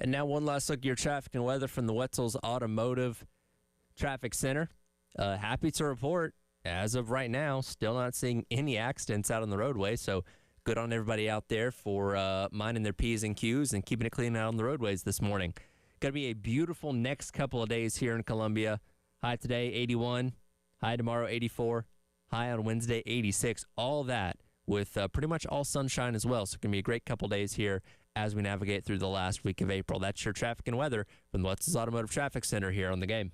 And now one last look at your traffic and weather from the Wetzel's Automotive Traffic Center. Happy to report, as of right now, still not seeing any accidents out on the roadway. So good on everybody out there for minding their P's and Q's and keeping it clean out on the roadways this morning. Going to be a beautiful next couple of days here in Columbia. High today, 81. High tomorrow, 84. High on Wednesday, 86. All that with pretty much all sunshine as well. So it's going to be a great couple days here as we navigate through the last week of April. That's your traffic and weather from the Wetzel's Automotive Traffic Center here on The Game.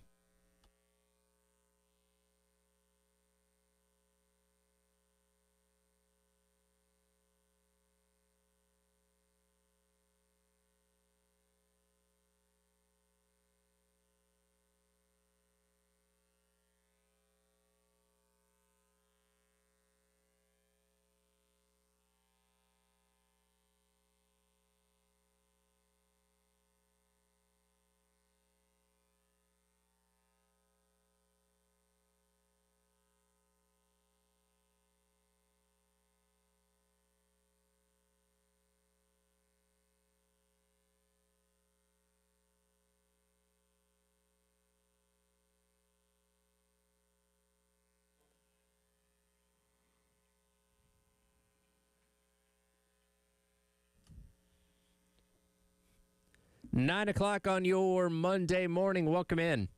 Nine o'clock on your Monday morning. Welcome in.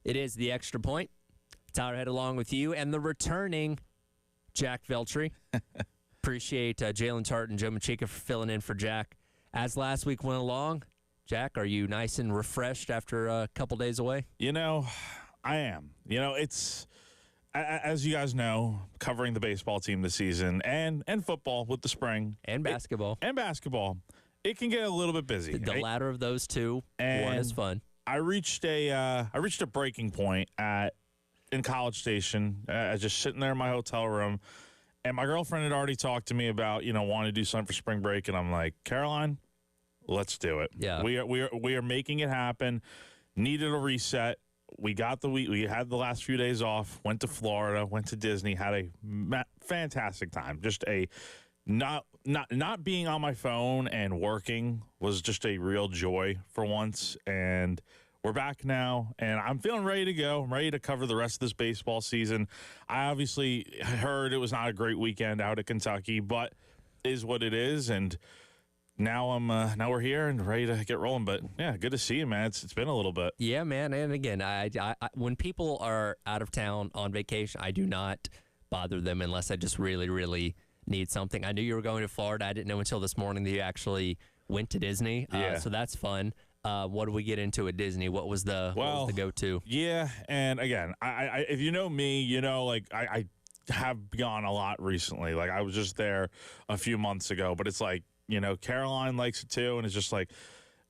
It is the Extra Point. Tyler Head along with you and the returning Jack Veltri. Appreciate Jalen Tart and Joe Machika for filling in for Jack. As last week went along, Jack, are you nice and refreshed after a couple days away? I am. It's, as you guys know, covering the baseball team this season and football with the spring. And basketball. It can get a little bit busy. The latter of those two, one is fun. I reached a breaking point in College Station. Just sitting there in my hotel room, and my girlfriend had already talked to me about wanting to do something for spring break, and I'm like, Caroline, let's do it. Yeah, we are making it happen. Needed a reset. We had the last few days off. Went to Florida. Went to Disney. Had a fantastic time. Just a Not being on my phone and working was just a real joy for once, and we're back now, and I'm feeling ready to go. I'm ready to cover the rest of this baseball season. I obviously heard it was not a great weekend out at Kentucky, but is what it is, and now we're here and ready to get rolling. But yeah, good to see you, man. It's been a little bit. Yeah, man. And again, I when people are out of town on vacation, I do not bother them unless I just really, really need something. I knew you were going to Florida. I didn't know until this morning that you actually went to Disney. So that's fun. What do we get into at Disney? What was the go-to? Yeah, and again, I if you know me, I have gone a lot recently. Like I was just there a few months ago, but it's like, Caroline likes it too, and it's just like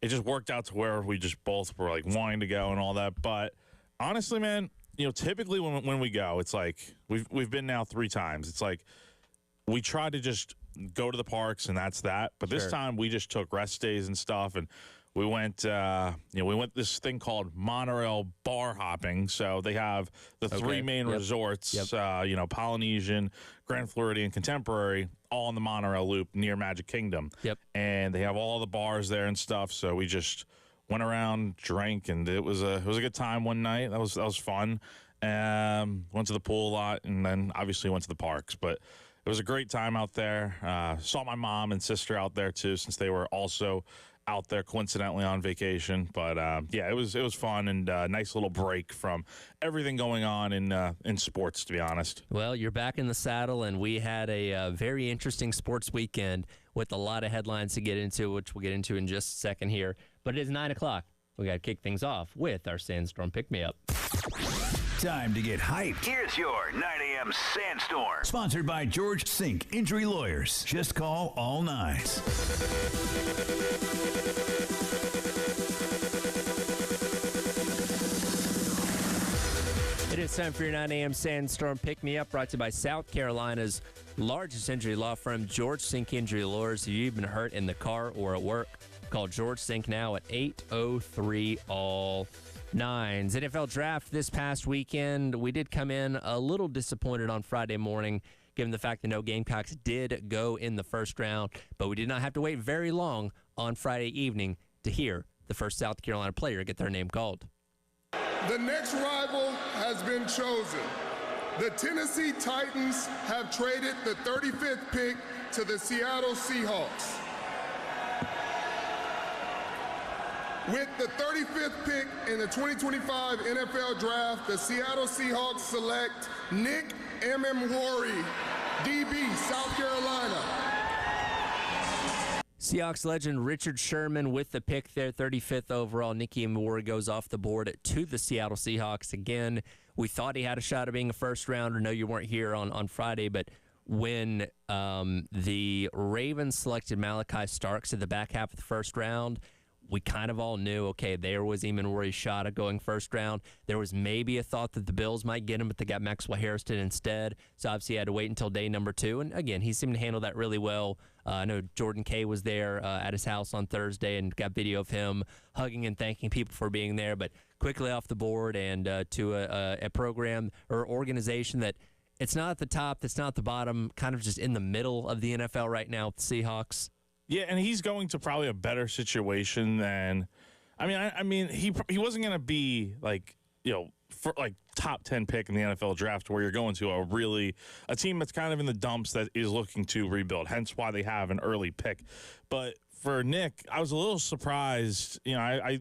it just worked out to where we just both were like wanting to go and all that. But honestly, man, typically when we go, it's like we've been now 3 times. It's like we try to just go to the parks and that's that. But this time we just took rest days and stuff, and we went, we went this thing called monorail bar hopping. So they have the 3 main resorts, Polynesian, Grand Floridian, Contemporary, all in the monorail loop near Magic Kingdom. Yep. And they have all the bars there and stuff. So we just went around, drank, and it was a good time one night. That was fun. Went to the pool a lot, and then obviously went to the parks. But it was a great time out there. Saw my mom and sister out there too, since they were also out there coincidentally on vacation. But it was fun and a nice little break from everything going on in sports, to be honest. Well, you're back in the saddle, and we had a very interesting sports weekend with a lot of headlines to get into, which we'll get into in just a second here. But it is 9 o'clock. We got to kick things off with our Sandstorm Pick-Me-Up. Time to get hyped. Here's your 9 a.m. Sandstorm. Sponsored by George Sink Injury Lawyers. Just call all nines. It is time for your 9 a.m. Sandstorm Pick-Me-Up, brought to you by South Carolina's largest injury law firm, George Sink Injury Lawyers. If you've been hurt in the car or at work, call George Sink now at 803-ALL-9s. NFL Draft this past weekend. We did come in a little disappointed on Friday morning, given the fact that no Gamecocks did go in the first round, but we did not have to wait very long on Friday evening to hear the first South Carolina player get their name called. The next rival has been chosen. The Tennessee Titans have traded the 35th pick to the Seattle Seahawks. With the 35th pick in the 2025 NFL Draft, the Seattle Seahawks select Nick Emmanwori, DB, South Carolina. Seahawks legend Richard Sherman with the pick there, 35th overall. Nicky Emmanwori goes off the board to the Seattle Seahawks. Again, we thought he had a shot of being a first rounder. No, you weren't here on Friday, but when the Ravens selected Malachi Starks at the back half of the first round, we kind of all knew, okay, there was Emmanwori's shot at going first round. There was maybe a thought that the Bills might get him, but they got Maxwell Hairston instead. So obviously he had to wait until day number 2. And again, he seemed to handle that really well. I know Jordan Kay was there at his house on Thursday and got video of him hugging and thanking people for being there, but quickly off the board and to a program or organization that it's not at the top, it's not at the bottom, kind of just in the middle of the NFL right now with the Seahawks. Yeah, and he's going to probably a better situation than, I mean, he wasn't going to be like, for like top 10 pick in the NFL draft where you're going to a team that's kind of in the dumps that is looking to rebuild. Hence why they have an early pick. But for Nick, I was a little surprised. I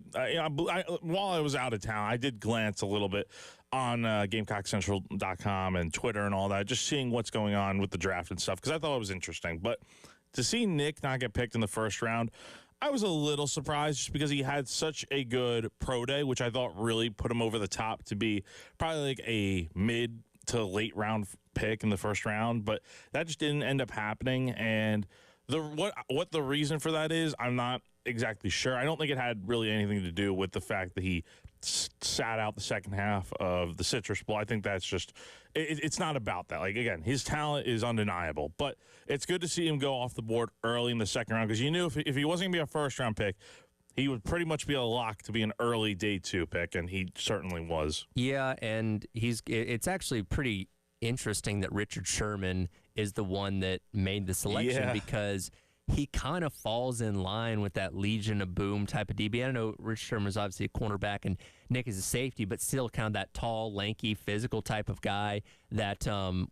while I was out of town, I did glance a little bit on GamecockCentral.com and Twitter and all that, just seeing what's going on with the draft and stuff because I thought it was interesting. But to see Nick not get picked in the first round, I was a little surprised just because he had such a good pro day, which I thought really put him over the top to be probably like a mid to late round pick in the first round. But that just didn't end up happening. And what the reason for that is, I'm not exactly sure. I don't think it had really anything to do with the fact that he sat out the second half of the Citrus Bowl. I think that's just it's not about that. Like, again, his talent is undeniable, but it's good to see him go off the board early in the second round because you knew if he wasn't going to be a first round pick, he would pretty much be a lock to be an early day 2 pick, and he certainly was. Yeah, and it's actually pretty interesting that Richard Sherman is the one that made the selection because he kind of falls in line with that Legion of Boom type of DB. I don't know, Rich Sherman's obviously a cornerback and Nick is a safety, but still kind of that tall, lanky, physical type of guy that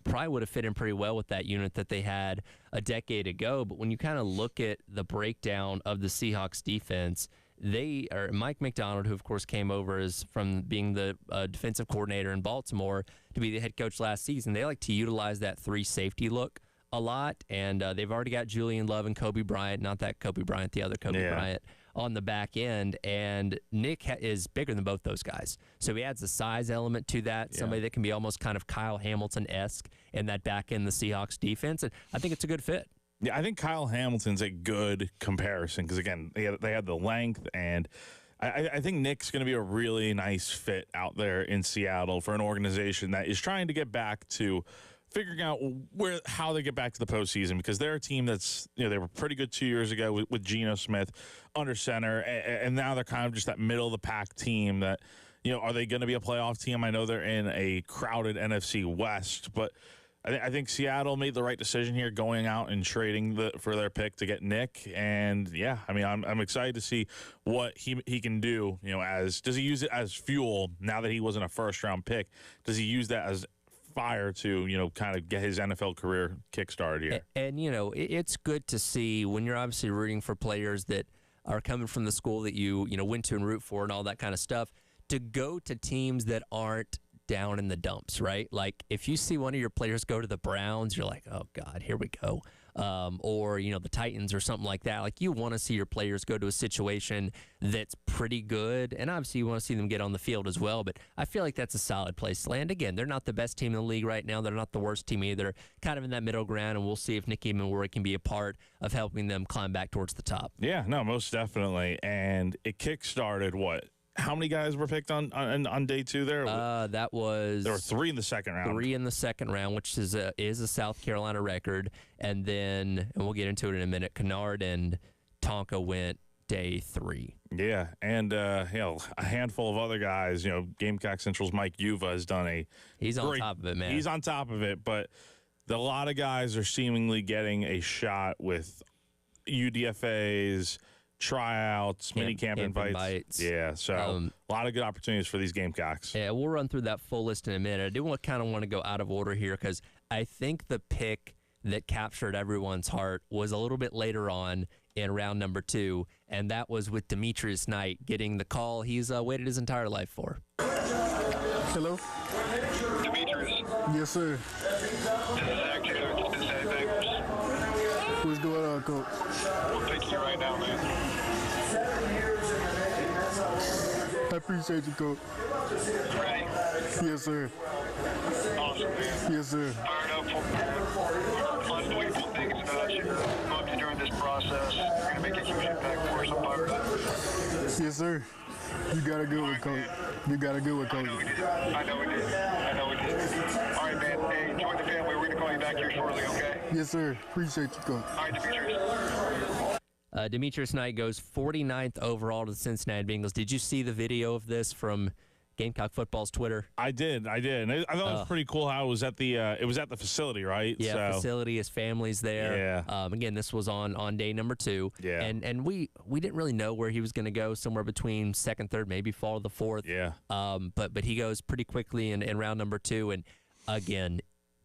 probably would have fit in pretty well with that unit that they had a decade ago. But when you kind of look at the breakdown of the Seahawks defense, Mike McDonald, who of course came over from being the defensive coordinator in Baltimore to be the head coach last season, they like to utilize that 3 safety look a lot, and they've already got Julian Love and Kobe Bryant, not that Kobe Bryant, the other Kobe Bryant, on the back end, and Nick is bigger than both those guys. So he adds a size element to that, somebody that can be almost kind of Kyle Hamilton-esque in that back end of the Seahawks defense, and I think it's a good fit. Yeah, I think Kyle Hamilton's a good comparison because, again, they had the length, and I think Nick's going to be a really nice fit out there in Seattle for an organization that is trying to get back to figuring out how they get back to the postseason because they're a team that's, they were pretty good 2 years ago with Geno Smith under center, and now they're kind of just that middle of the pack team that, are they going to be a playoff team? I know they're in a crowded NFC West, but I think Seattle made the right decision here going out and trading for their pick to get Nick. And yeah, I mean, I'm excited to see what he can do. Does he use it as fuel now that he wasn't a first round pick? Does he use that as fire to, kind of get his NFL career kickstarted here? And it's good to see when you're obviously rooting for players that are coming from the school that you went to and root for and all that kind of stuff, to go to teams that aren't down in the dumps, right? Like if you see one of your players go to the Browns, you're like, oh God, here we go. Or, the Titans or something like that. Like you want to see your players go to a situation that's pretty good. And obviously you want to see them get on the field as well. But I feel like that's a solid place to land. Again, they're not the best team in the league right now. They're not the worst team either. Kind of in that middle ground. And we'll see if Nicky Emmanwori can be a part of helping them climb back towards the top. Yeah, no, most definitely. And it kickstarted what? How many guys were picked on day 2 there? There were 3 in the second round. 3 in the second round, which is a South Carolina record. And then, and we'll get into it in a minute, Kennard and Tonka went day 3. Yeah, and a handful of other guys. Gamecock Central's Mike Yuva has done He's on top of it, man. He's on top of it, but a lot of guys are seemingly getting a shot with UDFAs, tryouts, mini camp invites. Yeah, so a lot of good opportunities for these Gamecocks. Yeah, we'll run through that full list in a minute. I do kind of want to go out of order here because I think the pick that captured everyone's heart was a little bit later on in round number 2, and that was with Demetrius Knight getting the call he's waited his entire life for. Hello? Demetrius. Yes, sir. Zach Taylor, Cincinnati Bengals. What's going on, Coach? We're picking you right now, man. I appreciate you, Coach. Ready? Yes, sir. Awesome, man. Yes, sir. Fired up for unbelievable things about you. Loved you during this process. You're going to make a huge impact for us. I'm fired up. Yes, sir. You got a good one, Coach. You got a good one, Coach. I know we did. All right, man. Hey, enjoy the family. We're going to call you back here shortly, okay? Yes, sir. Appreciate you, Coach. All right, Demetrius. Demetrius Knight goes 49th overall to the Cincinnati Bengals. Did you see the video of this from Gamecock Football's Twitter? I did. And I thought it was pretty cool how it was at the facility, right? Yeah, facility. His family's there. Yeah. Again, this was on day number 2. Yeah. And we didn't really know where he was going to go. Somewhere between second, third, maybe fall to the 4th. Yeah. But he goes pretty quickly in round number 2. And again,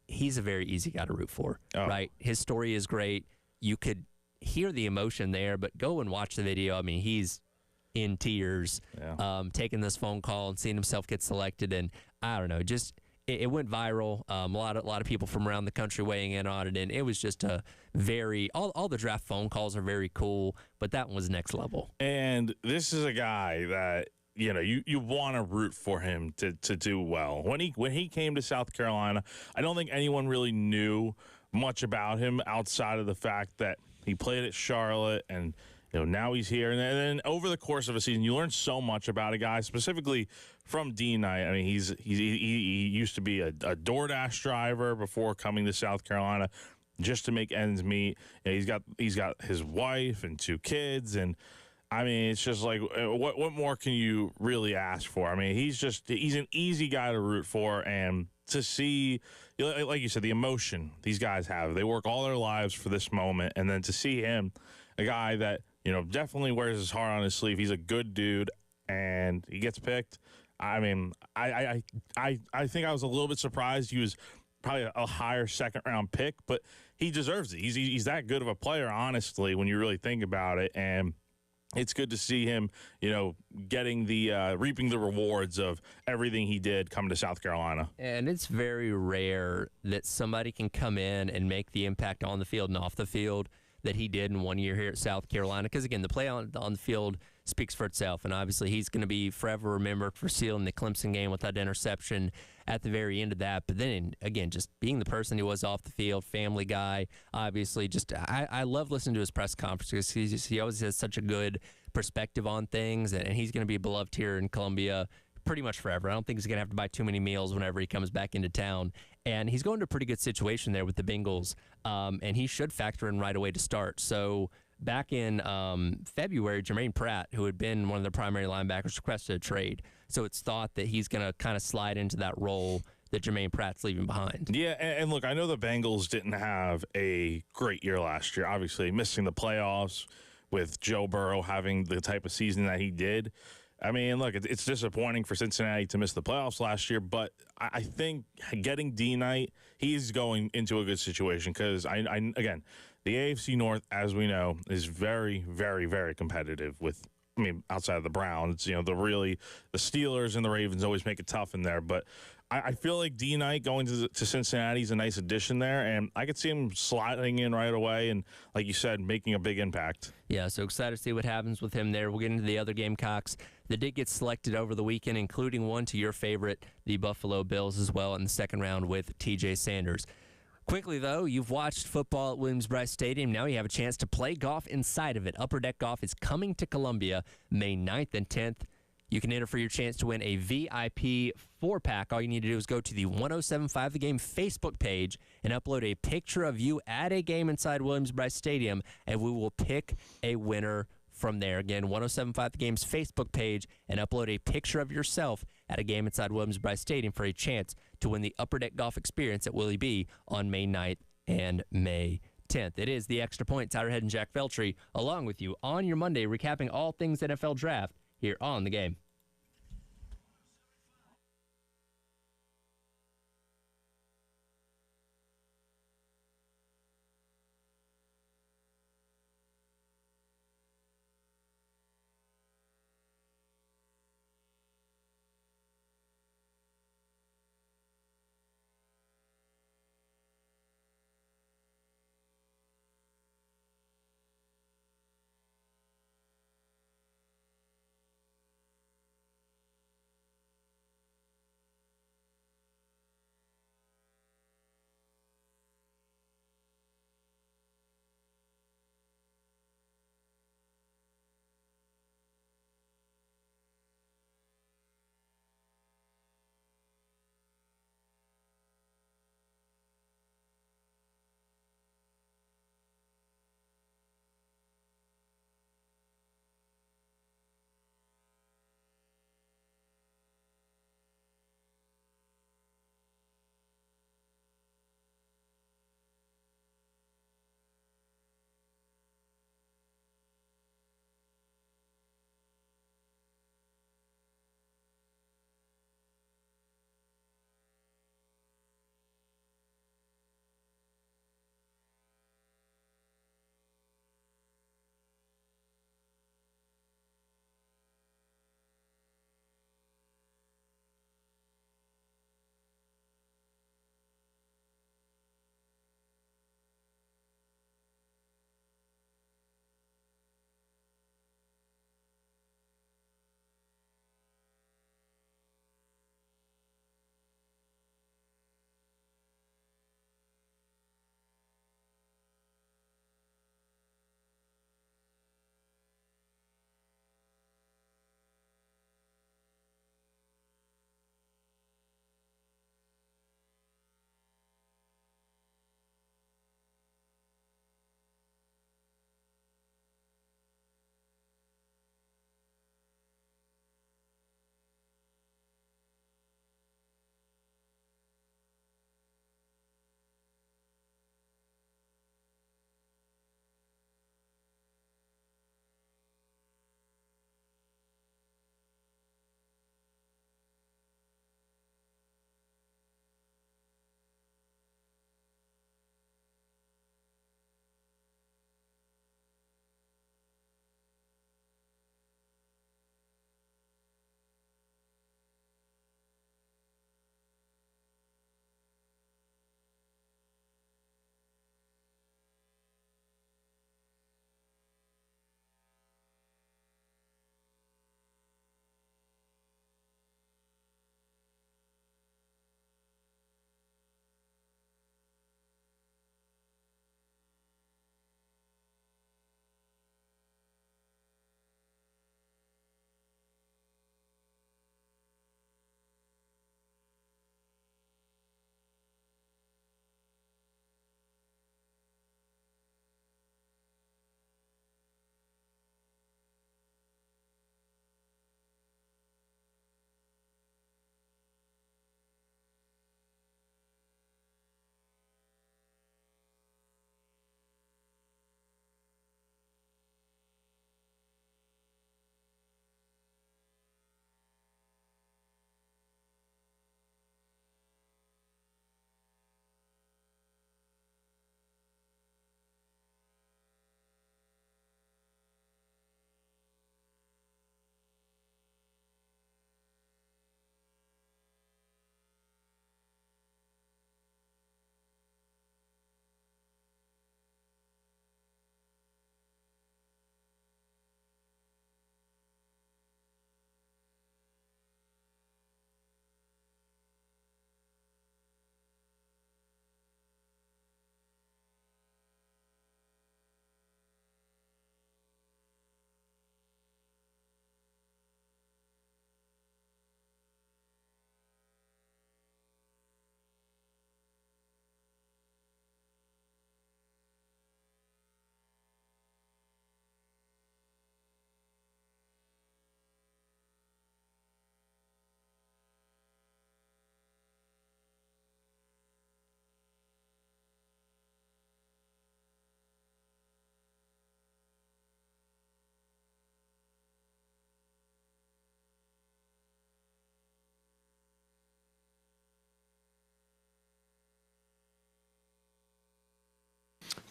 he's a very easy guy to root for. Right? His story is great. You could hear the emotion there, but go and watch the video. I mean, he's in tears, taking this phone call and seeing himself get selected, and I don't know, just it went viral. A lot of people from around the country weighing in on it, and it was just a very all the draft phone calls are very cool, but that one was next level. And this is a guy that you want to root for him to do well. When he came to South Carolina, I don't think anyone really knew much about him outside of the fact that he played at Charlotte and. Now he's here. And then over the course of a season, you learn so much about a guy, specifically from D Knight. I mean, he used to be a DoorDash driver before coming to South Carolina just to make ends meet. He's got his wife and 2 kids. And, I mean, it's just like, what more can you really ask for? I mean, he's an easy guy to root for. And to see, like you said, the emotion these guys have. They work all their lives for this moment. And then to see him, a guy that, definitely wears his heart on his sleeve. He's a good dude, and he gets picked. I mean, I think I was a little bit surprised. He was probably a higher second-round pick, but he deserves it. He's that good of a player, honestly, when you really think about it. And it's good to see him, getting reaping the rewards of everything he did coming to South Carolina. And it's very rare that somebody can come in and make the impact on the field and off the field that he did in 1 year here at South Carolina. Because, again, the play on the field speaks for itself. And, obviously, he's going to be forever remembered for sealing the Clemson game with that interception at the very end of that. But then, again, just being the person he was off the field, family guy, obviously, just I love listening to his press conferences because he always has such a good perspective on things. And he's going to be beloved here in Columbia pretty much forever. I don't think he's going to have to buy too many meals whenever he comes back into town. And he's going to a pretty good situation there with the Bengals, and he should factor in right away to start. So back in February, Jermaine Pratt, who had been one of the primary linebackers, requested a trade. So it's thought that he's going to kind of slide into that role that Jermaine Pratt's leaving behind. Yeah, and look, I know the Bengals didn't have a great year last year, obviously missing the playoffs with Joe Burrow having the type of season that he did. I mean, look, it's disappointing for Cincinnati to miss the playoffs last year, but I think getting D Knight, he's going into a good situation because, again, the AFC North, as we know, is very, very, very competitive with, outside of the Browns, the Steelers and the Ravens always make it tough in there, but I feel like D Knight going to Cincinnati is a nice addition there, and I could see him sliding in right away and, like you said, making a big impact. Yeah, so excited to see what happens with him there. We'll get into the other Gamecocks that did get selected over the weekend, including one to your favorite, the Buffalo Bills, as well in the second round with TJ Sanders. Quickly, though, you've watched football at Williams-Brice Stadium. Now you have a chance to play golf inside of it. Upper Deck Golf is coming to Columbia May 9th and 10th. You can enter for your chance to win a VIP 4-pack. All you need to do is go to the 1075 The Game Facebook page and upload a picture of you at a game inside Williams-Brice Stadium, and we will pick a winner from there. Again, 1075 The Game's Facebook page, and upload a picture of yourself at a game inside Williams-Brice Stadium for a chance to win the Upper Deck Golf experience at Willie B on May 9th and May 10th. It is the Extra Point. Tyler Head and Jack Feltry along with you on your Monday, recapping all things NFL Draft here on The Game.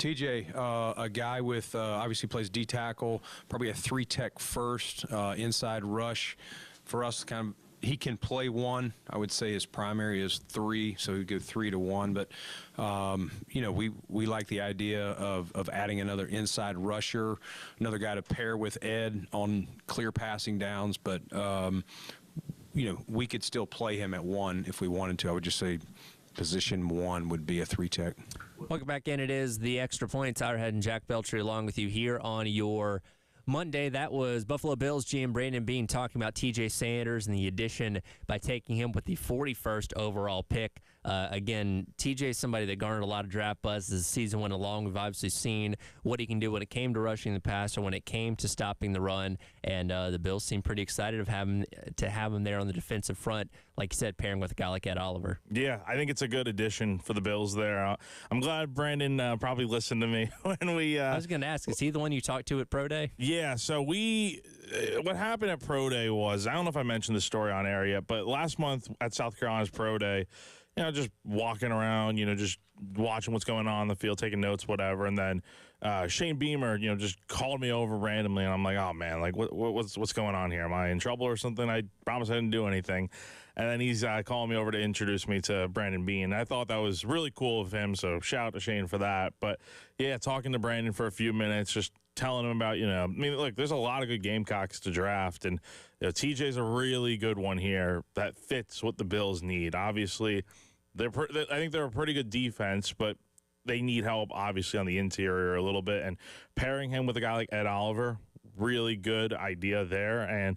TJ, a guy with obviously plays D tackle, probably a 3-tech first, inside rush. For us, kind of, he can play one. I would say his primary is 3, so he'd go 3 to 1. But we like the idea of adding another inside rusher, another guy to pair with Ed on clear passing downs. But we could still play him at 1 if we wanted to. I would just say position 1 would be a 3-tech. Welcome back in. It is the Extra Point. Tyler Head and Jack Belcher along with you here on your Monday. That was Buffalo Bills GM Brandon Beane talking about TJ Sanders and the addition by taking him with the 41st overall pick. Again, TJ is somebody that garnered a lot of draft buzz as the season went along. We've obviously seen what he can do when it came to rushing the passer, when it came to stopping the run, and the Bills seem pretty excited to have him there on the defensive front, like you said, pairing with a guy like Ed Oliver. Yeah, I think it's a good addition for the Bills there. I'm glad Brandon probably listened to me when we. I was going to ask, is he the one you talked to at Pro Day? Yeah, so what happened at Pro Day was, I don't know if I mentioned the story on air yet, but last month at South Carolina's Pro Day, just walking around, just watching what's going on in the field, taking notes, whatever. And then Shane Beamer, just called me over randomly, and I'm like, oh man, like what's going on here? Am I in trouble or something? I promise I didn't do anything. And then he's calling me over to introduce me to Brandon Beane. I thought that was really cool of him, so shout out to Shane for that. But yeah, talking to Brandon for a few minutes, just telling him about, look, there's a lot of good Gamecocks to draft, and TJ's a really good one here that fits what the Bills need. Obviously, I think they're a pretty good defense, but they need help, obviously, on the interior a little bit. And pairing him with a guy like Ed Oliver, really good idea there. And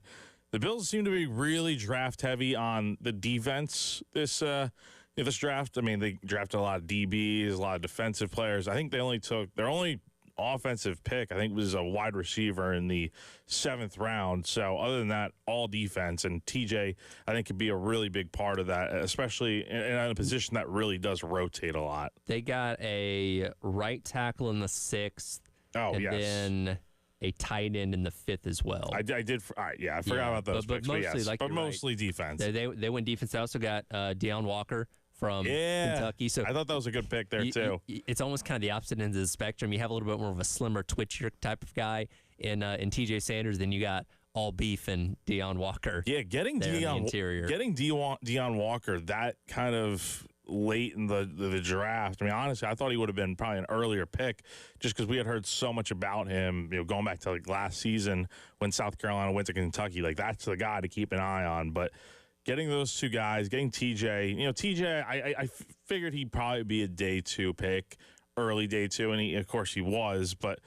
the Bills seem to be really draft heavy on the defense this draft. I mean, they drafted a lot of DBs, a lot of defensive players. I think they only took their only offensive pick, I think, was a wide receiver in the 7th round. So other than that, all defense. And TJ, I think, could be a really big part of that, especially in a position that really does rotate a lot. They got a right tackle in the 6th. Oh, and yes. then a tight end in the 5th as well. I did. I forgot about those picks. But mostly, yes, mostly defense. They went defense. They also got Deion Walker from Kentucky. So I thought that was a good pick there, too. It's almost kind of the opposite end of the spectrum. You have a little bit more of a slimmer, twitchier type of guy in TJ Sanders. Then you got all beef and Deion Walker. Yeah, getting Deion Walker that kind of late in the draft. I mean, honestly, I thought he would have been probably an earlier pick just because we had heard so much about him, going back to like last season when South Carolina went to Kentucky. Like, that's the guy to keep an eye on. But getting those two guys, getting TJ, TJ, I figured he'd probably be a day 2 pick, early day 2, and of course he was. But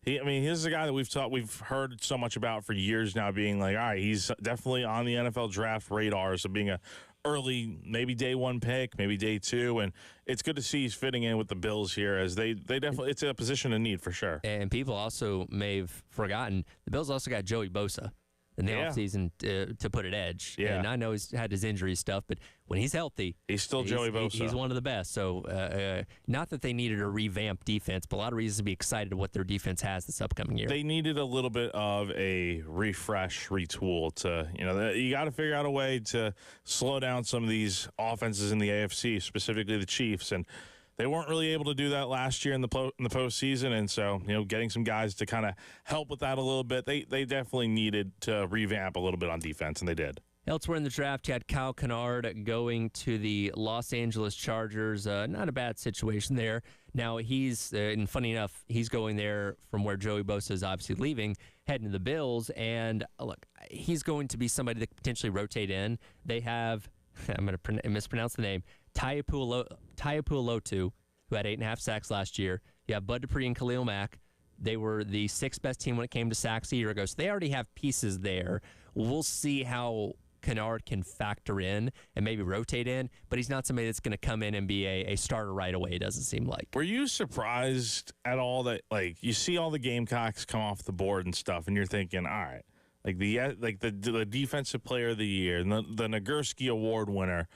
he's a guy that we've heard so much about for years now, being like, all right, he's definitely on the NFL draft radar, so being a early, maybe day 1 pick, maybe day 2, and it's good to see he's fitting in with the Bills here, as they definitely, it's a position of need for sure. And people also may have forgotten, the Bills also got Joey Bosa in the offseason to put at edge. Yeah. And I know he's had his injury stuff, but when he's healthy, he's still Joey Bosa. He's one of the best. So not that they needed a revamped defense, but a lot of reasons to be excited what their defense has this upcoming year. They needed a little bit of a refresh, retool to, you got to figure out a way to slow down some of these offenses in the AFC, specifically the Chiefs. And they weren't really able to do that last year in the postseason, and so getting some guys to kind of help with that a little bit. They definitely needed to revamp a little bit on defense, and they did. Elsewhere in the draft, you had Kyle Kennard going to the Los Angeles Chargers. Not a bad situation there. Now he's, and funny enough, he's going there from where Joey Bosa is obviously leaving, heading to the Bills. And look, he's going to be somebody that could potentially rotate in. They have, I'm going to mispronounce the name, Taipualotu, who had 8.5 sacks last year. You have Bud Dupree and Khalil Mack. They were the 6th best team when it came to sacks a year ago. So they already have pieces there. We'll see how Kennard can factor in and maybe rotate in, but he's not somebody that's going to come in and be a starter right away, it doesn't seem like. Were you surprised at all that, like, you see all the Gamecocks come off the board and stuff, and you're thinking, all right, the defensive player of the year, and the Nagurski Award winner,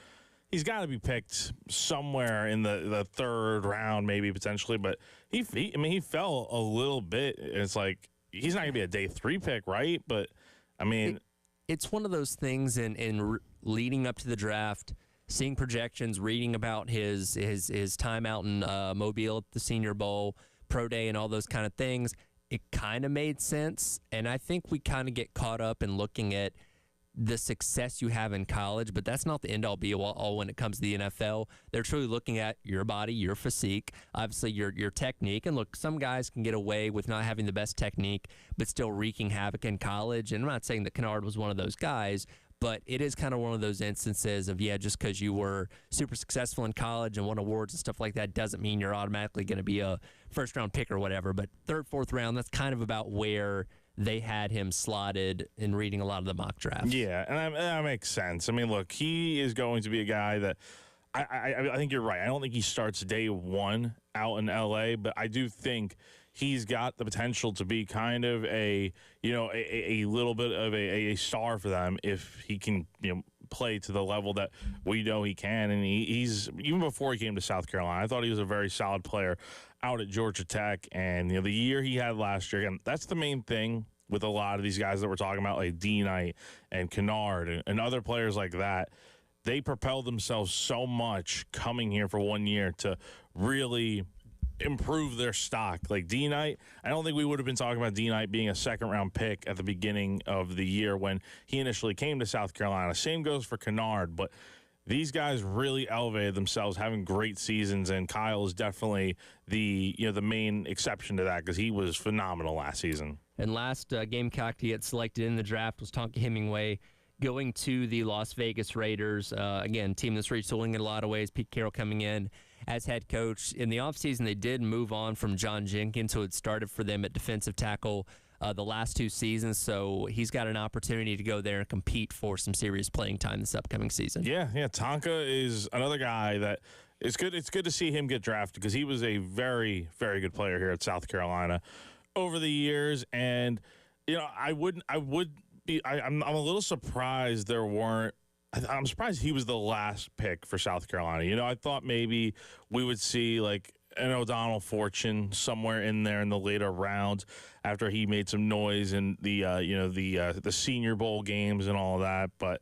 he's got to be picked somewhere in the 3rd round, maybe potentially. But he fell a little bit. It's like he's not going to be a day 3 pick, right? But I mean, it's one of those things in leading up to the draft, seeing projections, reading about his time out in Mobile at the Senior Bowl, pro day and all those kind of things, it kind of made sense. And I think we kind of get caught up in looking at the success you have in college, but that's not the end-all be-all when it comes to the NFL. They're truly looking at your body, your physique, obviously your technique. And look, some guys can get away with not having the best technique, but still wreaking havoc in college. And I'm not saying that Kennard was one of those guys, but it is kind of one of those instances of, just because you were super successful in college and won awards and stuff like that doesn't mean you're automatically going to be a first-round pick or whatever. But third, fourth round, that's kind of about where they had him slotted in reading a lot of the mock drafts. Yeah, and that makes sense. I mean, look, he is going to be a guy that I think you're right. I don't think he starts day one out in L.A., but I do think he's got the potential to be kind of a little bit of a star for them if he can, play to the level that we know he can. And he's, even before he came to South Carolina, I thought he was a very solid player out at Georgia Tech. And, the year he had last year, again, that's the main thing with a lot of these guys that we're talking about, like D Knight and Kennard and other players like that. They propelled themselves so much coming here for 1 year to really improve their stock. Like D Knight, I don't think we would have been talking about D Knight being a second-round pick at the beginning of the year when he initially came to South Carolina. Same goes for Kennard, but these guys really elevated themselves, having great seasons, and Kyle is definitely the main exception to that because he was phenomenal last season. And last Gamecock to get selected in the draft was Tonka Hemingway, going to the Las Vegas Raiders. Again, team that's retooling in a lot of ways. Pete Carroll coming in as head coach. In the offseason, they did move on from John Jenkins, who had started for them at defensive tackle the last 2 seasons. So he's got an opportunity to go there and compete for some serious playing time this upcoming season. Yeah. Tonka is another guy that it's good. It's good to see him get drafted because he was a very, very good player here at South Carolina over the years. And, I'm a little surprised there weren't. I'm surprised he was the last pick for South Carolina. I thought maybe we would see like an O'Donnell Fortune somewhere in there in the later rounds after he made some noise in the Senior Bowl games and all of that. But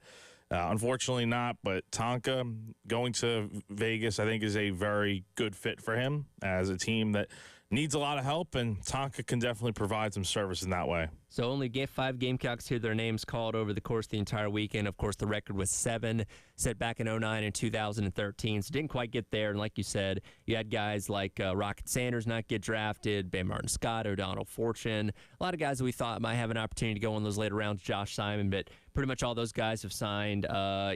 unfortunately not. But Tonka going to Vegas, I think, is a very good fit for him as a team that needs a lot of help, and Tonka can definitely provide some service in that way. So only 5 Gamecocks hear their names called over the course of the entire weekend. Of course, the record was 7, set back in 2009 and 2013. So didn't quite get there. And like you said, you had guys like Rocket Sanders not get drafted, Ben Martin Scott, O'Donnell Fortune. A lot of guys that we thought might have an opportunity to go in those later rounds, Josh Simon. But pretty much all those guys have signed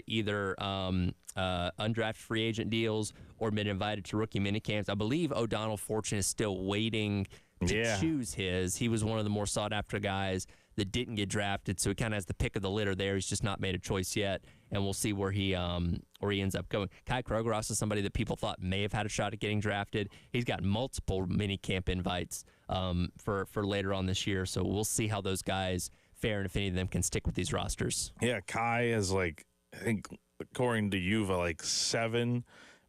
either undrafted free agent deals or been invited to rookie minicamps. I believe O'Donnell Fortune is still waiting to choose his. He was one of the more sought-after guys that didn't get drafted, so he kind of has the pick of the litter there. He's just not made a choice yet, and we'll see where he ends up going. Kai Krogeros is somebody that people thought may have had a shot at getting drafted. He's got multiple minicamp invites for later on this year, so we'll see how those guys fare and if any of them can stick with these rosters. Yeah, Kai is I think, according to Yuva, 7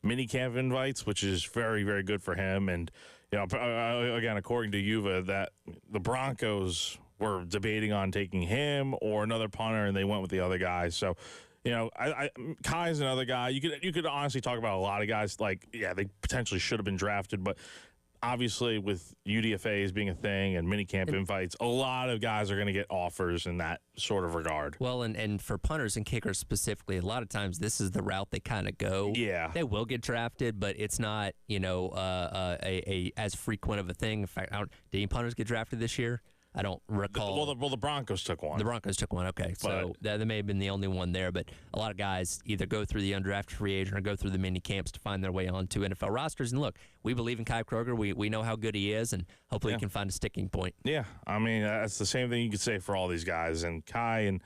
minicamp invites, which is very, very good for him. And, again, according to Yuva, that the Broncos were debating on taking him or another punter, and they went with the other guy. So, Kai is another guy. You could honestly talk about a lot of guys. They potentially should have been drafted, but obviously with UDFAs being a thing and minicamp invites, a lot of guys are going to get offers in that sort of regard. Well, and for punters and kickers specifically, a lot of times this is the route they kind of go. Yeah. They will get drafted, but it's not, a as frequent of a thing. In fact, did any punters get drafted this year? I don't recall. Well, the Broncos took one. The Broncos took one, okay. So that may have been the only one there, but a lot of guys either go through the undrafted free agent or go through the mini camps to find their way onto NFL rosters. And look, we believe in Kai Kroger. We know how good he is, and hopefully he can find a sticking point. Yeah, I mean, that's the same thing you could say for all these guys. And Kai and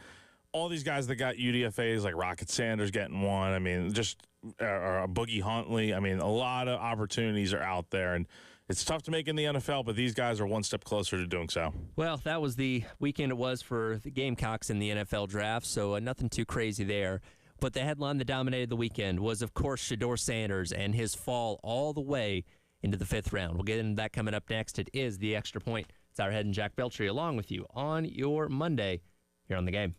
all these guys that got UDFAs, like Rocket Sanders getting one, I mean, just Boogie Huntley. I mean, a lot of opportunities are out there, and it's tough to make in the NFL, but these guys are one step closer to doing so. Well, that was the weekend it was for the Gamecocks in the NFL draft, so nothing too crazy there. But the headline that dominated the weekend was, of course, Shedeur Sanders and his fall all the way into the 5th round. We'll get into that coming up next. It is The Extra Point. It's our head and Jack Beltry along with you on your Monday here on The Game.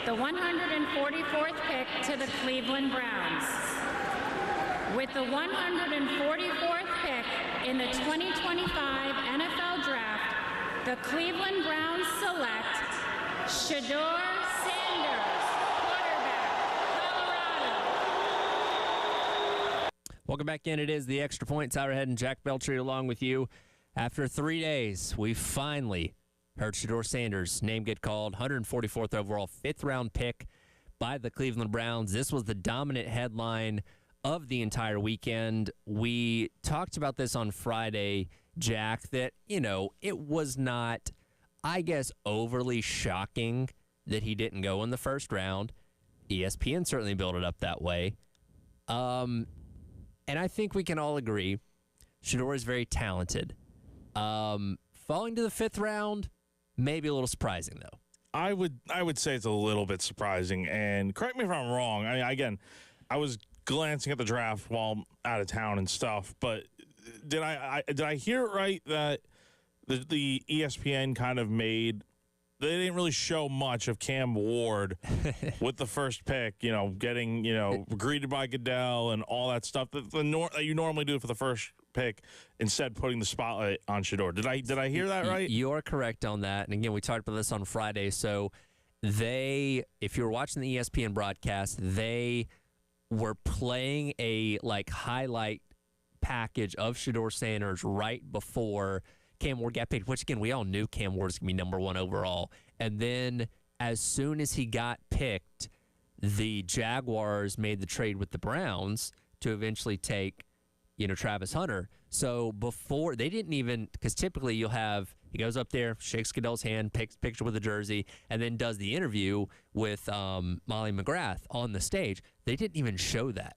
the 144th pick to the Cleveland Browns. With the 144th pick in the 2025 NFL Draft, the Cleveland Browns select Shedeur Sanders, quarterback, Colorado. Welcome back in. It is the Extra Point. Tyler Head and Jack Beltry along with you. After 3 days, we finally heard Shedeur Sanders' name get called. 144th overall, 5th-round pick by the Cleveland Browns. This was the dominant headline of the entire weekend. We talked about this on Friday, Jack, that, it was not, I guess, overly shocking that he didn't go in the first round. ESPN certainly built it up that way. And I think we can all agree Shedeur is very talented. Falling to the 5th round, maybe a little surprising, though. I would say it's a little bit surprising, and correct me if I'm wrong. I mean, again, I was glancing at the draft while out of town and stuff, but did I hear it right that the ESPN kind of made, they didn't really show much of Cam Ward with the first pick, getting, greeted by Goodell and all that stuff that you normally do for the first pick, instead putting the spotlight on Shedeur. Did I hear that right? You're correct on that. And again, we talked about this on Friday. So if you were watching the ESPN broadcast, they were playing a highlight package of Shedeur Sanders right before Cam Ward got picked, which again, we all knew Cam Ward was going to be #1 overall. And then as soon as he got picked, the Jaguars made the trade with the Browns to eventually take Travis Hunter. So before, they didn't even, because typically he goes up there, shakes Goodell's hand, takes a picture with the jersey, and then does the interview with Molly McGrath on the stage. They didn't even show that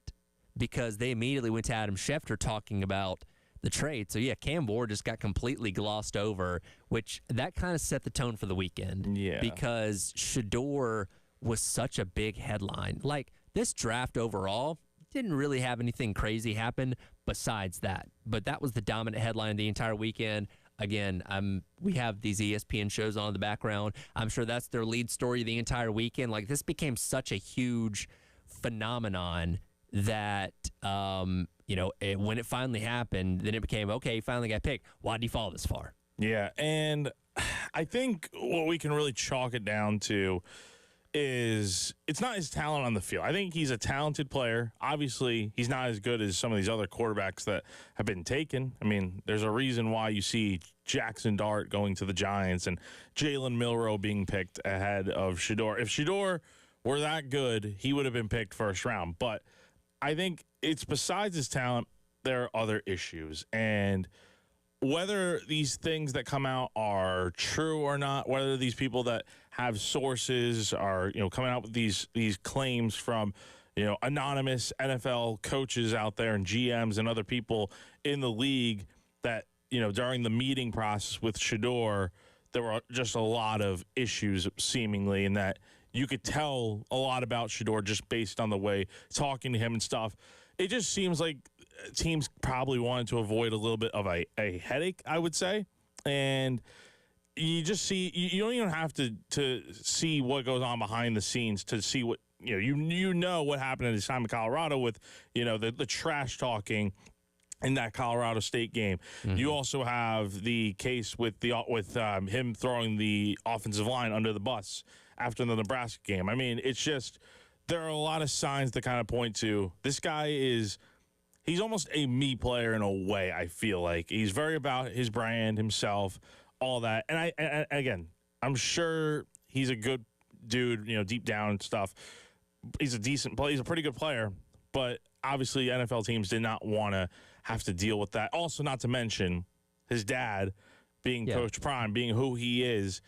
because they immediately went to Adam Schefter talking about the trade. So, yeah, Cam Ward just got completely glossed over, which that kind of set the tone for the weekend. Yeah. Because Shedeur was such a big headline. This draft overall didn't really have anything crazy happen besides that. But that was the dominant headline the entire weekend. Again, we have these ESPN shows on in the background. I'm sure that's their lead story the entire weekend. This became such a huge phenomenon that, when it finally happened, then it became, okay, he finally got picked. Why did he fall this far? Yeah, and I think what we can really chalk it down to is it's not his talent on the field. I think he's a talented player. Obviously, he's not as good as some of these other quarterbacks that have been taken. I mean, there's a reason why you see Jackson Dart going to the Giants and Jalen Milroe being picked ahead of Shedeur. If Shedeur were that good, he would have been picked first round. But I think it's besides his talent, there are other issues. And whether these things that come out are true or not, whether these people that have sources are, coming out with these claims from, anonymous NFL coaches out there and GMs and other people in the league that, during the meeting process with Shedeur, there were just a lot of issues seemingly, and that you could tell a lot about Shedeur just based on the way talking to him and stuff. It just seems like teams probably wanted to avoid a little bit of a headache, I would say. And you just see, you don't even have to see what goes on behind the scenes to see what, you know what happened at his time in Colorado with, the trash talking in that Colorado State game. Mm-hmm. You also have the case with him throwing the offensive line under the bus after the Nebraska game. I mean, it's just, there are a lot of signs that kind of point to this guy he's almost a me player in a way, I feel like. He's very about his brand, himself, all that. And again, I'm sure he's a good dude, deep down and stuff. He's a decent player. He's a pretty good player. But obviously NFL teams did not want to have to deal with that. Also, not to mention his dad being Coach Prime, being who he is.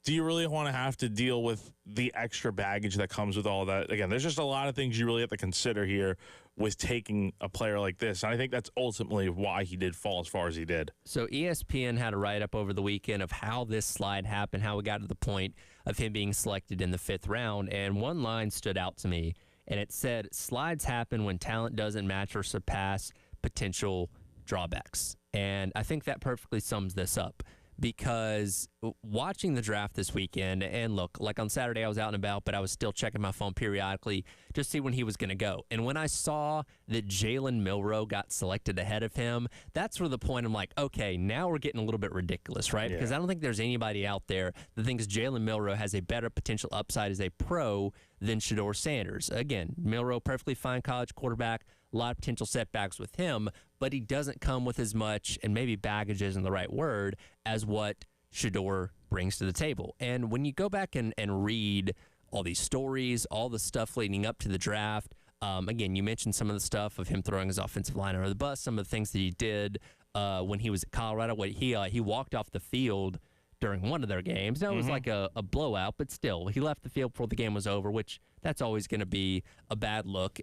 Do you really want to have to deal with the extra baggage that comes with all that? Again, there's just a lot of things you really have to consider here with taking a player like this. And I think that's ultimately why he did fall as far as he did. So ESPN had a write-up over the weekend of how this slide happened, how it got to the point of him being selected in the 5th round. And one line stood out to me, and it said, slides happen when talent doesn't match or surpass potential drawbacks. And I think that perfectly sums this up, because watching the draft this weekend, and look, like on Saturday I was out and about, but I was still checking my phone periodically just to see when he was going to go. And when I saw that Jalen Milroe got selected ahead of him, that's where the point I'm like, okay, now we're getting a little bit ridiculous, right? Yeah. Because I don't think there's anybody out there that thinks Jalen Milroe has a better potential upside as a pro than Shedeur Sanders. Again, Milroe, perfectly fine college quarterback, a lot of potential setbacks with him, but he doesn't come with as much, and maybe baggage isn't the right word, as what Shedeur brings to the table. And when you go back and read all these stories, all the stuff leading up to the draft, again, you mentioned some of the stuff of him throwing his offensive line under the bus, some of the things that he did when he was at Colorado. He walked off the field during one of their games. Now, it was like a blowout, but still, he left the field before the game was over, which that's always going to be a bad look.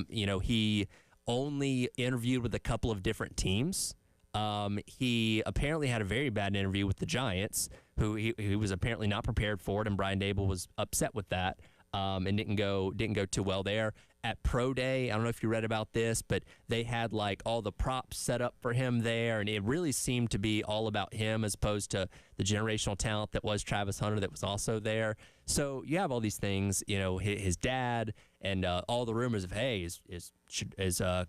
He only interviewed with a couple of different teams. He apparently had a very bad interview with the Giants, who he was apparently not prepared for it, and Brian Dable was upset with that, and didn't go too well there. At Pro Day, I don't know if you read about this, but they had like all the props set up for him there, and it really seemed to be all about him as opposed to the generational talent that was Travis Hunter that was also there. So you have all these things, his dad, and all the rumors of, hey, is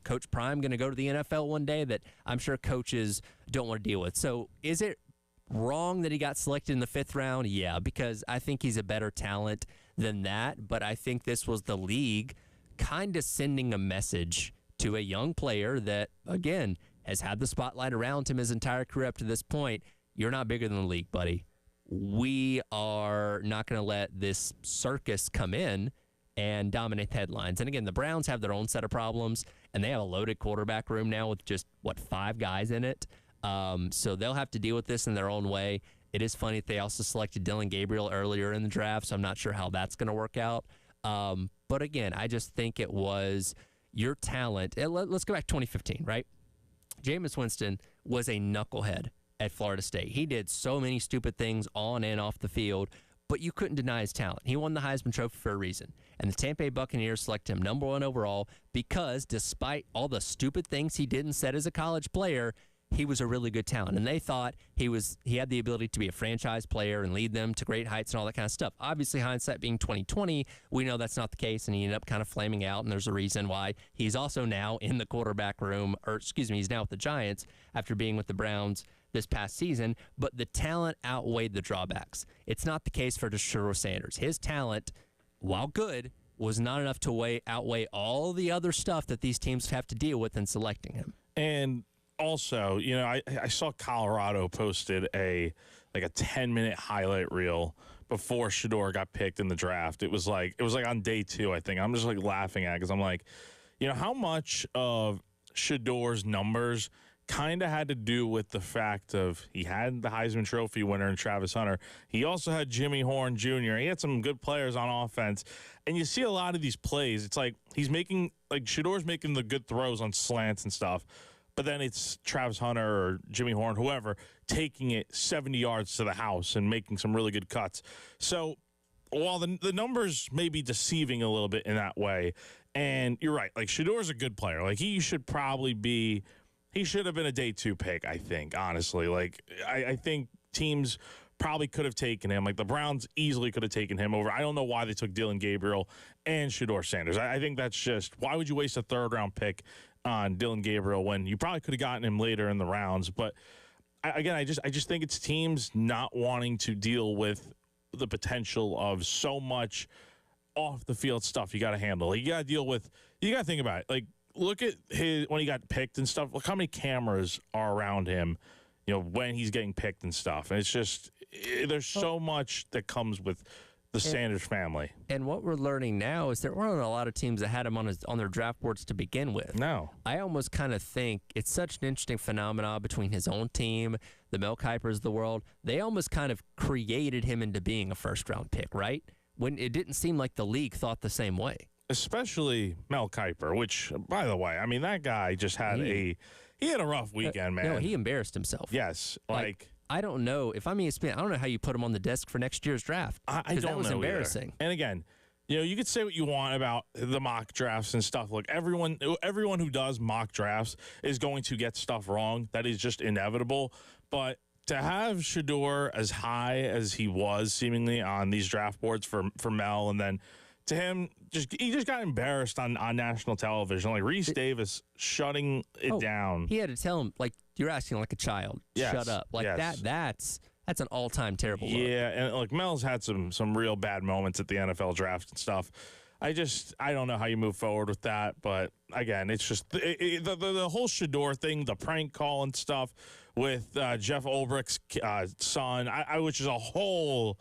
Coach Prime going to go to the NFL one day, that I'm sure coaches don't want to deal with. So is it wrong that he got selected in the 5th round? Yeah, because I think he's a better talent than that, but I think this was the league kind of sending a message to a young player that, again, has had the spotlight around him his entire career up to this point. You're not bigger than the league, buddy. We are not going to let this circus come in and dominate the headlines. And again, the Browns have their own set of problems, and they have a loaded quarterback room now with just, 5 guys in it. So they'll have to deal with this in their own way. It is funny that they also selected Dylan Gabriel earlier in the draft, so I'm not sure how that's going to work out. But again, I just think it was your talent. Let's go back to 2015, right? Jameis Winston was a knucklehead at Florida State. He did so many stupid things on and off the field, but you couldn't deny his talent. He won the Heisman Trophy for a reason. And the Tampa Bay Buccaneers selected him number 1 overall because despite all the stupid things he did and said as a college player, he was a really good talent. And they thought he had the ability to be a franchise player and lead them to great heights and all that kind of stuff. Obviously, hindsight being 2020, we know that's not the case, and he ended up kind of flaming out, and there's a reason why he's also now in the quarterback room, he's now with the Giants after being with the Browns this past season, but the talent outweighed the drawbacks. It's not the case for Shedeur Sanders. His talent, while good, was not enough to outweigh all the other stuff that these teams have to deal with in selecting him. And also, I saw Colorado posted a 10-minute highlight reel before Shedeur got picked in the draft. It was like on day 2, I think. I'm just like laughing at it because I'm like, how much of Shedeur's numbers kind of had to do with the fact of he had the Heisman Trophy winner in Travis Hunter. He also had Jimmy Horn Jr. He had some good players on offense. And you see a lot of these plays. It's like Shedeur's making the good throws on slants and stuff. But then it's Travis Hunter or Jimmy Horn, whoever, taking it 70 yards to the house and making some really good cuts. So while the numbers may be deceiving a little bit in that way, and you're right, like Shedeur's a good player. Like he should have been a day 2 pick, I think, honestly. Like I think teams probably could have taken him. Like the Browns easily could have taken him over. I don't know why they took Dylan Gabriel and Shedeur Sanders. I think that's just, why would you waste a 3rd-round pick on Dylan Gabriel when you probably could have gotten him later in the rounds? But I just think it's teams not wanting to deal with the potential of so much off the field stuff you got to handle. Like, you got to think about it. Like, look at when he got picked and stuff. Look how many cameras are around him, when he's getting picked and stuff. And it's just, there's so much that comes with the Sanders family. And what we're learning now is there weren't a lot of teams that had him on their draft boards to begin with. No. I almost kind of think it's such an interesting phenomenon between his own team, the Mel Kipers of the world. They almost kind of created him into being a 1st-round pick, right? When it didn't seem like the league thought the same way. Especially Mel Kiper, which, by the way, I mean, that guy just had he had a rough weekend, man. No, he embarrassed himself. Yes. I don't know. If I'm ESPN, I don't know how you put him on the desk for next year's draft. I don't know. That was embarrassing. Either. And again, you could say what you want about the mock drafts and stuff. Look, everyone who does mock drafts is going to get stuff wrong. That is just inevitable. But to have Shador as high as he was seemingly on these draft boards for Mel, and then to him, he just got embarrassed on national television. Like Reese Davis shutting it down. He had to tell him, like, you're asking like a child. Yes, Shut up. Like yes. That's an all-time terrible look. Yeah, and like Mel's had some real bad moments at the NFL draft and stuff. I don't know how you move forward with that, but again, it's just the whole Shador thing, the prank call and stuff with Jeff Ulbricht's son, which is a whole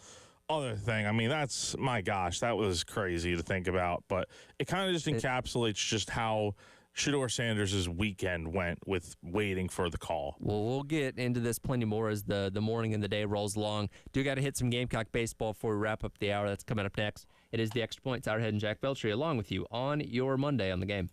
other thing. I mean, my gosh, that was crazy to think about, but it kind of just encapsulates just how Shador Sanders' weekend went with waiting for the call. Well, we'll get into this plenty more as the morning and the day rolls along. Do got to hit some Gamecock baseball before we wrap up the hour. That's coming up next. It is the Extra Point. Tyler Head and Jack Beltry along with you on your Monday on the Game.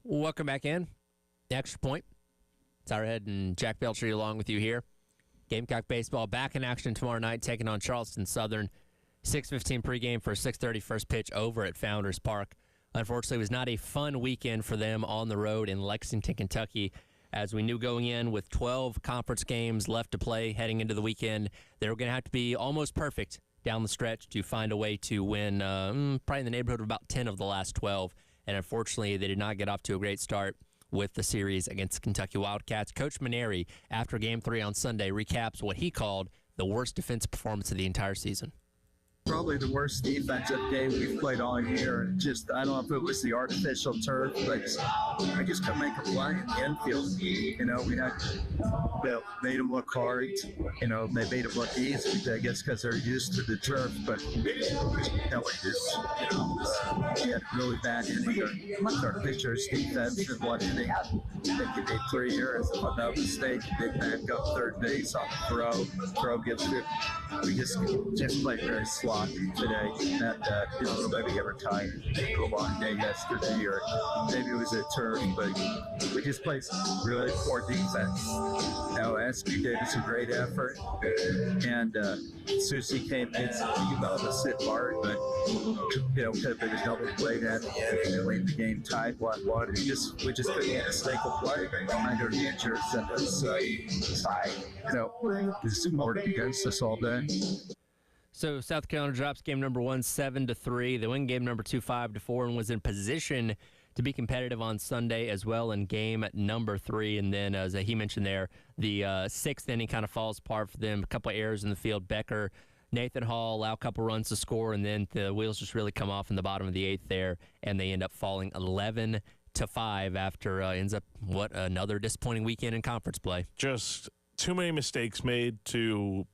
Welcome back in. The Extra Point. Tyler Head and Jack Belcher along with you here. Gamecock baseball back in action tomorrow night, taking on Charleston Southern. 6:15 pregame for a 6:30 first pitch over at Founders Park. Unfortunately, it was not a fun weekend for them on the road in Lexington, Kentucky. As we knew going in with 12 conference games left to play heading into the weekend, they were going to have to be almost perfect down the stretch to find a way to win probably in the neighborhood of about 10 of the last 12. And unfortunately, they did not get off to a great start with the series against the Kentucky Wildcats. Coach Maneri, after Game 3 on Sunday, recaps what he called the worst defensive performance of the entire season. Probably the worst defensive game we've played all year. Just, I don't know if it was the artificial turf, but I just couldn't make a play in the infield. You know, we had made them look hard. You know, they made them look easy, I guess, because they're used to the turf. But we had really bad inning with our pitchers' defense and what they had. I think it did 3 years, if I'm not mistaken. They back up third base on the throw. Throw gets it. We just played very sloppy today. And, maybe every time a long day yesterday, or maybe it was a turf, but we just played really poor defense. Now, SB gave us a great effort, and Susie came in to sit hard, but could have been a double play at the end and leave the game tied 1-1. We just couldn't get a single play behind our pitchers, and it's tied. It's more against us all day. So South Carolina drops game number 1 7-3. They win game number 2 5-4, and was in position to be competitive on Sunday as well in game number 3. And then, as he mentioned there, the 6th inning kind of falls apart for them. A couple of errors in the field. Becker, Nathan Hall allow a couple runs to score, and then the wheels just really come off in the bottom of the 8th there, and they end up falling 11-5 after ends up another disappointing weekend in conference play. Just too many mistakes made to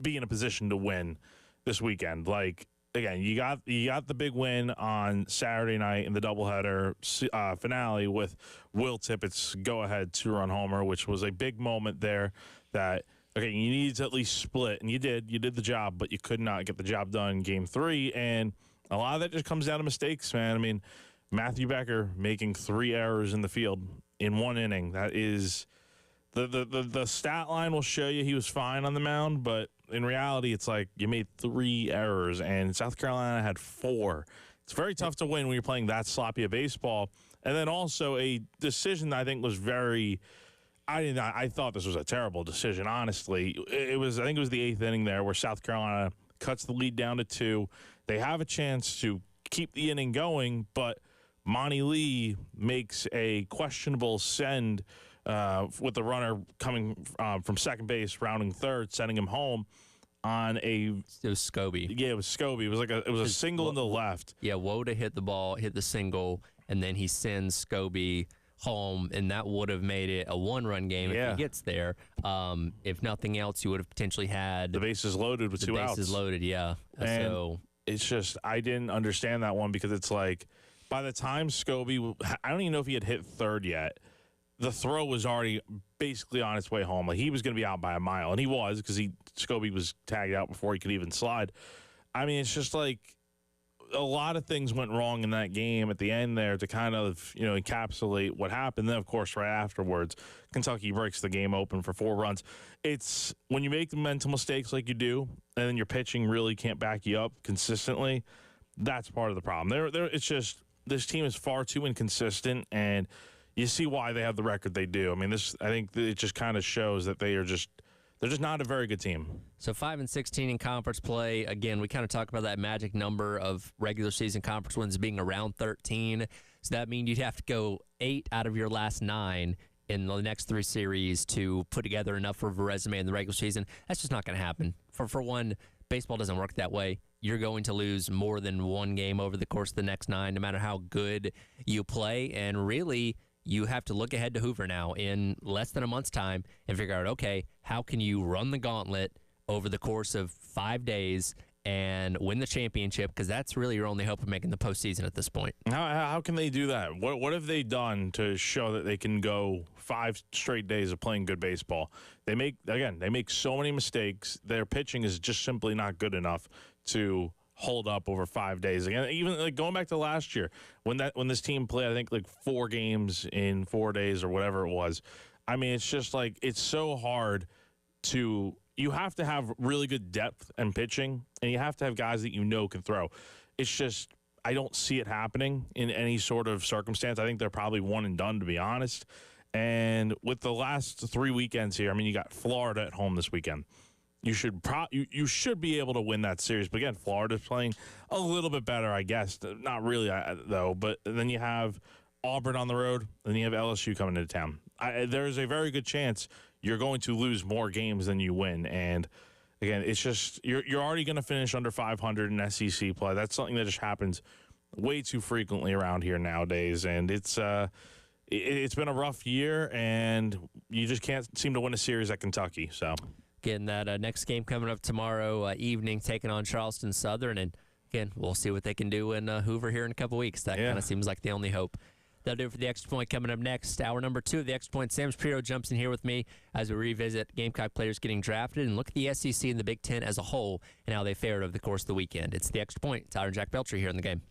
be in a position to win this weekend. Like, again, you got the big win on Saturday night in the doubleheader finale with Will Tippett's go-ahead 2-run homer, which was a big moment there that, okay, you needed to at least split, and you did the job, but you could not get the job done in game 3, and a lot of that just comes down to mistakes, man. I mean, Matthew Becker making 3 errors in the field in 1 inning. That is the stat line will show you he was fine on the mound, but in reality, it's like you made 3 errors, and South Carolina had 4. It's very tough to win when you're playing that sloppy a baseball. And then also a decision that I think was I thought this was a terrible decision, honestly. I think it was the 8th inning there where South Carolina cuts the lead down to 2. They have a chance to keep the inning going, but Monty Lee makes a questionable send with the runner coming from second base, rounding third, sending him home on it was Scobie. Yeah, it was Scobie. It was a single in the left. Yeah, Woda hit the ball, hit the single, and then he sends Scobie home, and that would have made it a 1-run game if he gets there. If nothing else, you would have potentially had the bases loaded with 2 outs. The bases loaded, yeah. And so it's just, I didn't understand that one, because it's like, by the time Scobie, I don't even know if he had hit third yet. The throw was already basically on its way home. Like, he was going to be out by a mile, and he was, because Scobie was tagged out before he could even slide. I mean, it's just like a lot of things went wrong in that game at the end there to kind of, encapsulate what happened. Then, of course, right afterwards, Kentucky breaks the game open for 4 runs. It's when you make the mental mistakes like you do, and then your pitching really can't back you up consistently, that's part of the problem. It's just this team is far too inconsistent, and you see why they have the record they do. I mean, I think it just kind of shows that they're just not a very good team. So 5-16 in conference play. Again, we kind of talk about that magic number of regular season conference wins being around 13. So that means you'd have to go 8 out of your last 9 in the next 3 series to put together enough of a resume in the regular season. That's just not going to happen. For one, baseball doesn't work that way. You're going to lose more than 1 game over the course of the next 9, no matter how good you play. And really, you have to look ahead to Hoover now in less than a month's time and figure out, okay, how can you run the gauntlet over the course of 5 days and win the championship? Because that's really your only hope of making the postseason at this point. How can they do that? What have they done to show that they can go 5 straight days of playing good baseball? They make so many mistakes. Their pitching is just simply not good enough to hold up over 5 days. Again, even like going back to last year when this team played, I think like 4 games in 4 days or whatever it was. I mean, it's just like it's so hard to. You have to have really good depth and pitching, and you have to have guys that can throw. It's just I don't see it happening in any sort of circumstance. I think they're probably one and done, to be honest. And with the last 3 weekends here, I mean, you got Florida at home this weekend. You should you should be able to win that series. But again, Florida's playing a little bit better, I guess. Not really, though. But then you have Auburn on the road, then you have LSU coming into town. There's a very good chance you're going to lose more games than you win. And again, it's just you're already going to finish under 500 in SEC play. That's something that just happens way too frequently around here nowadays. And it's been a rough year, and you just can't seem to win a series at Kentucky. So. Again, that next game coming up tomorrow evening, taking on Charleston Southern. And, again, we'll see what they can do in Hoover here in a couple weeks. That kind of seems like the only hope. That'll do it for the Extra Point. Coming up next, hour number 2 of the Extra Point. Sam Shapiro jumps in here with me as we revisit Gamecock players getting drafted and look at the SEC and the Big Ten as a whole and how they fared over the course of the weekend. It's the Extra Point. Tyler and Jack Belcher here in the game.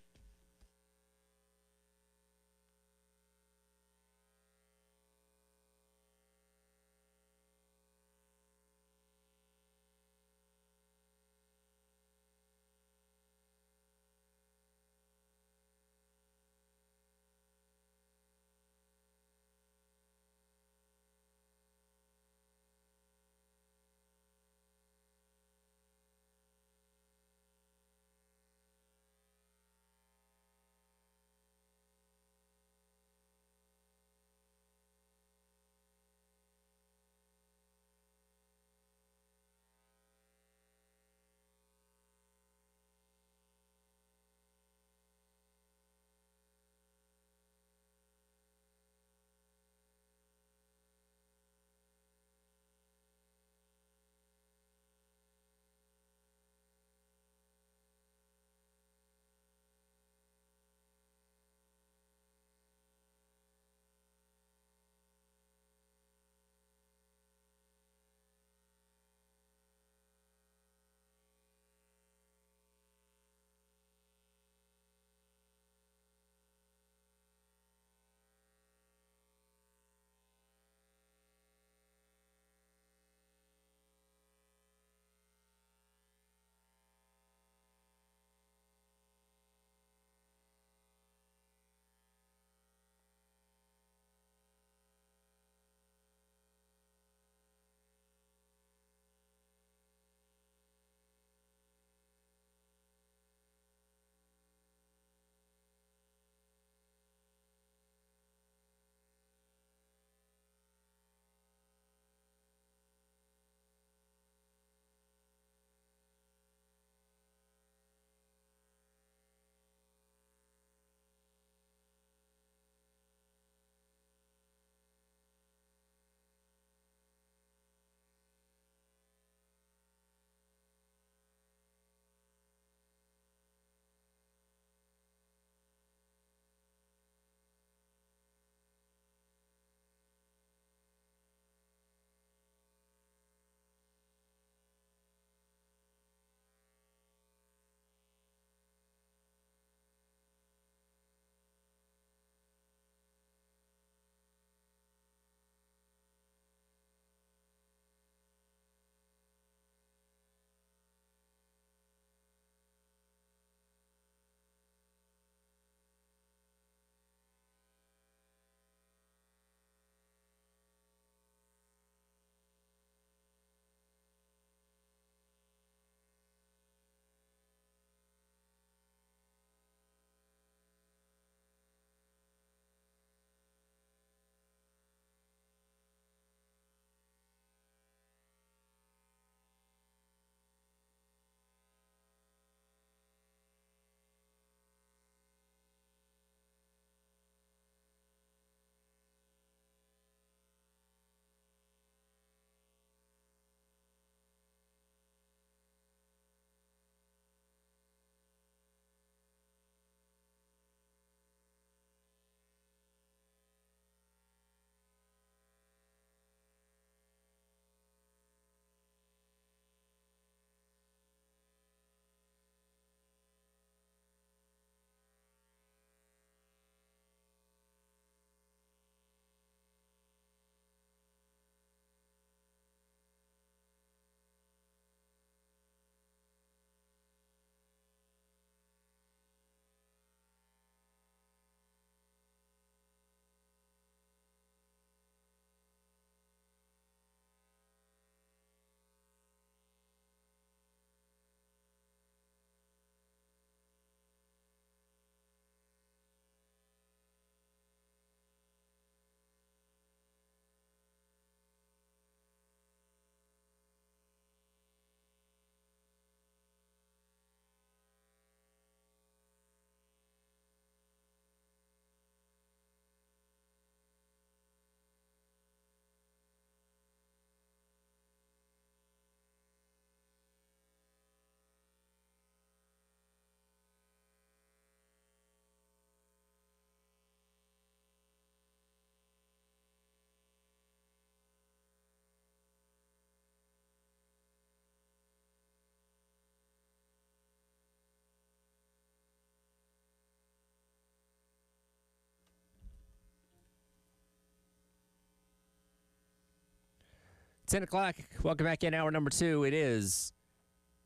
10 o'clock. Welcome back in hour number 2. It is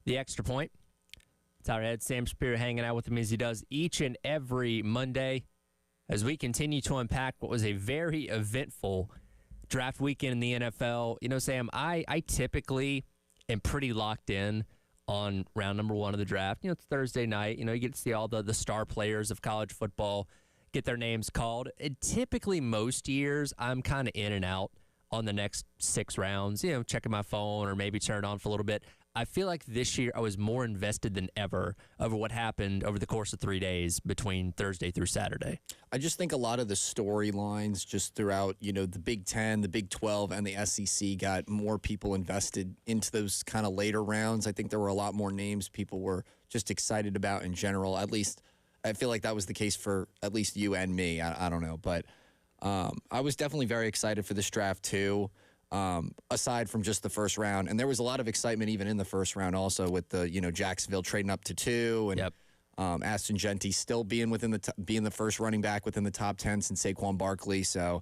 the Extra Point. It's our head, Sam Shapiro, hanging out with him as he does each and every Monday as we continue to unpack what was a very eventful draft weekend in the NFL. You know, Sam, I typically am pretty locked in on round number 1 of the draft. You know, it's Thursday night. You know, you get to see all the star players of college football get their names called. And typically most years, I'm kind of in and out on the next 6 rounds, you know, checking my phone or maybe turn it on for a little bit. I feel like this year I was more invested than ever over what happened over the course of 3 days between Thursday through Saturday. I just think a lot of the storylines just throughout, you know, the Big Ten, the Big 12, and the SEC got more people invested into those kind of later rounds. I think there were a lot more names people were just excited about in general. At least I feel like that was the case for at least you and me. I don't know, but I was definitely very excited for this draft too. Aside from just the first round, and there was a lot of excitement even in the first round also with the, you know, Jacksonville trading up to 2 and Aston Genty still being being the first running back within the top 10 since Saquon Barkley. So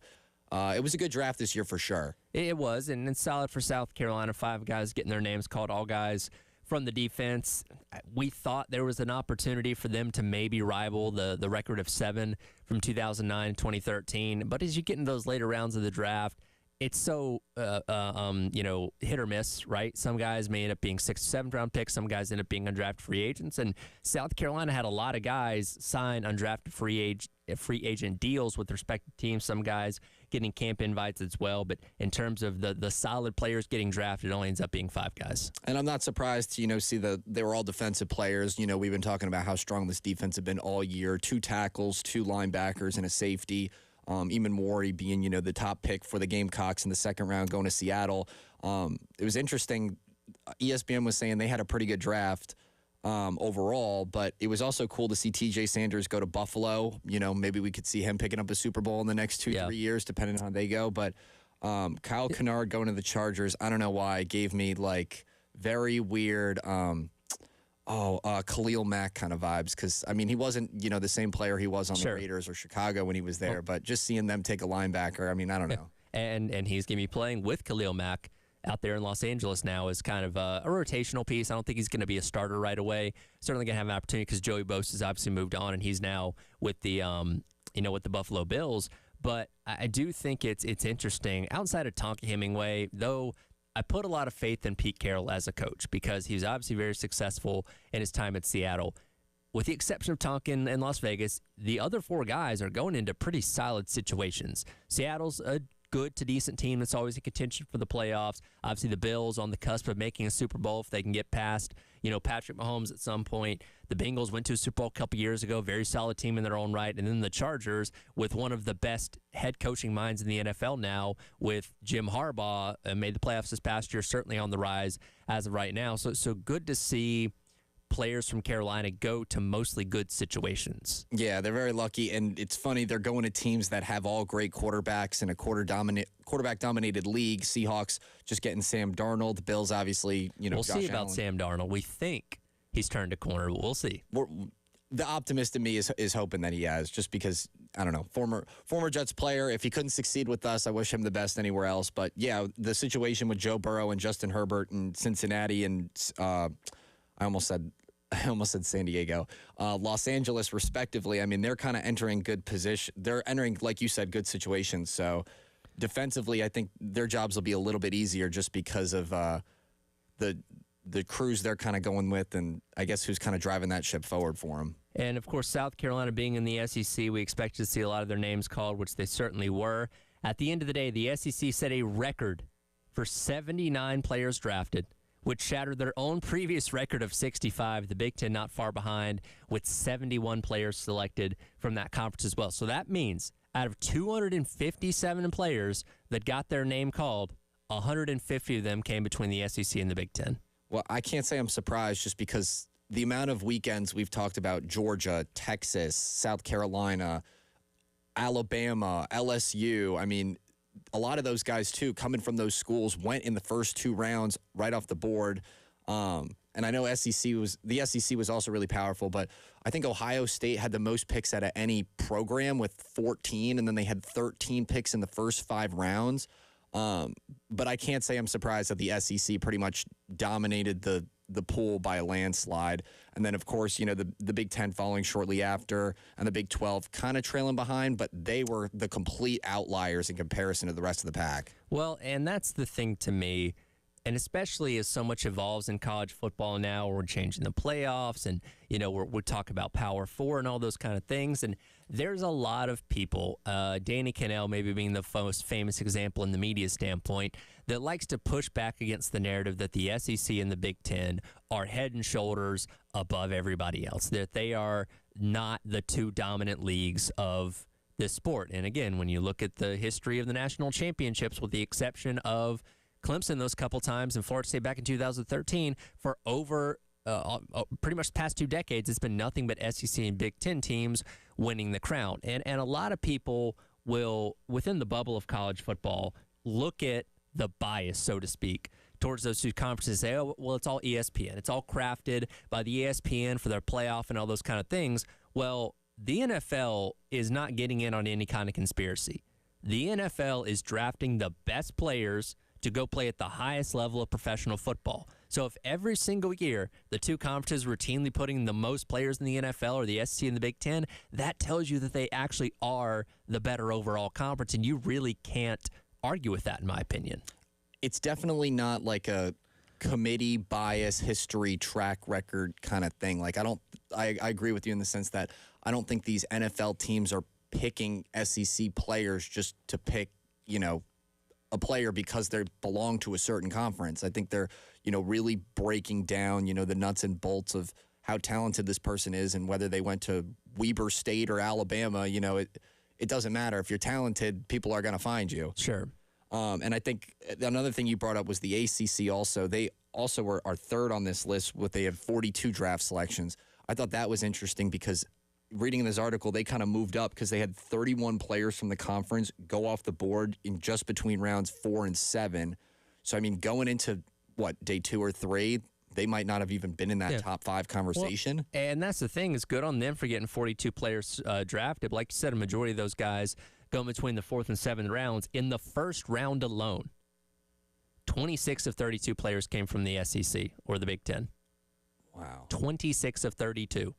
it was a good draft this year for sure. It was, and it's solid for South Carolina. 5 guys getting their names called, all guys from the defense. We thought there was an opportunity for them to maybe rival the record of 7 from 2009 and 2013. But as you get into those later rounds of the draft, it's so, you know, hit or miss, right? Some guys may end up being 6th or 7th round picks. Some guys end up being undrafted free agents. And South Carolina had a lot of guys sign undrafted free agent deals with respective teams. Some guys getting camp invites as well. But in terms of the solid players getting drafted, it only ends up being 5 guys. And I'm not surprised to, you know, see they were all defensive players. You know, we've been talking about how strong this defense had been all year. 2 tackles, 2 linebackers, and a safety. Eamon Warry being, you know, the top pick for the Gamecocks in the 2nd round going to Seattle. It was interesting. ESPN was saying they had a pretty good draft overall, but it was also cool to see TJ Sanders go to Buffalo. You know, maybe we could see him picking up a Super Bowl in the next 2-3 years, depending on how they go. But Kyle Kennard going to the Chargers, I don't know why, it gave me like very weird Khalil Mack kind of vibes, because, I mean, he wasn't, you know, the same player he was on the Raiders or Chicago when he was there, but just seeing them take a linebacker, I mean, I don't know. And he's going to be playing with Khalil Mack out there in Los Angeles now as kind of a rotational piece. I don't think he's going to be a starter right away. Certainly going to have an opportunity because Joey Bosa has obviously moved on, and he's now with the, with the Buffalo Bills. But I do think it's interesting. Outside of Tonka Hemingway, though, I put a lot of faith in Pete Carroll as a coach because he was obviously very successful in his time at Seattle. With the exception of Tonkin and Las Vegas, the other 4 guys are going into pretty solid situations. Seattle's a good to decent team that's always in contention for the playoffs. Obviously, the Bills on the cusp of making a Super Bowl if they can get past, you know, Patrick Mahomes at some point. The Bengals went to a Super Bowl a couple years ago, very solid team in their own right. And then the Chargers with one of the best head coaching minds in the NFL now with Jim Harbaugh, made the playoffs this past year, certainly on the rise as of right now. So good to see players from Carolina go to mostly good situations. Yeah, they're very lucky, and it's funny, they're going to teams that have all great quarterbacks in a quarterback-dominated league. Seahawks just getting Sam Darnold. The Bills, obviously, you know, we'll Josh see about Allen. Sam Darnold. We think he's turned a corner, but we'll see. The optimist in me is hoping that he has, just because, I don't know, former Jets player. If he couldn't succeed with us, I wish him the best anywhere else. But, yeah, the situation with Joe Burrow and Justin Herbert in Cincinnati and I almost said San Diego, Los Angeles, respectively. I mean, they're kind of entering good position. They're entering, like you said, good situations. So defensively, I think their jobs will be a little bit easier just because of the crews they're kind of going with, and I guess who's kind of driving that ship forward for them. And, of course, South Carolina being in the SEC, we expected to see a lot of their names called, which they certainly were. At the end of the day, the SEC set a record for 79 players drafted, which shattered their own previous record of 65. The Big Ten not far behind with 71 players selected from that conference as well. So that means out of 257 players that got their name called, 150 of them came between the SEC and the Big Ten. Well, I can't say I'm surprised just because the amount of weekends we've talked about Georgia, Texas, South Carolina, Alabama, LSU. I mean, a lot of those guys, too, coming from those schools, went in the first 2 rounds right off the board. And I know the SEC was also really powerful, but I think Ohio State had the most picks out of any program with 14, and then they had 13 picks in the first 5 rounds. But I can't say I'm surprised that the SEC pretty much dominated the pool by a landslide. And then, of course, the Big Ten following shortly after, and the Big 12 kind of trailing behind, but they were the complete outliers in comparison to the rest of the pack. Well, and that's the thing to me, and especially as so much evolves in college football now, we're changing the playoffs, and we talk about Power 4 and all those kind of things, and there's a lot of people, Danny Cannell maybe being the most famous example in the media standpoint, that likes to push back against the narrative that the SEC and the Big Ten are head and shoulders above everybody else, that they are not the two dominant leagues of this sport. And again, when you look at the history of the national championships, with the exception of Clemson those couple times and Florida State back in 2013, for over pretty much the past 2 decades, it's been nothing but SEC and Big Ten teams winning the crown. And a lot of people will, within the bubble of college football, look at the bias, so to speak, towards those two conferences, say, oh, well, it's all ESPN. It's all crafted by the ESPN for their playoff and all those kind of things. Well, the NFL is not getting in on any kind of conspiracy. The NFL is drafting the best players to go play at the highest level of professional football. So if every single year the two conferences routinely putting the most players in the NFL, or the SEC and the Big Ten, that tells you that they actually are the better overall conference, and you really can't argue with that, in my opinion. It's definitely not like a committee bias, history, track record kind of thing. Like, I agree with you in the sense that I don't think these NFL teams are picking SEC players just to pick, a player because they belong to a certain conference. I think they're, really breaking down, the nuts and bolts of how talented this person is, and whether they went to Weber State or Alabama, it doesn't matter. If you're talented, people are going to find you. Sure. And I think another thing you brought up was the ACC also. They also are third on this list they have 42 draft selections. I thought that was interesting because reading this article, they kind of moved up because they had 31 players from the conference go off the board in just between rounds 4 and 7. So, I mean, going into, day 2 or 3, they might not have even been in that top 5 conversation. Well, and that's the thing. It's good on them for getting 42 players drafted. Like you said, a majority of those guys going between the 4th and 7th rounds. In the first round alone, 26 of 32 players came from the SEC or the Big Ten. Wow. 26 of 32.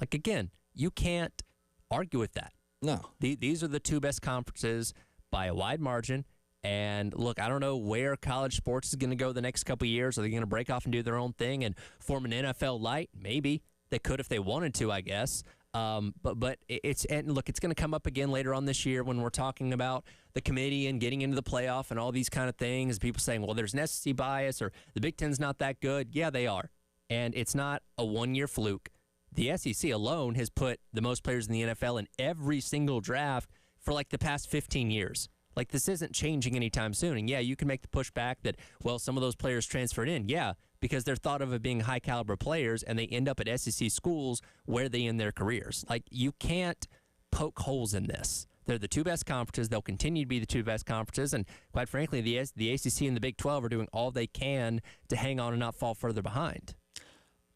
Like, again, you can't argue with that. No. These are the two best conferences by a wide margin. And look, I don't know where college sports is going to go the next couple of years. Are they going to break off and do their own thing and form an NFL light? Maybe. They could if they wanted to, I guess. But it's going to come up again later on this year when we're talking about the committee and getting into the playoff and all these kind of things. People saying, well, there's an SEC bias or the Big Ten's not that good. Yeah, they are. And it's not a one-year fluke. The SEC alone has put the most players in the NFL in every single draft for like the past 15 years. Like, this isn't changing anytime soon. And, yeah, you can make the pushback that, well, some of those players transferred in. Yeah, because they're thought of as being high-caliber players, and they end up at SEC schools where they end their careers. Like, you can't poke holes in this. They're the two best conferences. They'll continue to be the two best conferences. And, quite frankly, the ACC and the Big 12 are doing all they can to hang on and not fall further behind.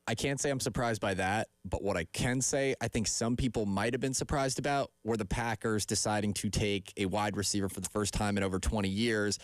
I can't say I'm surprised by that, but what I can say I think some people might have been surprised about were the Packers deciding to take a wide receiver for the first time in over 20 years.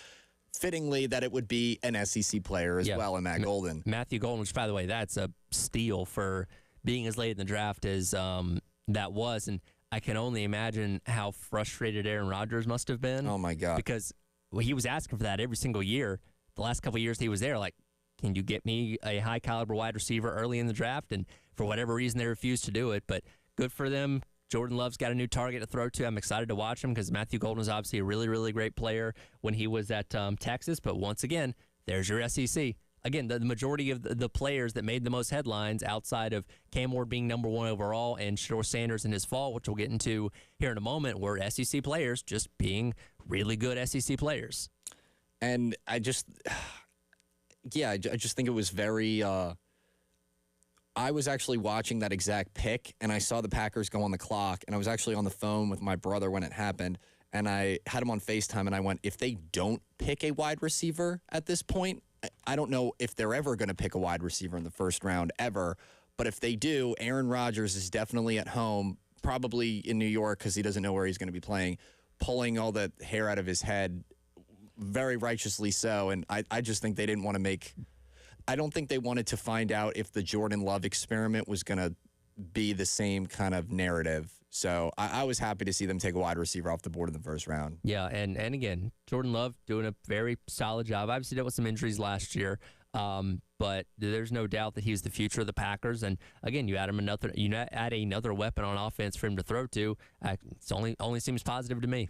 Fittingly, that it would be an SEC player as well in Matt Golden. Matthew Golden, which, by the way, that's a steal for being as late in the draft as that was. And I can only imagine how frustrated Aaron Rodgers must have been. Oh, my God. Because he was asking for that every single year. The last couple of years he was there, like, can you get me a high-caliber wide receiver early in the draft? And for whatever reason, they refused to do it. But good for them. Jordan Love's got a new target to throw to. I'm excited to watch him because Matthew Golden is obviously a really, really great player when he was at Texas. But once again, there's your SEC. Again, the majority of the players that made the most headlines outside of Cam Ward being number 1 overall and Shedeur Sanders in his fall, which we'll get into here in a moment, were SEC players just being really good SEC players. And I just think it was very I was actually watching that exact pick, and I saw the Packers go on the clock, and I was actually on the phone with my brother when it happened, and I had him on FaceTime, and I went, if they don't pick a wide receiver at this point, I don't know if they're ever going to pick a wide receiver in the first round ever, but if they do, Aaron Rodgers is definitely at home, probably in New York because he doesn't know where he's going to be playing, pulling all the hair out of his head very righteously so. And I just think they didn't want to make. I don't think they wanted to find out if the Jordan Love experiment was going to be the same kind of narrative. So I was happy to see them take a wide receiver off the board in the first round. Yeah, and again, Jordan Love doing a very solid job. Obviously, dealt with some injuries last year, but there's no doubt that he's the future of the Packers. And again, you add another weapon on offense for him to throw to. It's only seems positive to me.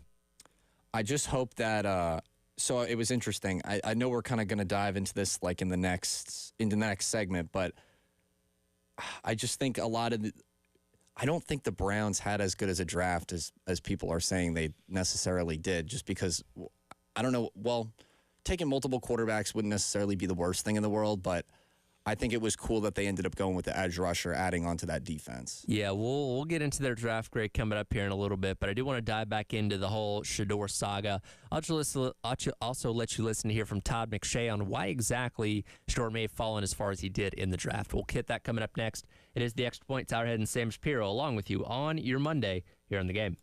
I just hope that. So it was interesting. I know we're kind of going to dive into this like in the next segment, but I just think a lot of I don't think the Browns had as good as a draft as people are saying they necessarily did, just because, I don't know, well, taking multiple quarterbacks wouldn't necessarily be the worst thing in the world, but I think it was cool that they ended up going with the edge rusher, adding onto that defense. Yeah, we'll get into their draft grade coming up here in a little bit, but I do want to dive back into the whole Shedeur saga. I'll also let you listen to hear from Todd McShay on why exactly Shedeur may have fallen as far as he did in the draft. We'll get that coming up next. It is the Extra Point, Tyler Head and Sam Shapiro, along with you on your Monday here on The Game.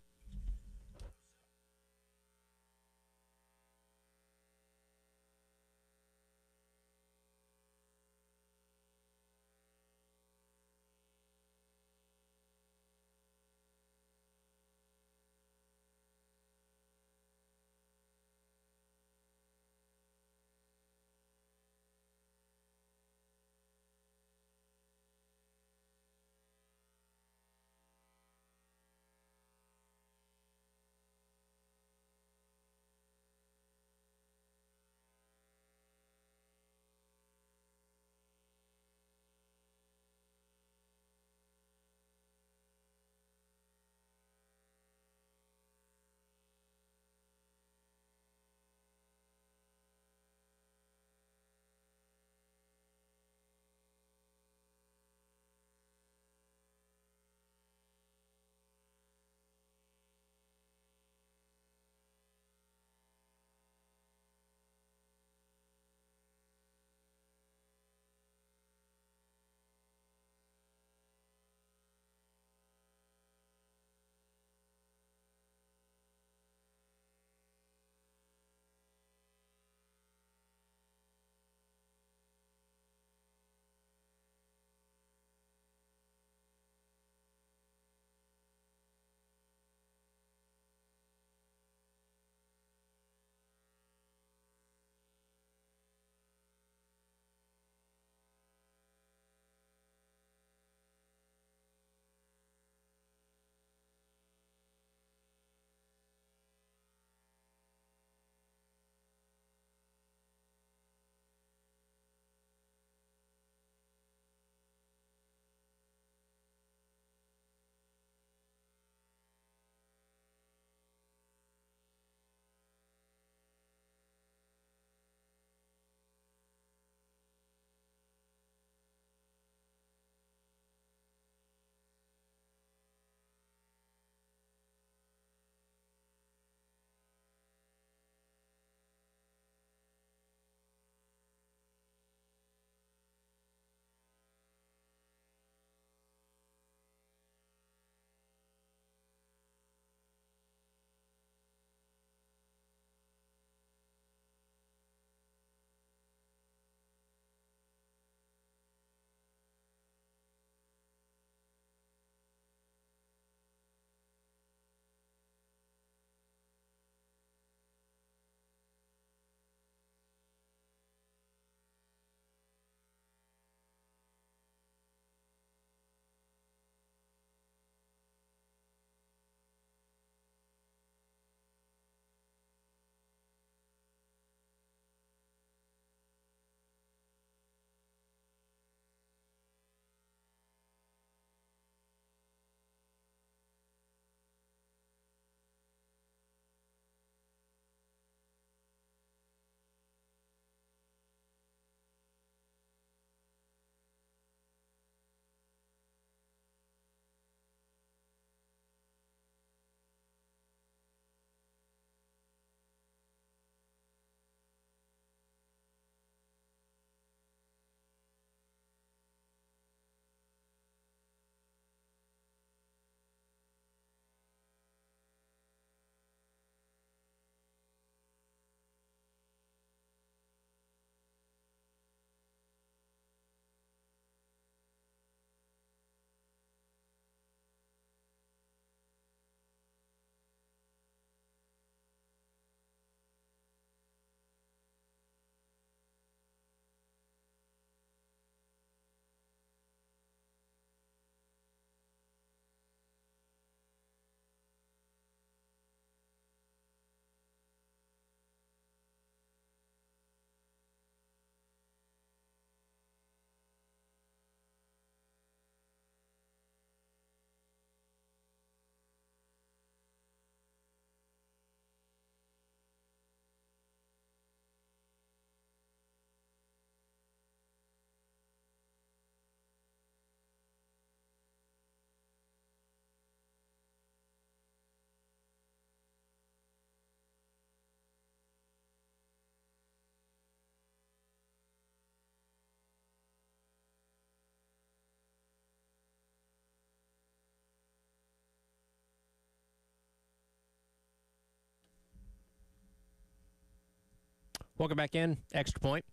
Welcome back in. Extra Point.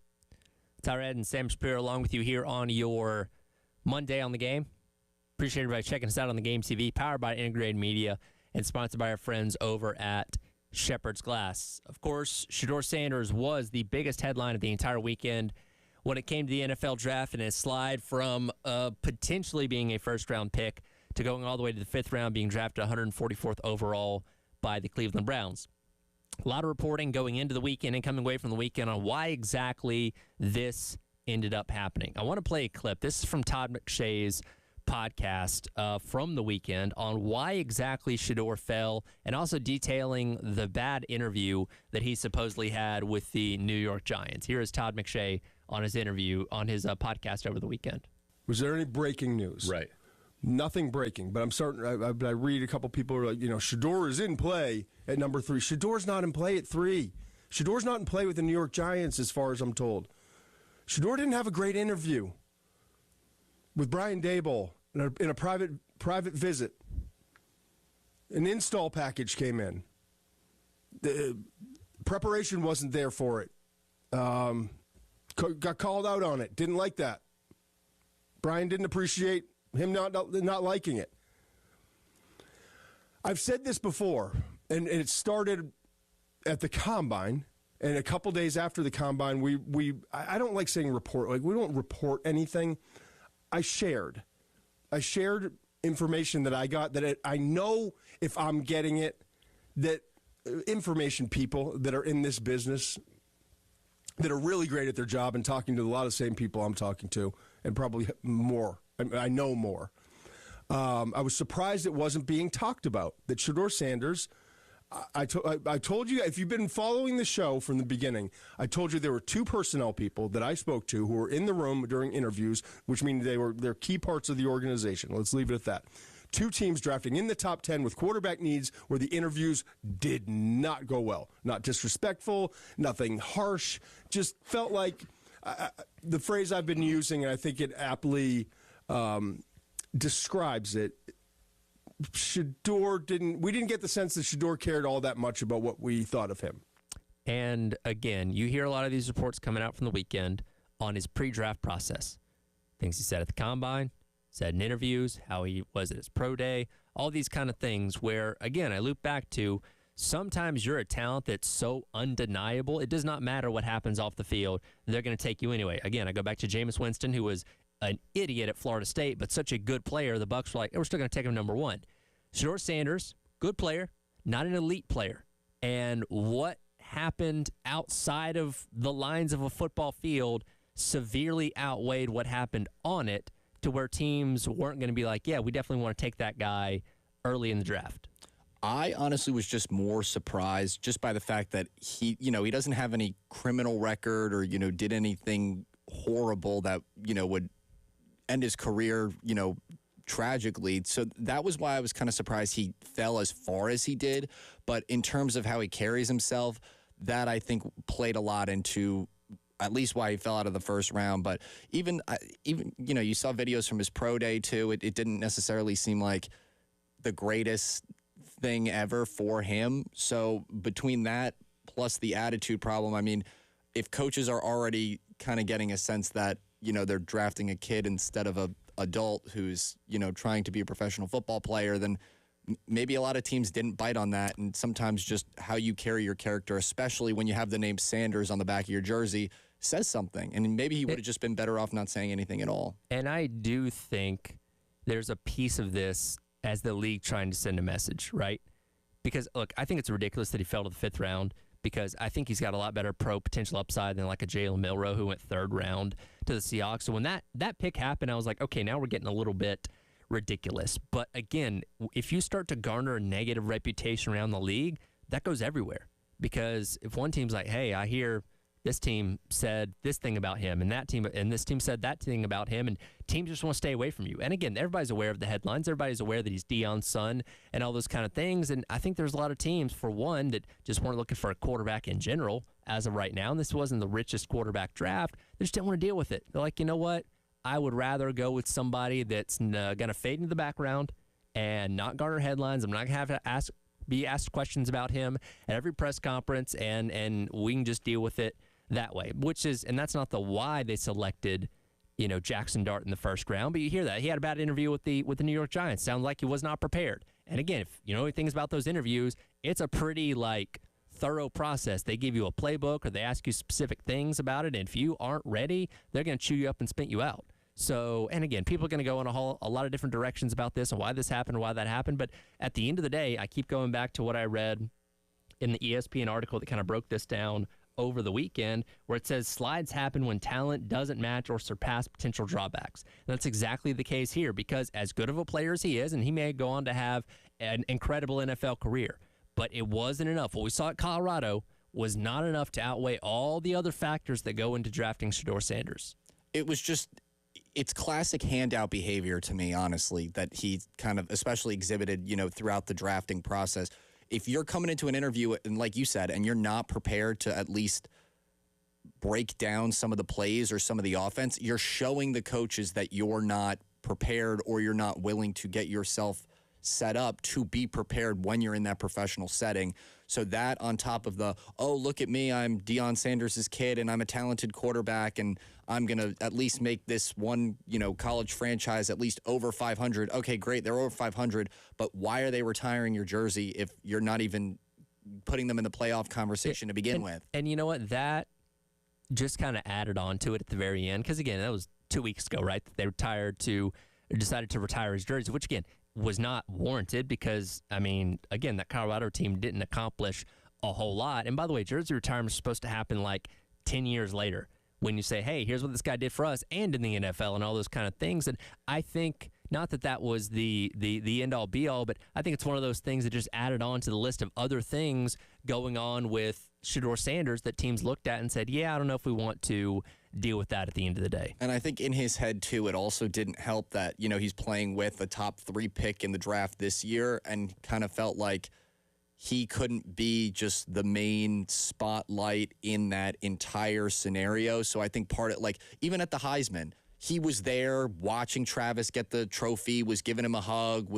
Tyred and Sam Shapiro along with you here on your Monday on the Game. Appreciate everybody checking us out on the Game TV, powered by Integrated Media and sponsored by our friends over at Shepherd's Glass. Of course, Shedeur Sanders was the biggest headline of the entire weekend when it came to the NFL draft and his slide from potentially being a first-round pick to going all the way to the fifth round, being drafted 144th overall by the Cleveland Browns. A lot of reporting going into the weekend and coming away from the weekend on why exactly this ended up happening. I want to play a clip. This is from Todd McShay's podcast from the weekend on why exactly Shedeur fell and also detailing the bad interview that he supposedly had with the New York Giants. Here is Todd McShay on his interview on his podcast over the weekend. Was there any breaking news? Right. Nothing breaking, but I'm starting. I read a couple people are like, Shedeur is in play at number 3. Shedeur's not in play at 3. Shedeur's not in play with the New York Giants, as far as I'm told. Shedeur didn't have a great interview with Brian Daboll in a private visit. An install package came in. The preparation wasn't there for it. Got called out on it. Didn't like that. Brian didn't appreciate him not liking it. I've said this before, and it started at the Combine, and a couple days after the Combine, I don't like saying report. Like, we don't report anything. I shared information that I got that I know if I'm getting it, that information people that are in this business that are really great at their job and talking to a lot of the same people I'm talking to, and probably more. I know more. I was surprised it wasn't being talked about. That Shedeur Sanders, I told you, if you've been following the show from the beginning, I told you there were 2 personnel people that I spoke to who were in the room during interviews, which means they're key parts of the organization. Let's leave it at that. 2 teams drafting in the top 10 with quarterback needs where the interviews did not go well. Not disrespectful, nothing harsh, just felt like the phrase I've been using, and I think it aptly describes it. We didn't get the sense that Shedeur cared all that much about what we thought of him. And again, you hear a lot of these reports coming out from the weekend on his pre-draft process. Things he said at the Combine, said in interviews, how he was at his pro day, all these kind of things where, again, I loop back to sometimes you're a talent that's so undeniable, it does not matter what happens off the field. They're going to take you anyway. Again, I go back to Jameis Winston, who was an idiot at Florida State, but such a good player. The Bucs were like, we're still going to take him number 1. Shedeur Sanders, good player, not an elite player. And what happened outside of the lines of a football field severely outweighed what happened on it, to where teams weren't going to be like, yeah, we definitely want to take that guy early in the draft. I honestly was just more surprised just by the fact that he doesn't have any criminal record or, did anything horrible that, would end his career, tragically. So that was why I was kind of surprised he fell as far as he did. But in terms of how he carries himself, that I think played a lot into at least why he fell out of the first round. But even you saw videos from his pro day too. It didn't necessarily seem like the greatest thing ever for him. So between that plus the attitude problem, I mean, if coaches are already kind of getting a sense that, they're drafting a kid instead of a adult who's, trying to be a professional football player, then maybe a lot of teams didn't bite on that. And sometimes just how you carry your character, especially when you have the name Sanders on the back of your jersey, says something. And maybe he would have just been better off not saying anything at all. And I do think there's a piece of this as the league trying to send a message, right? Because, look, I think it's ridiculous that he fell to the 5th round, because I think he's got a lot better pro potential upside than like a Jalen Milroe who went 3rd round to the Seahawks. So when that pick happened, I was like, okay, now we're getting a little bit ridiculous. But again, if you start to garner a negative reputation around the league, that goes everywhere. Because if one team's like, hey, I hear this team said this thing about him, and this team said that thing about him, and teams just want to stay away from you. And again, everybody's aware of the headlines. Everybody's aware that he's Deion's son and all those kind of things. And I think there's a lot of teams, for one, that just weren't looking for a quarterback in general as of right now. And this wasn't the richest quarterback draft. They just didn't want to deal with it. They're like, you know what? I would rather go with somebody that's going to fade into the background and not garner headlines. I'm not going to have to be asked questions about him at every press conference, and we can just deal with it that way, and that's not the why they selected, Jackson Dart in the first round, but you hear that. He had a bad interview with the New York Giants. Sounds like he was not prepared. And again, if you know anything about those interviews, it's a pretty, thorough process. They give you a playbook or they ask you specific things about it, and if you aren't ready, they're going to chew you up and spit you out. So, and again, people are going to go in a lot of different directions about this and why this happened, why that happened, but at the end of the day, I keep going back to what I read in the ESPN article that kind of broke this down over the weekend, where it says slides happen when talent doesn't match or surpass potential drawbacks. And that's exactly the case here, because as good of a player as he is, and he may go on to have an incredible NFL career, but it wasn't enough. What we saw at Colorado was not enough to outweigh all the other factors that go into drafting Shedeur Sanders. It was just, it's classic handout behavior to me, honestly, that he kind of especially exhibited, throughout the drafting process. If you're coming into an interview, and like you said, and you're not prepared to at least break down some of the plays or some of the offense, you're showing the coaches that you're not prepared or you're not willing to get yourself set up to be prepared when you're in that professional setting. So that on top of the, oh, look at me, I'm Deion Sanders' kid and I'm a talented quarterback and I'm going to at least make this one, college franchise at least over 500. Okay, great, they're over 500, but why are they retiring your jersey if you're not even putting them in the playoff conversation to begin with? And you know what? That just kind of added on to it at the very end, because again, that was 2 weeks ago, right? They decided to retire his jersey, which again, was not warranted because, again, that Colorado team didn't accomplish a whole lot. And by the way, jersey retirement is supposed to happen 10 years later when you say, hey, here's what this guy did for us and in the NFL and all those kind of things. And I think, not that was the end-all, be-all, but I think it's one of those things that just added on to the list of other things going on with Shedeur Sanders that teams looked at and said, yeah, I don't know if we want to deal with that at the end of the day. And I think in his head, too, it also didn't help that, he's playing with a top 3 pick in the draft this year and kind of felt like he couldn't be just the main spotlight in that entire scenario. So I think even at the Heisman, he was there watching Travis get the trophy, was giving him a hug,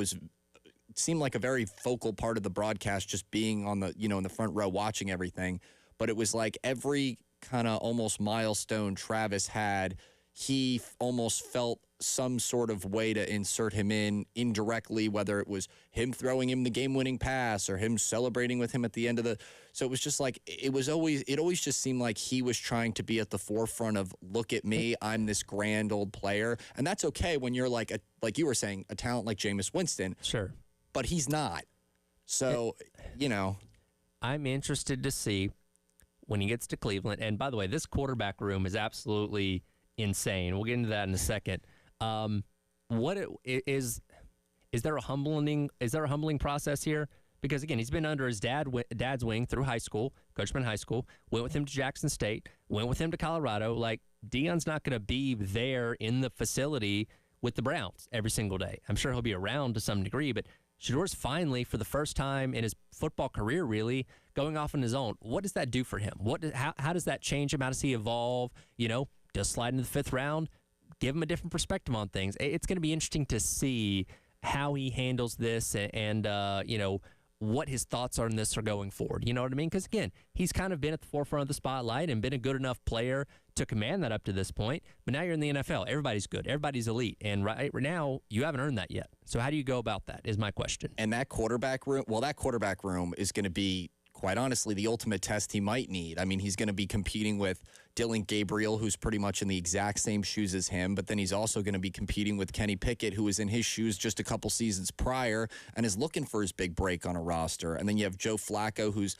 seemed like a very focal part of the broadcast, just being on the, in the front row watching everything. But it was like every kind of almost milestone Travis had, he almost felt some sort of way to insert him in indirectly, whether it was him throwing him the game-winning pass or him celebrating with him at the end of the. So it was just it always just seemed like he was trying to be at the forefront of, look at me, I'm this grand old player. And that's okay when you're like you were saying, a talent like Jameis Winston. Sure. But he's not. So, I'm interested to see when he gets to Cleveland. And by the way, this quarterback room is absolutely insane. We'll get into that in a second. Is there a humbling process here? Because again, he's been under his dad's wing through high school, Coachman High School, went with him to Jackson State, went with him to Colorado. Deion's not going to be there in the facility with the Browns every single day. I'm sure he'll be around to some degree, but Shedeur's finally, for the first time in his football career, really going off on his own. What does that do for him? How does that change him? How does he evolve? Does slide into the 5th round? Give him a different perspective on things. It's going to be interesting to see how he handles this and what his thoughts on this are going forward. You know what I mean? Because, again, he's kind of been at the forefront of the spotlight and been a good enough player to command that up to this point. But now you're in the NFL. Everybody's good. Everybody's elite. And right now, you haven't earned that yet. So how do you go about that is my question. And that quarterback room is going to be, quite honestly, the ultimate test he might need. He's going to be competing with Dylan Gabriel, who's pretty much in the exact same shoes as him, but then he's also going to be competing with Kenny Pickett, who was in his shoes just a couple seasons prior and is looking for his big break on a roster. And then you have Joe Flacco, who's,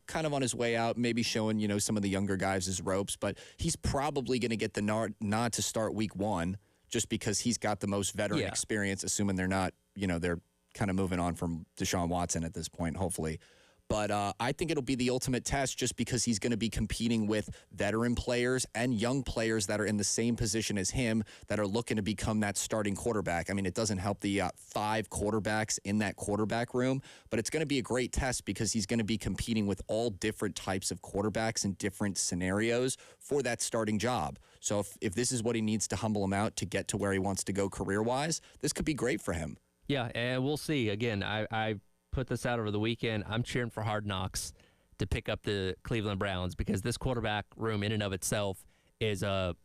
kind of on his way out, maybe showing, some of the younger guys his ropes, but he's probably going to get the nod to start week 1 just because he's got the most veteran experience, assuming they're not, they're kind of moving on from Deshaun Watson at this point, hopefully. But I think it'll be the ultimate test just because he's going to be competing with veteran players and young players that are in the same position as him that are looking to become that starting quarterback. It doesn't help the 5 quarterbacks in that quarterback room, but it's going to be a great test because he's going to be competing with all different types of quarterbacks in different scenarios for that starting job. So if this is what he needs to humble him out to get to where he wants to go career-wise, this could be great for him. Yeah, and we'll see. Again, I put this out over the weekend. I'm cheering for Hard Knocks to pick up the Cleveland Browns, because this quarterback room in and of itself is a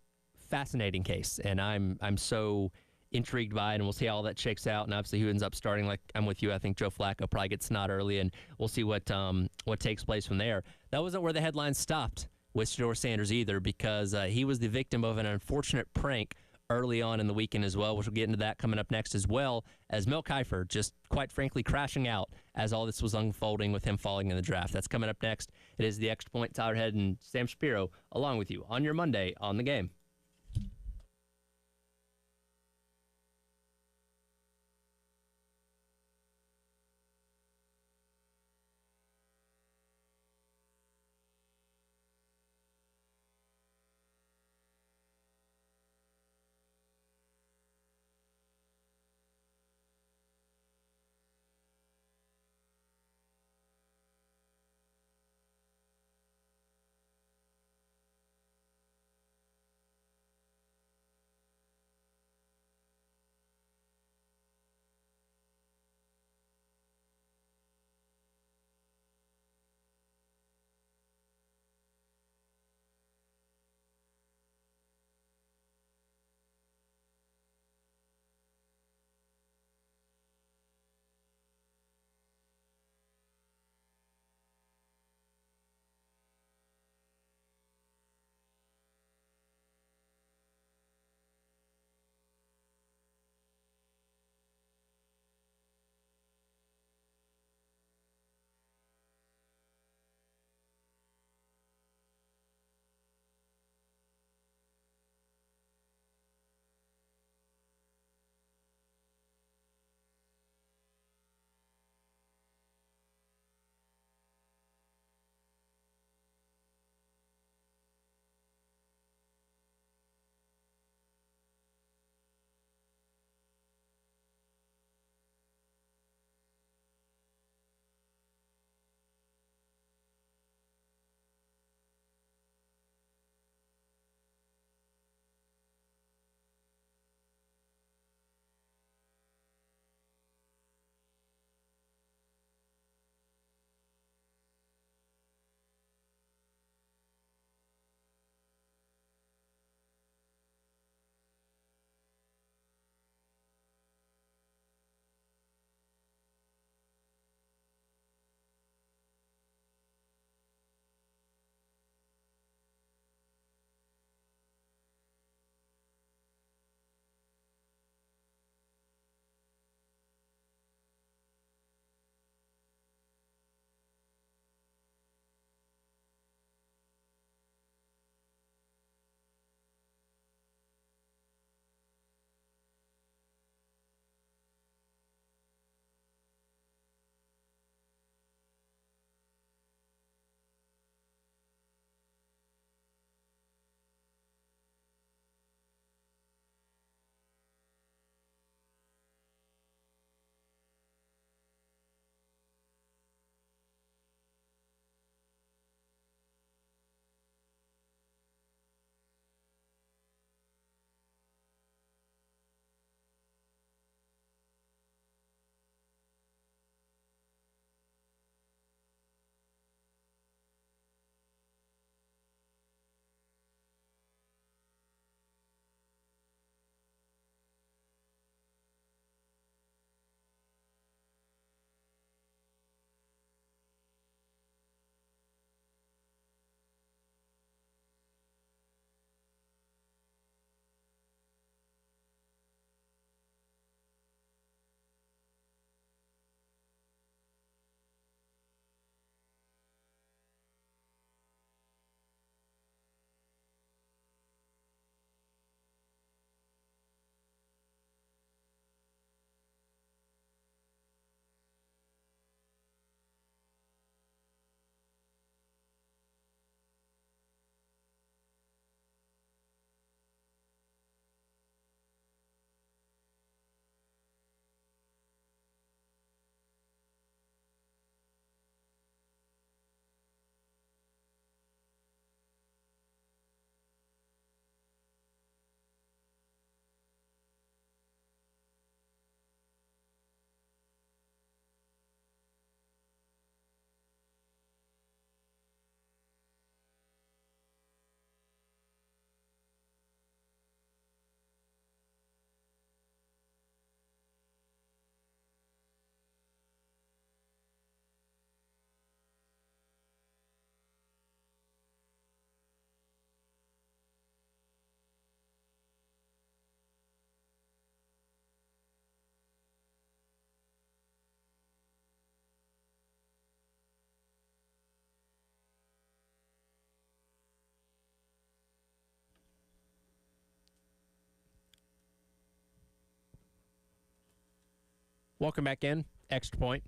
fascinating case, and I'm so intrigued by it, and we'll see how all that shakes out. And obviously, who ends up starting? Like, I'm with you. I think Joe Flacco probably gets snot early, and we'll see what takes place from there. That wasn't where the headlines stopped with Shedeur Sanders either, because he was the victim of an unfortunate prank early on in the weekend as well, which we'll get into that coming up next, as well as Mel Kiper just, quite frankly, crashing out as all this was unfolding with him falling in the draft. That's coming up next. It is the Extra Point. Tyler Head and Sam Shapiro along with you on your Monday on the Game. Welcome back in. Extra Point.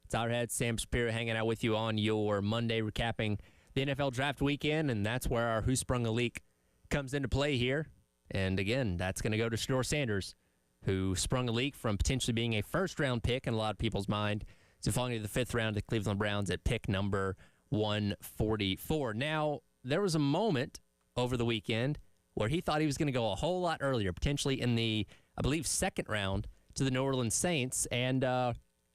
It's our head, Sam Shapiro, hanging out with you on your Monday, recapping the NFL draft weekend, and that's where our Who Sprung a Leak comes into play here. And again, that's going to go to Shedeur Sanders, who sprung a leak from potentially being a first-round pick in a lot of people's mind to falling to the fifth round of the Cleveland Browns at pick number 144. Now, there was a moment over the weekend where he thought he was going to go a whole lot earlier, potentially in the, I believe, second round to the New Orleans Saints. And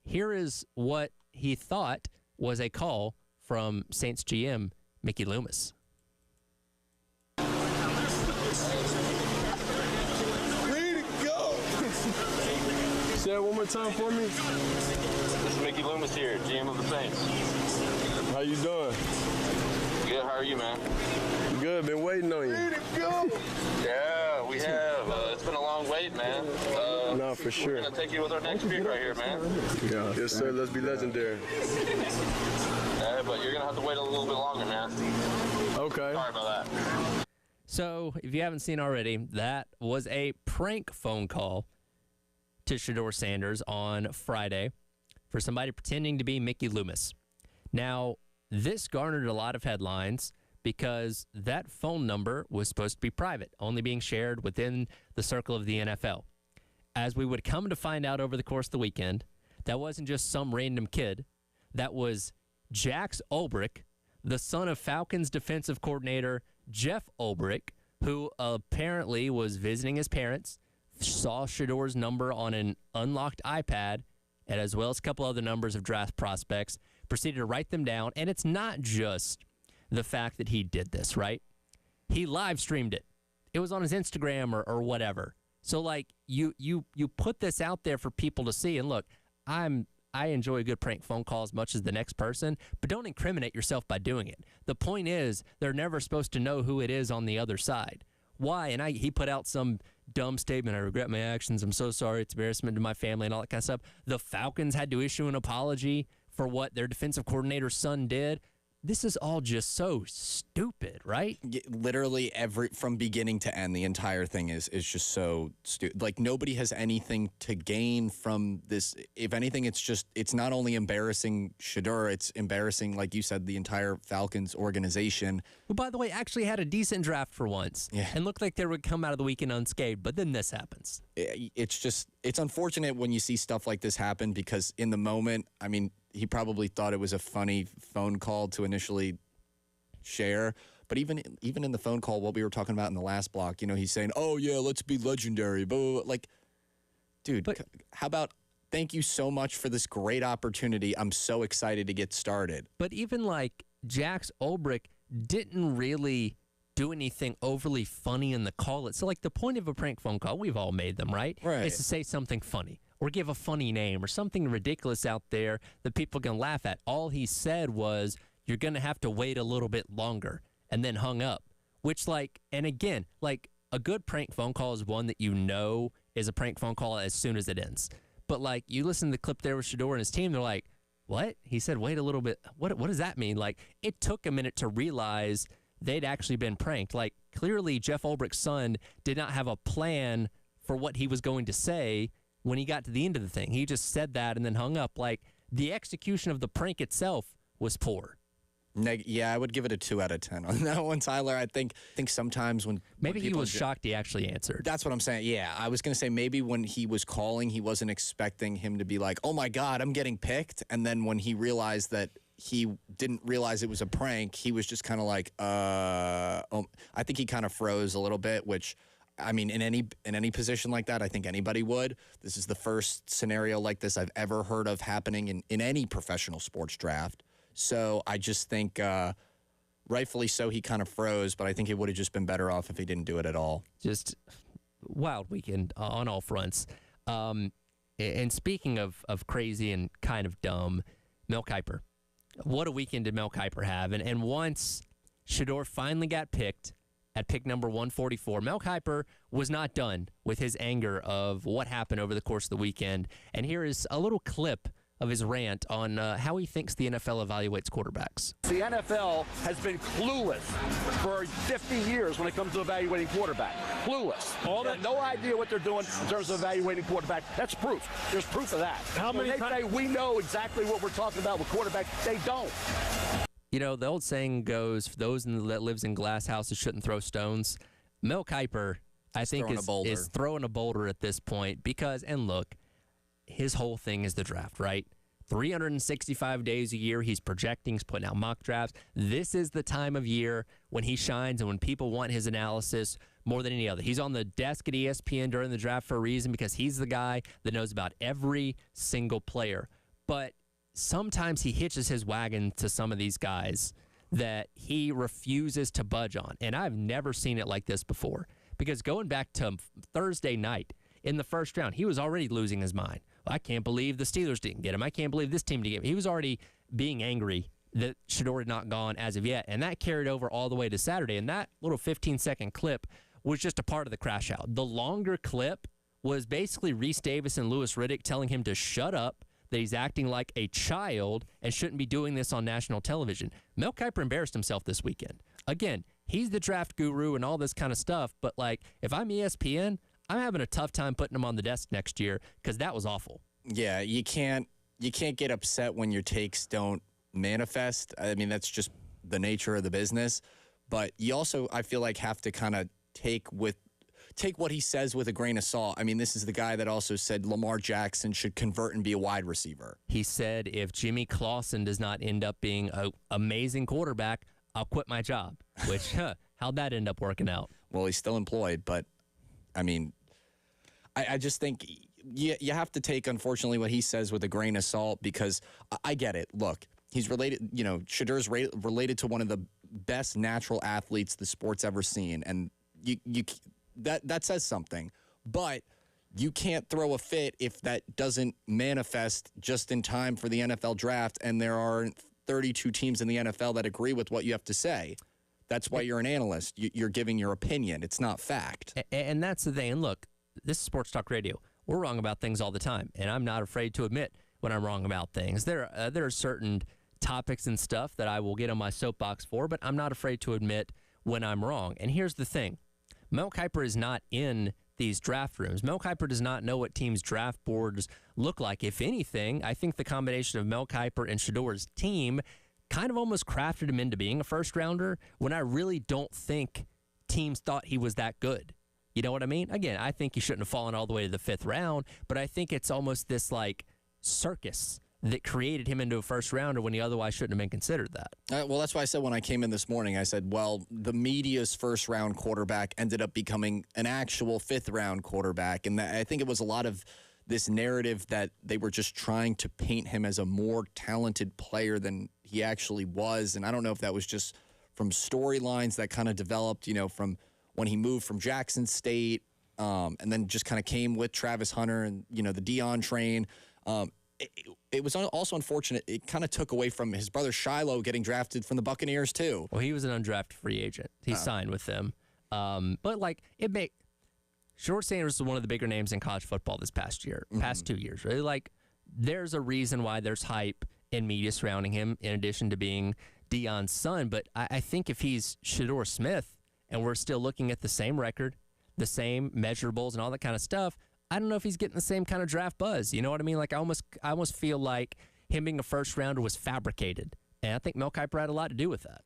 here is what he thought was a call from Saints GM Mickey Loomis. Ready to go. Say it one more time for me. This is Mickey Loomis here, GM of the Saints. How you doing? Good, how are you, man? Good, been waiting on you. Ready to go. Yeah, we have. It's been a long wait, man. No, for sure. We're going to take you with our next pick right here, man. Yeah. Yes, sir. Let's be legendary. Yeah, but you're going to have to wait a little bit longer, man. Okay. Sorry about that. So, if you haven't seen already, that was a prank phone call to Shedeur Sanders on Friday for somebody pretending to be Mickey Loomis. Now, this garnered a lot of headlines because that phone number was supposed to be private, only being shared within the circle of the NFL. As we would come to find out over the course of the weekend, that wasn't just some random kid. That was Jax Ulbrich, the son of Falcons defensive coordinator Jeff Ulbrich, who apparently was visiting his parents, saw Shedeur's number on an unlocked iPad, and as well as a couple other numbers of draft prospects, proceeded to write them down. And it's not just the fact that he did this, right? He live streamed it. It was on his Instagram or whatever. So, like, you put this out there for people to see. And look, I enjoy a good prank phone call as much as the next person, but don't incriminate yourself by doing it. The point is, they're never supposed to know who it is on the other side. Why? And he put out some dumb statement, I regret my actions, I'm so sorry, it's embarrassment to my family and all that kind of stuff. The Falcons had to issue an apology for what their defensive coordinator's son did. This is all just so stupid, right? Literally from beginning to end, the entire thing is just so stupid. Like, nobody has anything to gain from this. If anything, it's not only embarrassing Shedeur, it's embarrassing, like you said, the entire Falcons organization. Who, by the way, actually had a decent draft for once and looked like they would come out of the weekend unscathed, but then this happens. It's unfortunate when you see stuff like this happen because in the moment, I mean, he probably thought it was a funny phone call to initially share. But even in the phone call, what we were talking about in the last block, he's saying, oh, yeah, let's be legendary. Blah, blah, blah. Like, dude, how about thank you so much for this great opportunity. I'm so excited to get started. But even like Jax Ulbrich didn't really do anything overly funny in the call. So like the point of a prank phone call, we've all made them, right? Right. Is to say something funny or give a funny name or something ridiculous out there that people can laugh at. All he said was, you're going to have to wait a little bit longer, and then hung up. Which, like, and again, like, a good prank phone call is one that you know is a prank phone call as soon as it ends. But, like, you listen to the clip there with Shedeur and his team, they're like, what? He said, wait a little bit. What does that mean? Like, it took a minute to realize they'd actually been pranked. Like, clearly Jeff Ulbrich's son did not have a plan for what he was going to say when he got to the end of the thing. He just said that and then hung up. Like, the execution of the prank itself was poor. Yeah, I would give it a 2 out of 10 on that one, Tyler. I think sometimes when maybe he was shocked he actually answered. That's what I'm saying. Yeah, I was going to say maybe when he was calling, he wasn't expecting him to be like, oh, my God, I'm getting picked. And then when he realized that he didn't realize it was a prank, he was just kind of like, I think he kind of froze a little bit, which, I mean, in any position like that, I think anybody would. This is the first scenario like this I've ever heard of happening in any professional sports draft. So I just think, rightfully so, he kind of froze, but I think it would have just been better off if he didn't do it at all. Just wild weekend on all fronts. And speaking of crazy and kind of dumb, Mel Kiper. What a weekend did Mel Kiper have? And once Shedeur finally got picked at pick number 144, Mel Kiper was not done with his anger of what happened over the course of the weekend. And here is a little clip of his rant on how he thinks the NFL evaluates quarterbacks. The NFL has been clueless for 50 years when it comes to evaluating quarterback. Clueless. They have no idea what they're doing in terms of evaluating quarterback. That's proof. There's proof of that. How many when they say we know exactly what we're talking about with quarterback, they don't. You know, the old saying goes, for those that lives in glass houses shouldn't throw stones. Mel Kiper, I think, is throwing a boulder at this point because, and look, his whole thing is the draft, right? 365 days a year, he's projecting, he's putting out mock drafts. This is the time of year when he shines and when people want his analysis more than any other. He's on the desk at ESPN during the draft for a reason because he's the guy that knows about every single player. But sometimes he hitches his wagon to some of these guys that he refuses to budge on. And I've never seen it like this before because going back to Thursday night in the first round, he was already losing his mind. I can't believe the Steelers didn't get him. I can't believe this team didn't get him. He was already being angry that Shedeur had not gone as of yet, and that carried over all the way to Saturday. And that little 15-second clip was just a part of the crash out. The longer clip was basically Reese Davis and Louis Riddick telling him to shut up, that he's acting like a child and shouldn't be doing this on national television. Mel Kiper embarrassed himself this weekend. Again, he's the draft guru and all this kind of stuff, but like if I'm ESPN, I'm having a tough time putting him on the desk next year because that was awful. Yeah, you can't get upset when your takes don't manifest. I mean, that's just the nature of the business. But you also, I feel like, have to kind of take what he says with a grain of salt. I mean, this is the guy that also said Lamar Jackson should convert and be a wide receiver. He said if Jimmy Clausen does not end up being an amazing quarterback, I'll quit my job. Which, how'd that end up working out? Well, he's still employed, but, I mean, I just think you have to take, unfortunately, what he says with a grain of salt because I get it. Look, he's related, Shedeur's related to one of the best natural athletes the sport's ever seen, and that says something. But you can't throw a fit if that doesn't manifest just in time for the NFL draft, and there are 32 teams in the NFL that agree with what you have to say. That's why you're an analyst. You're giving your opinion. It's not fact. And that's the thing. And look, this is Sports Talk Radio. We're wrong about things all the time, and I'm not afraid to admit when I'm wrong about things. There are certain topics and stuff that I will get on my soapbox for, but I'm not afraid to admit when I'm wrong. And here's the thing. Mel Kiper is not in these draft rooms. Mel Kiper does not know what teams' draft boards look like. If anything, I think the combination of Mel Kiper and Shedeur's team kind of almost crafted him into being a first-rounder when I really don't think teams thought he was that good. You know what I mean? Again, I think he shouldn't have fallen all the way to the 5th round, but I think it's almost this like circus that created him into a first-rounder when he otherwise shouldn't have been considered that. Well, that's why I said when I came in this morning, I said, well, the media's first-round quarterback ended up becoming an actual 5th-round quarterback, and I think it was a lot of this narrative that they were just trying to paint him as a more talented player than he actually was, and I don't know if that was just from storylines that kind of developed, from when he moved from Jackson State, and then just kind of came with Travis Hunter and, the Dion train. It was also unfortunate. It kind of took away from his brother Shiloh getting drafted from the Buccaneers, too. Well, he was an undrafted free agent. He signed with them. But, Shedeur Sanders is one of the bigger names in college football this past 2 years. Really, there's a reason why there's hype in media surrounding him, in addition to being Dion's son. But I think if he's Shedeur Smith and we're still looking at the same record, the same measurables and all that kind of stuff, I don't know if he's getting the same kind of draft buzz. You know what I mean? I almost feel like him being a first rounder was fabricated. And I think Mel Kiper had a lot to do with that.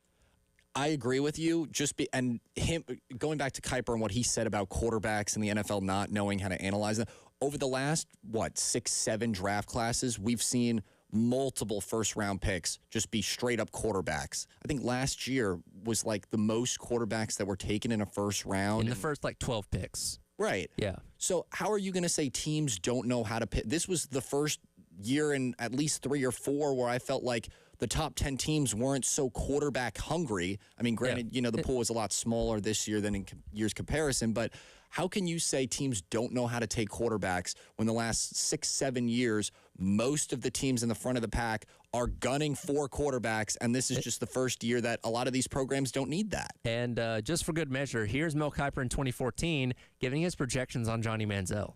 I agree with you. And him going back to Kiper and what he said about quarterbacks in the NFL not knowing how to analyze them. Over the last 6, 7 draft classes, we've seen multiple first-round picks just be straight-up quarterbacks. I think last year was the most quarterbacks that were taken in a first round. In the first 12 picks. Right. Yeah. So how are you going to say teams don't know how to pick? This was the first year in at least 3 or 4 where I felt like the top 10 teams weren't so quarterback hungry. I mean, granted, the pool was a lot smaller this year than in years comparison, but how can you say teams don't know how to take quarterbacks when the last 6, 7 years, most of the teams in the front of the pack are gunning for quarterbacks, and this is just the first year that a lot of these programs don't need that. And just for good measure, here's Mel Kiper in 2014 giving his projections on Johnny Manziel.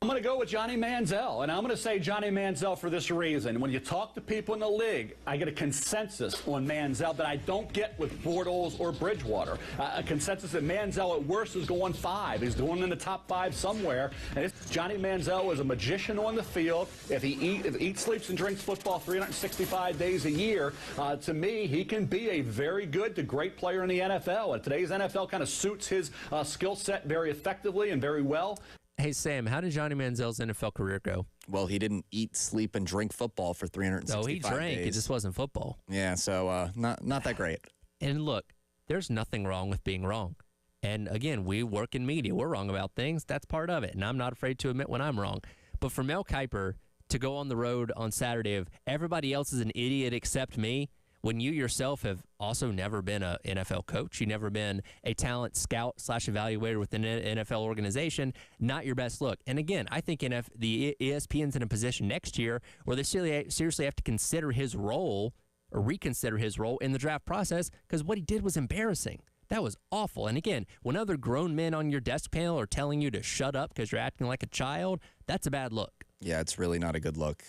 I'm going to go with Johnny Manziel, and I'm going to say Johnny Manziel for this reason. When you talk to people in the league, I get a consensus on Manziel that I don't get with Bortles or Bridgewater. A consensus that Manziel at worst is going 5. He's going in the top 5 somewhere. And Johnny Manziel is a magician on the field. If he eats, sleeps, and drinks football 365 days a year, to me, he can be a very good to great player in the NFL. And today's NFL kind of suits his skill set very effectively and very well. Hey, Sam, how did Johnny Manziel's NFL career go? Well, he didn't eat, sleep, and drink football for 365 days. No, he drank. It just wasn't football. Yeah, so not that great. And look, there's nothing wrong with being wrong. And again, we work in media. We're wrong about things. That's part of it. And I'm not afraid to admit when I'm wrong. But for Mel Kiper to go on the road on Saturday of everybody else is an idiot except me, when you yourself have also never been an NFL coach, you've never been a talent scout / evaluator within an NFL organization, not your best look. And again, I think the ESPN's in a position next year where they seriously have to consider his role or reconsider his role in the draft process because what he did was embarrassing. That was awful. And again, when other grown men on your desk panel are telling you to shut up because you're acting like a child, that's a bad look. Yeah, it's really not a good look.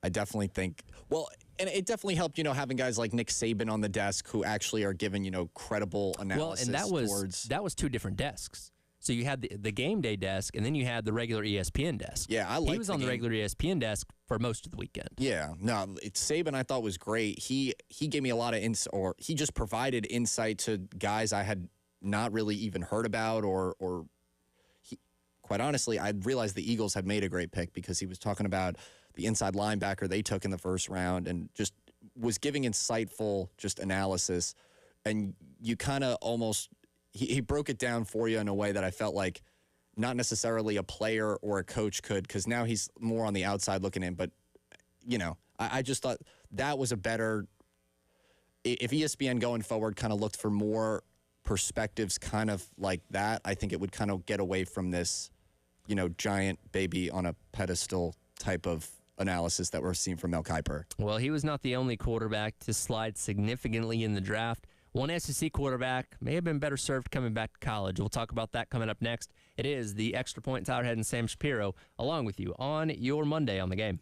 I definitely think, well, and it definitely helped, having guys like Nick Saban on the desk who actually are giving, credible analysis. Well, and that was 2 different desks. So you had the game day desk, and then you had the regular ESPN desk. Yeah, he was on the regular ESPN desk for most of the weekend. Yeah, no, Saban I thought was great. He gave me a lot of he just provided insight to guys I had not really even heard about, or quite honestly, I realized the Eagles had made a great pick because he was talking about the inside linebacker they took in the first round and just was giving insightful just analysis. And you kind of almost, he broke it down for you in a way that I felt like not necessarily a player or a coach could, because now he's more on the outside looking in. But, I just thought that was a better, if ESPN going forward kind of looked for more perspectives kind of like that, I think it would kind of get away from this, giant baby on a pedestal type of analysis that we're seeing from Mel Kiper. Well, he was not the only quarterback to slide significantly in the draft. One SEC quarterback may have been better served coming back to college. We'll talk about that coming up next. It is the Extra Point, Tyler Head and Sam Shapiro, along with you on your Monday on the Game.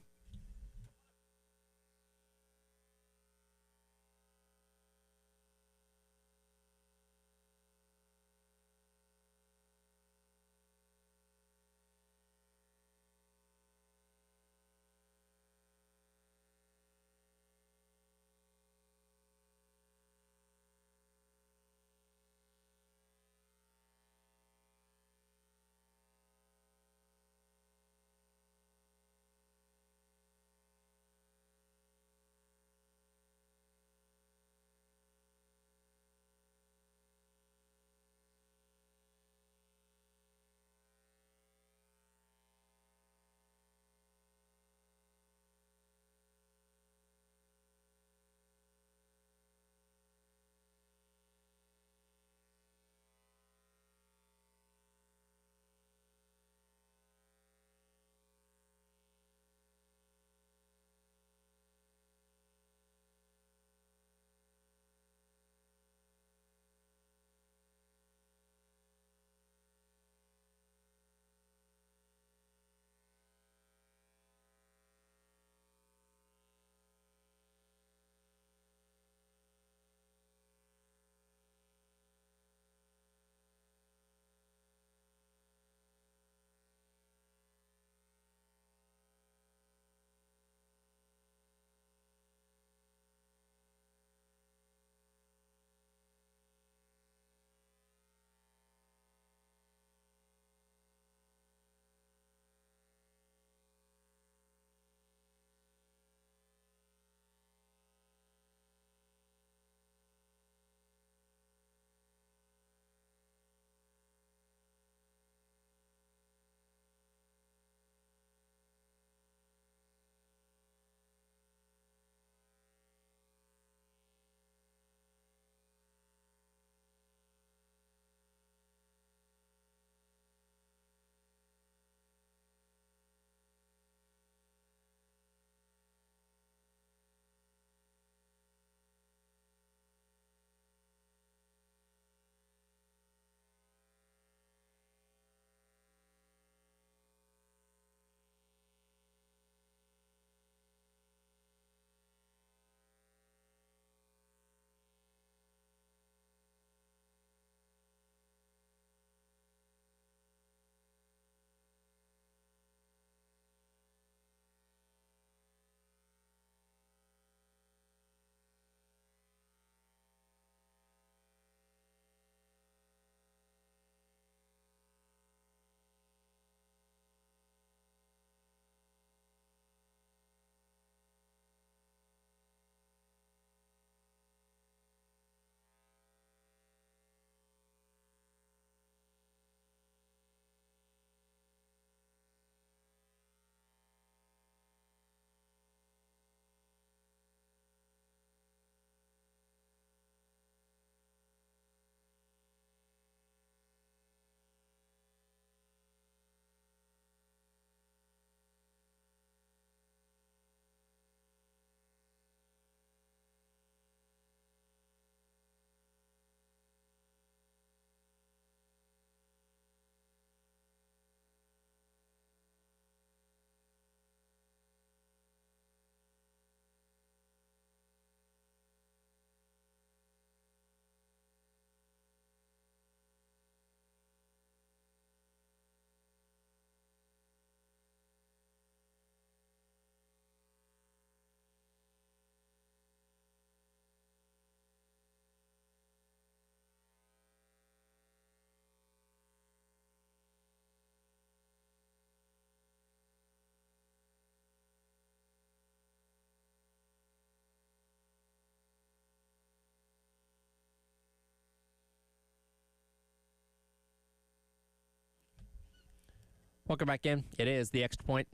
Welcome back in. It is The Extra Point.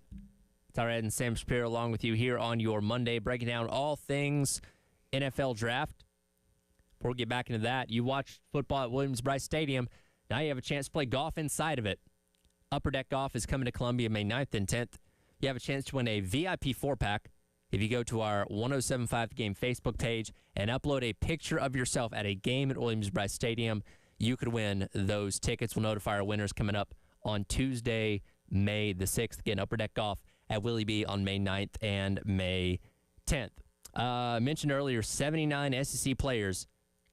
Tyler Ed and Sam Shapiro along with you here on your Monday, breaking down all things NFL draft. Before we get back into that, you watched football at Williams-Brice Stadium. Now you have a chance to play golf inside of it. Upper Deck Golf is coming to Columbia May 9th and 10th. You have a chance to win a VIP 4-pack if you go to our 1075 The Game Facebook page and upload a picture of yourself at a game at Williams-Brice Stadium. You could win those tickets. We'll notify our winners coming up on Tuesday, May the 6th. Again, Upper Deck Golf at Willie B on May 9th and May 10th. I mentioned earlier, 79 SEC players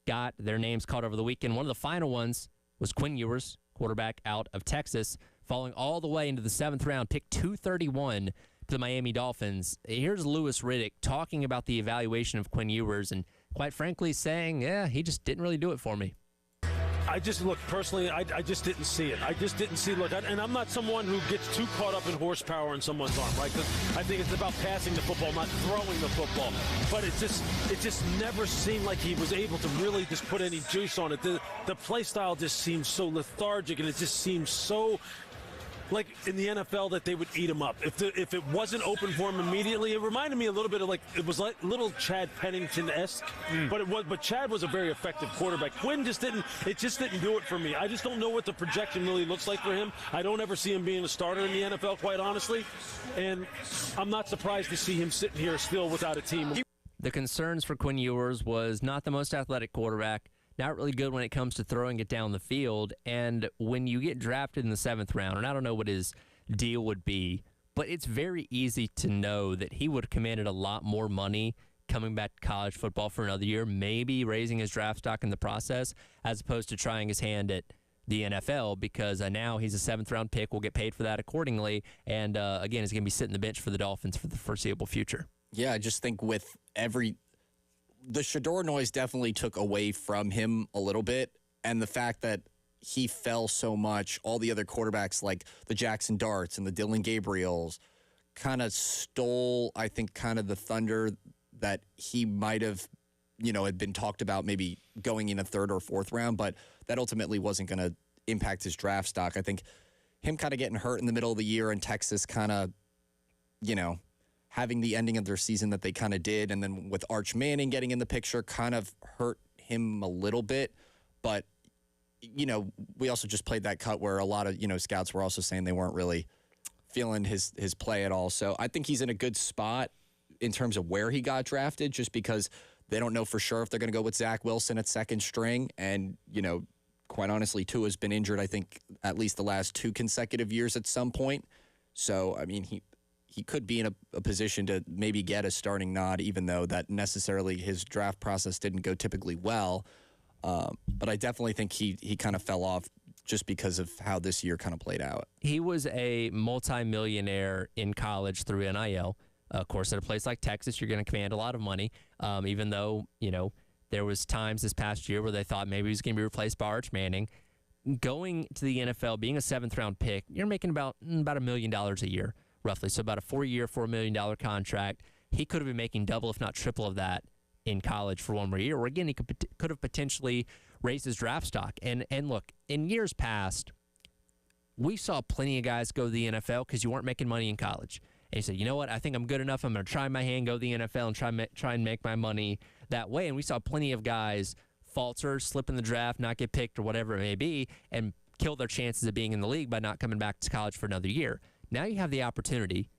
got their names called over the weekend. One of the final ones was Quinn Ewers, quarterback out of Texas, falling all the way into the 7th round, pick 231 to the Miami Dolphins. Here's Louis Riddick talking about the evaluation of Quinn Ewers and, quite frankly, saying, yeah, he just didn't really do it for me. I just look personally. I just didn't see it. I just didn't see. Look, and I'm not someone who gets too caught up in horsepower in someone's arm, right? Because I think it's about passing the football, not throwing the football. But it just never seemed like he was able to really just put any juice on it. The play style just seemed so lethargic, and it just seemed so like in the NFL that they would eat him up. If it wasn't open for him immediately, it reminded me a little bit of it was like little Chad Pennington-esque, but Chad was a very effective quarterback. Quinn just didn't do it for me. I just don't know what the projection really looks like for him. I don't ever see him being a starter in the NFL, quite honestly, and I'm not surprised to see him sitting here still without a team. The concerns for Quinn Ewers was not the most athletic quarterback, not really good when it comes to throwing it down the field. And when you get drafted in the 7th round, and I don't know what his deal would be, but it's very easy to know that he would have commanded a lot more money coming back to college football for another year, maybe raising his draft stock in the process, as opposed to trying his hand at the NFL, because now he's a 7th-round pick, will get paid for that accordingly, and again, he's going to be sitting the bench for the Dolphins for the foreseeable future. Yeah, I just think with the Shador noise definitely took away from him a little bit, and the fact that he fell so much, all the other quarterbacks like the Jackson Darts and the Dylan Gabriels kind of stole, I think, kind of the thunder that he might have, had been talked about maybe going in a 3rd or 4th round, but that ultimately wasn't going to impact his draft stock. I think him kind of getting hurt in the middle of the year and Texas kind of, having the ending of their season that they kind of did, and then with Arch Manning getting in the picture kind of hurt him a little bit. But, we also just played that cut where a lot of, scouts were also saying they weren't really feeling his play at all. So I think he's in a good spot in terms of where he got drafted, just because they don't know for sure if they're going to go with Zach Wilson at 2nd string. And, quite honestly, Tua's been injured, I think, at least the last 2 consecutive years at some point. So, I mean, he could be in a position to maybe get a starting nod, even though that necessarily his draft process didn't go typically well. But I definitely think he kind of fell off just because of how this year kind of played out. He was a multimillionaire in college through NIL. Of course, at a place like Texas, you're going to command a lot of money, even though, there was times this past year where they thought maybe he was going to be replaced by Arch Manning. Going to the NFL, being a 7th-round pick, you're making about $1 million a year, roughly. So about a 4-year, $4 million contract. He could have been making double, if not triple of that in college for one more year. Or again, he could have potentially raised his draft stock. And look, in years past, we saw plenty of guys go to the NFL because you weren't making money in college. And he said, you know what, I think I'm good enough. I'm going to try my hand, go to the NFL, and try and make my money that way. And we saw plenty of guys falter, slip in the draft, not get picked or whatever it may be, and kill their chances of being in the league by not coming back to college for another year. Now you have the opportunity,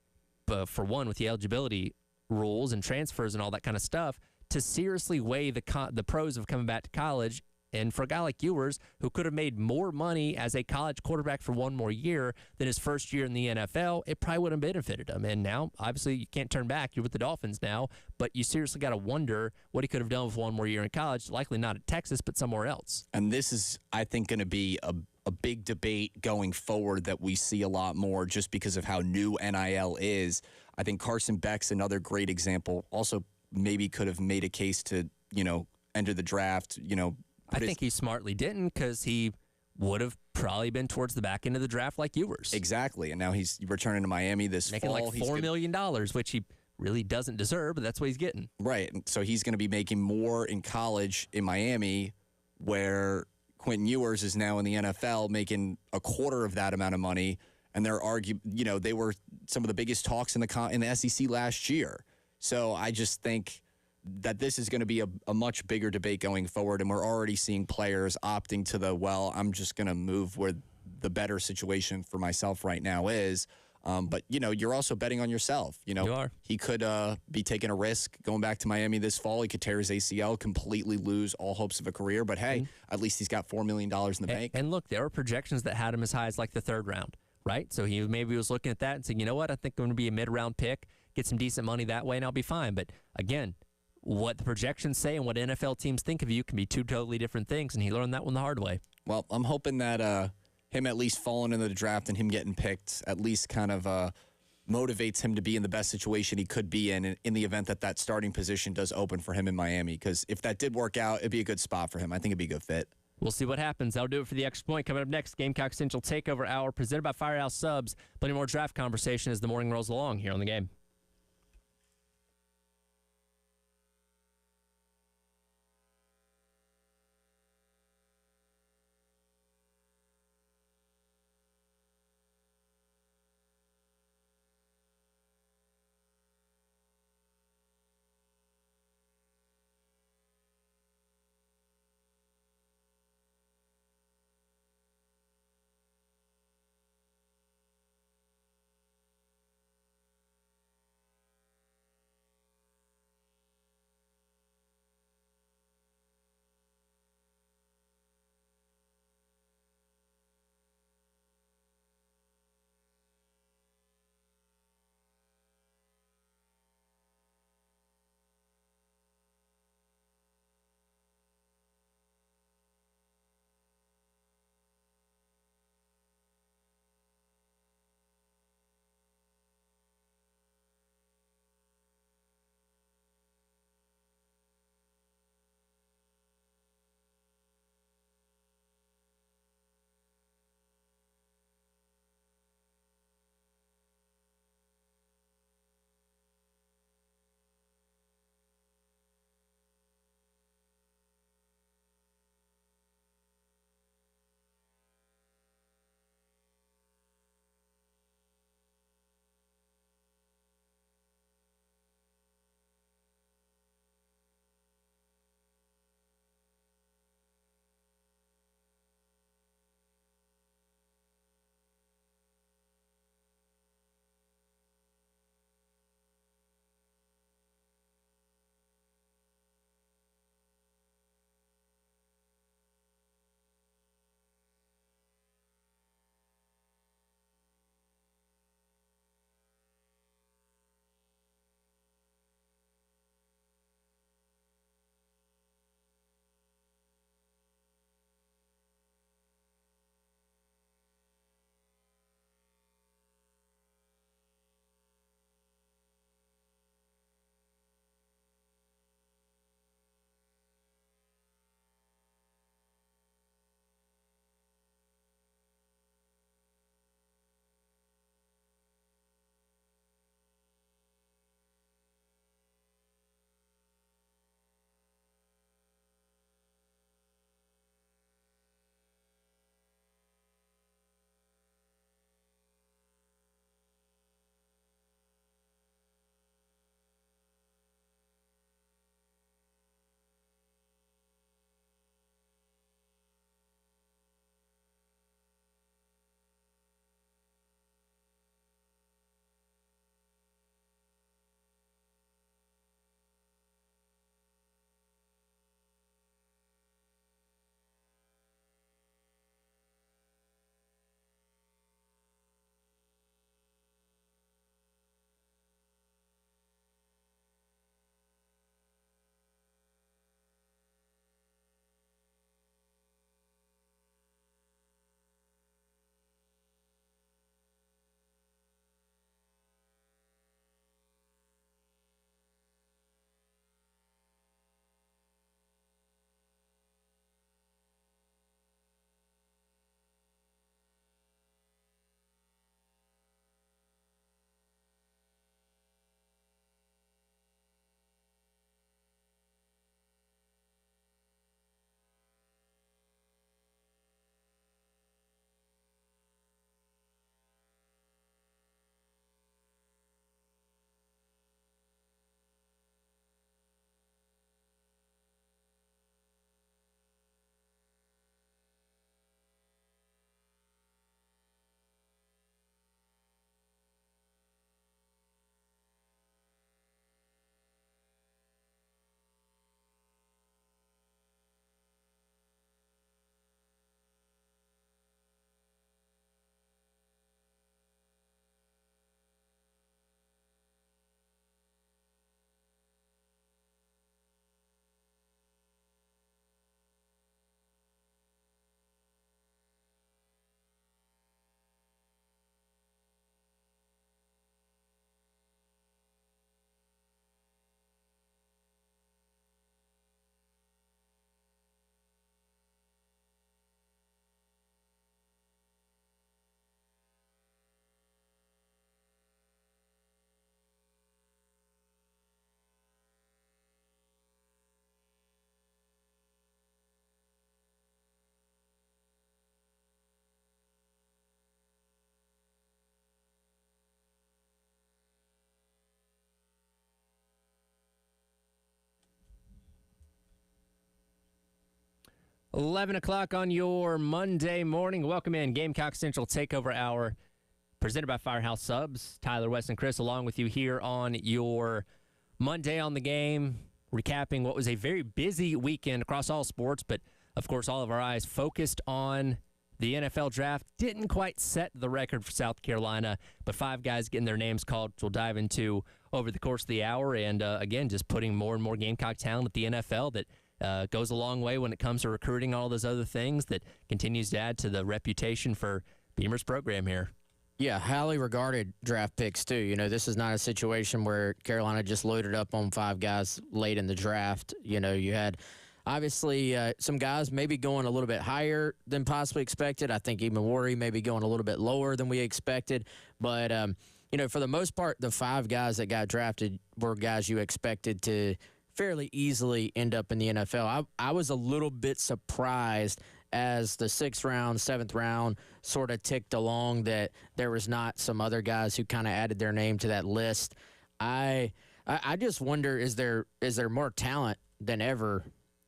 for one, with the eligibility rules and transfers and all that kind of stuff, to seriously weigh the pros of coming back to college. And for a guy like Ewers, who could have made more money as a college quarterback for one more year than his first year in the NFL, it probably would have benefited him. And now, obviously, you can't turn back. You're with the Dolphins now, but you seriously got to wonder what he could have done with one more year in college, likely not at Texas, but somewhere else. And this is, I think, going to be a big debate going forward that we see a lot more just because of how new NIL is. I think Carson Beck's another great example. Also, maybe could have made a case to, enter the draft, I think he smartly didn't, because he would have probably been towards the back end of the draft like Ewers. Exactly. And now he's returning to Miami this making fall. Making like $4 million, which he really doesn't deserve, but that's what he's getting. Right. So he's going to be making more in college in Miami, where Quentin Ewers is now in the NFL making a quarter of that amount of money. and they were some of the biggest talks in the SEC last year. So I just think that this is going to be a much bigger debate going forward, and we're already seeing players opting to I'm just going to move where the better situation for myself right now is. But, you're also betting on yourself. You are. He could be taking a risk going back to Miami this fall. He could tear his ACL, completely lose all hopes of a career. But, hey, at least he's got $4 million in the bank. And look, there were projections that had him as high as like the third round, right? So he maybe was looking at that and saying, you know what, I think I'm going to be a mid-round pick, get some decent money that way, and I'll be fine. But, again, what the projections say and what NFL teams think of you can be two totally different things, and he learned that one the hard way. Well, I'm hoping that him at least falling into the draft and him getting picked at least kind of motivates him to be in the best situation he could be in the event that starting position does open for him in Miami. Because if that did work out, it'd be a good spot for him. I think it'd be a good fit. We'll see what happens. That'll do it for the Extra Point. Coming up next, Gamecock Central Takeover Hour presented by Firehouse Subs. Plenty more draft conversation as the morning rolls along here on the game. 11 o'clock on your Monday morning. Welcome in Gamecock Central Takeover Hour, presented by Firehouse Subs. Tyler, Wes, and Chris along with you here on your Monday on the Game, recapping what was a very busy weekend across all sports, but, of course, all of our eyes focused on the NFL draft. Didn't quite set the record for South Carolina, but 5 guys getting their names called, which we'll dive into over the course of the hour. And, again, just putting more and more Gamecock talent at the NFL that goes a long way when it comes to recruiting, all those other things that continues to add to the reputation for Beamer's program here. Yeah, highly regarded draft picks, too. You know, this is not a situation where Carolina just loaded up on 5 guys late in the draft. You know, you had obviously some guys maybe going a little bit higher than possibly expected. I think even Worry maybe going a little bit lower than we expected. But, you know, for the most part, the 5 guys that got drafted were guys you expected to fairly easily end up in the NFL. I was a little bit surprised as the 6th round, 7th round sort of ticked along that there was not some other guys who kind of added their name to that list. I just wonder, is there more talent than ever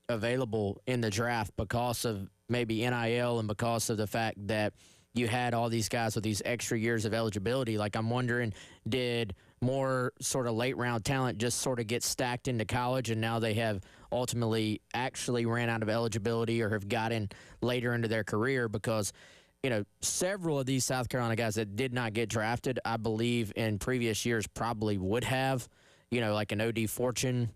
available in the draft because of maybe NIL and because of the fact that you had all these guys with these extra years of eligibility? Like, I'm wondering, did more sort of late-round talent just sort of get stacked into college, and now they have ultimately actually ran out of eligibility or have gotten later into their career? Because, you know, several of these South Carolina guys that did not get drafted, I believe in previous years probably would have, you know, like an O.D. Fortune.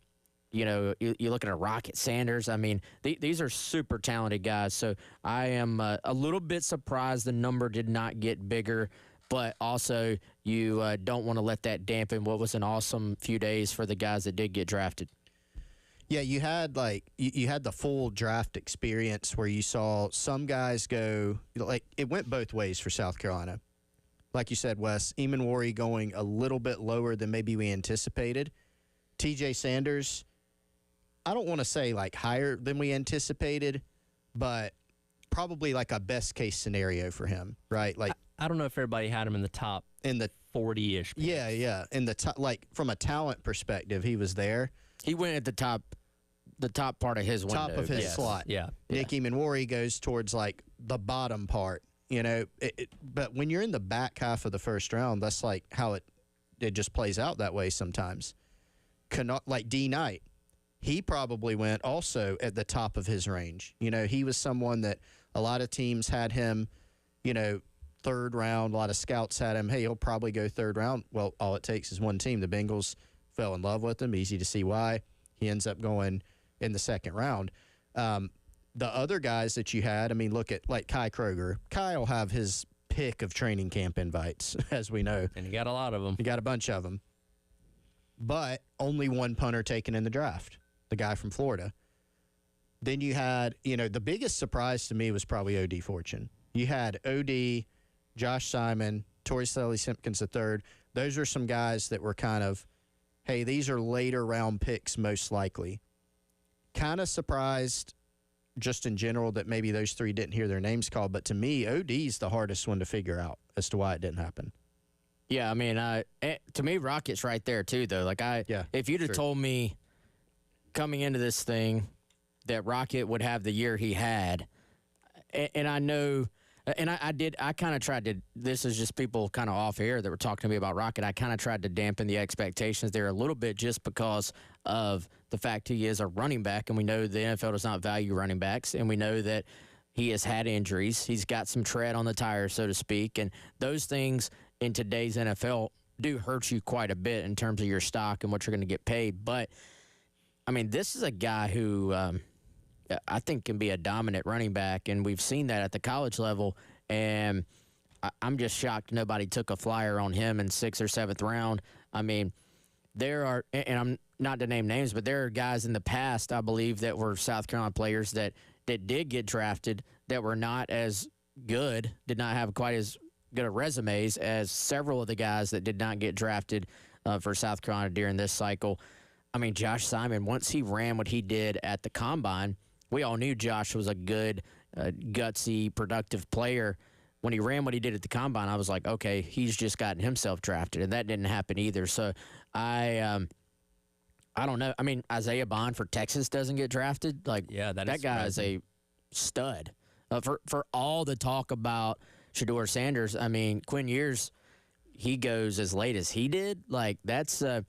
You know, you look at a Rocket Sanders. I mean, these are super talented guys. So I am a little bit surprised the number did not get bigger, but also you don't want to let that dampen what was an awesome few days for the guys that did get drafted. Yeah, you had you had the full draft experience where you saw some guys go, like, it went both ways for South Carolina. Like you said, Wes, Eamon Worry going a little bit lower than maybe we anticipated. TJ Sanders, I don't want to say like higher than we anticipated, but probably like a best case scenario for him, right? Like, I don't know if everybody had him in the top 40-ish. Yeah. In the top, like from a talent perspective, he was there. He went at the top part of his window. Top of his slot. Yeah. Nick Eamon goes towards like the bottom part, you know. But when you're in the back half of the first round, that's like how it just plays out that way sometimes. Like D Knight. He probably went also at the top of his range. You know, he was someone that a lot of teams had him, you know, 3rd round. A lot of scouts had him, hey, he'll probably go 3rd round. Well, all it takes is one team. The Bengals fell in love with him. Easy to see why. He ends up going in the 2nd round. The other guys that you had, I mean, look at like Kai Kroger. Kai will have his pick of training camp invites, as we know. And he got a lot of them. He got a bunch of them. But only one punter taken in the draft, the guy from Florida. Then you had, you know, the biggest surprise to me was probably O.D. Fortune. You had O.D., Josh Simon, Torrey Sully Simpkins III. Those are some guys that were kind of, hey, these are later round picks most likely. Kind of surprised just in general that maybe those 3 didn't hear their names called. But to me, O.D.'s the hardest one to figure out as to why it didn't happen. Yeah, I mean, to me, Rocket's right there, too, though. Like, if you'd have told me coming into this thing that Rocket would have the year he had, and I know, and I kind of tried to, this is just people kind of off air that were talking to me about Rocket. I kind of tried to dampen the expectations there a little bit just because of the fact he is a running back, and we know the NFL does not value running backs, and we know that he has had injuries. He's got some tread on the tire, so to speak, and those things in today's NFL do hurt you quite a bit in terms of your stock and what you're going to get paid. But, I mean, this is a guy who I think can be a dominant running back, and we've seen that at the college level, and I'm just shocked nobody took a flyer on him in 6th or 7th round. I mean, there are, and I'm not to name names, but there are guys in the past, I believe, that were South Carolina players that did get drafted that were not as good, did not have quite as good of resumes as several of the guys that did not get drafted for South Carolina during this cycle. I mean, Josh Simon, once he ran what he did at the Combine, we all knew Josh was a good, gutsy, productive player. When he ran what he did at the Combine, I was like, okay, he's just gotten himself drafted, and that didn't happen either. So I don't know. I mean, Isaiah Bond for Texas doesn't get drafted. Like, yeah, that guy is a stud. For all the talk about Shedeur Sanders, I mean, Quinn Ewers, he goes as late as he did. Like, that's a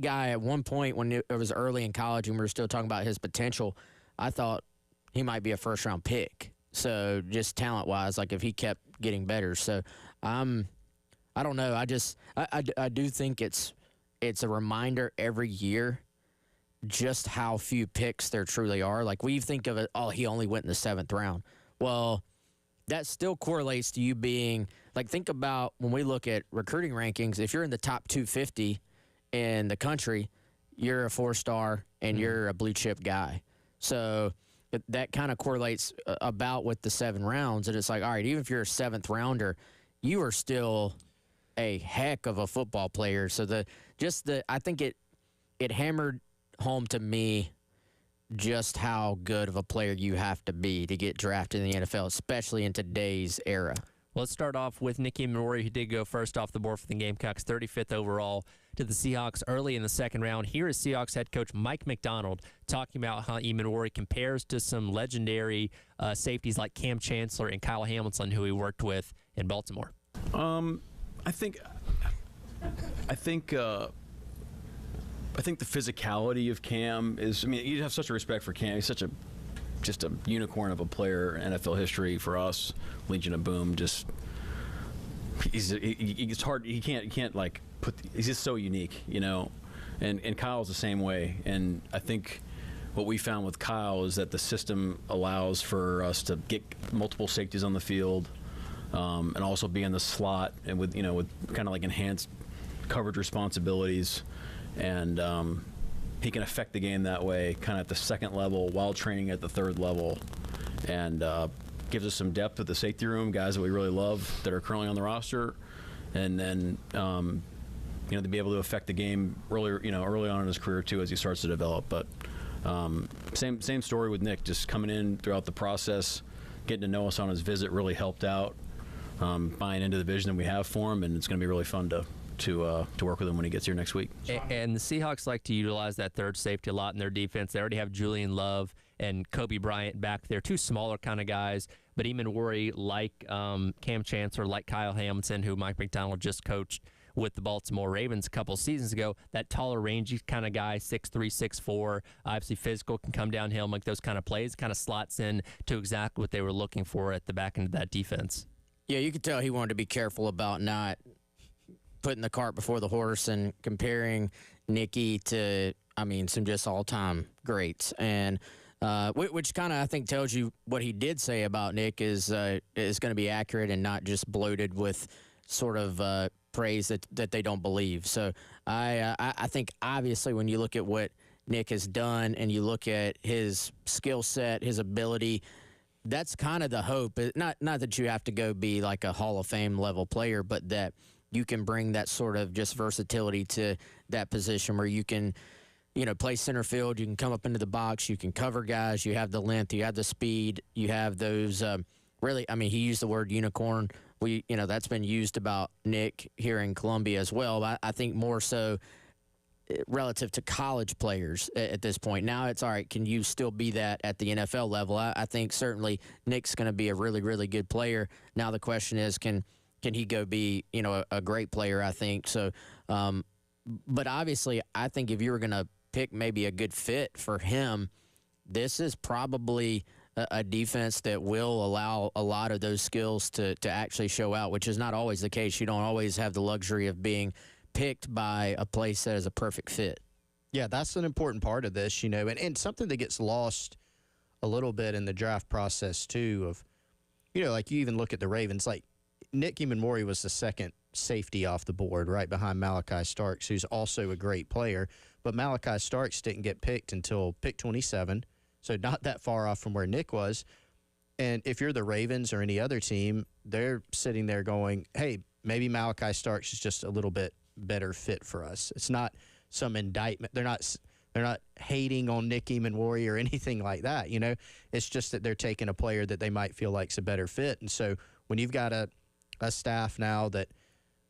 guy at one point when it was early in college and we were still talking about his potential, I thought he might be a first-round pick. So just talent-wise, like if he kept getting better. So I don't know. I do think it's a reminder every year just how few picks there truly are. Like we think of it, oh, he only went in the 7th round. Well, that still correlates to you being like, think about when we look at recruiting rankings, if you're in the top 250 in the country, you're a 4-star and you're a blue chip guy. So that kind of correlates about with the 7 rounds. And it's like, all right, even if you're a 7th rounder, you are still a heck of a football player. So I think it hammered home to me just how good of a player you have to be to get drafted in the NFL, especially in today's era. Let's start off with Nicky Emmanwori, who did go first off the board for the Gamecocks, 35th overall to the Seahawks early in the 2nd round. Here is Seahawks head coach Mike McDonald talking about how Emmanwori compares to some legendary safeties like Cam Chancellor and Kyle Hamilton, who he worked with in Baltimore. I think the physicality of Cam is, I mean, you have such a respect for Cam. He's just a unicorn of a player in NFL history for us. Legion of Boom, it's hard. He can't like he's just so unique, you know. And Kyle's the same way. And I think what we found with Kyle is that the system allows for us to get multiple safeties on the field, and also be in the slot and with kind of like enhanced coverage responsibilities. And he can affect the game that way, kind of at the 2nd level while training at the 3rd level, and gives us some depth at the safety room, guys that we really love that are currently on the roster, and then to be able to affect the game early on in his career too as he starts to develop. But same story with Nick, just coming in throughout the process, getting to know us on his visit really helped out, buying into the vision that we have for him, and it's going to be really fun to work with him when he gets here next week. And the Seahawks like to utilize that 3rd safety a lot in their defense. They already have Julian Love and Kobe Bryant back there, 2 smaller kind of guys. But Emmanwori, like Cam Chancellor, like Kyle Hamilton, who Mike McDonald just coached with the Baltimore Ravens a couple seasons ago, that taller, rangy kind of guy, 6'3", 6'4", obviously physical, can come downhill, make those kind of plays, kind of slots in to exactly what they were looking for at the back end of that defense. Yeah, you could tell he wanted to be careful about not putting the cart before the horse and comparing Nicky to, some just all-time greats. And which kind of, I think, tells you what he did say about Nick is going to be accurate and not just bloated with sort of praise that they don't believe. So I think, obviously, when you look at what Nick has done and you look at his skill set, his ability, that's kind of the hope. Not that you have to go be like a Hall of Fame level player, but that you can bring that sort of just versatility to that position where you can, play center field, you can come up into the box, you can cover guys, you have the length, you have the speed, you have those he used the word unicorn. That's been used about Nick here in Columbia as well. But I think more so relative to college players at this point. Now it's all right, can you still be that at the NFL level? I think certainly Nick's going to be a really, really good player. Now the question is, can he go be, a great player, I think. So, but obviously, I think if you were going to pick maybe a good fit for him, this is probably a defense that will allow a lot of those skills to actually show out, which is not always the case. You don't always have the luxury of being picked by a place that is a perfect fit. Yeah, that's an important part of this, and something that gets lost a little bit in the draft process, too, of, like you even look at the Ravens, like, Nick Emmanwori was the 2nd safety off the board, right behind Malachi Starks, who's also a great player. But Malachi Starks didn't get picked until pick 27, so not that far off from where Nick was. And if you're the Ravens or any other team, they're sitting there going, hey, maybe Malachi Starks is just a little bit better fit for us. It's not some indictment. They're not hating on Nick Emmanwori or anything like that. It's just that they're taking a player that they might feel like's a better fit. And so when you've got a staff now that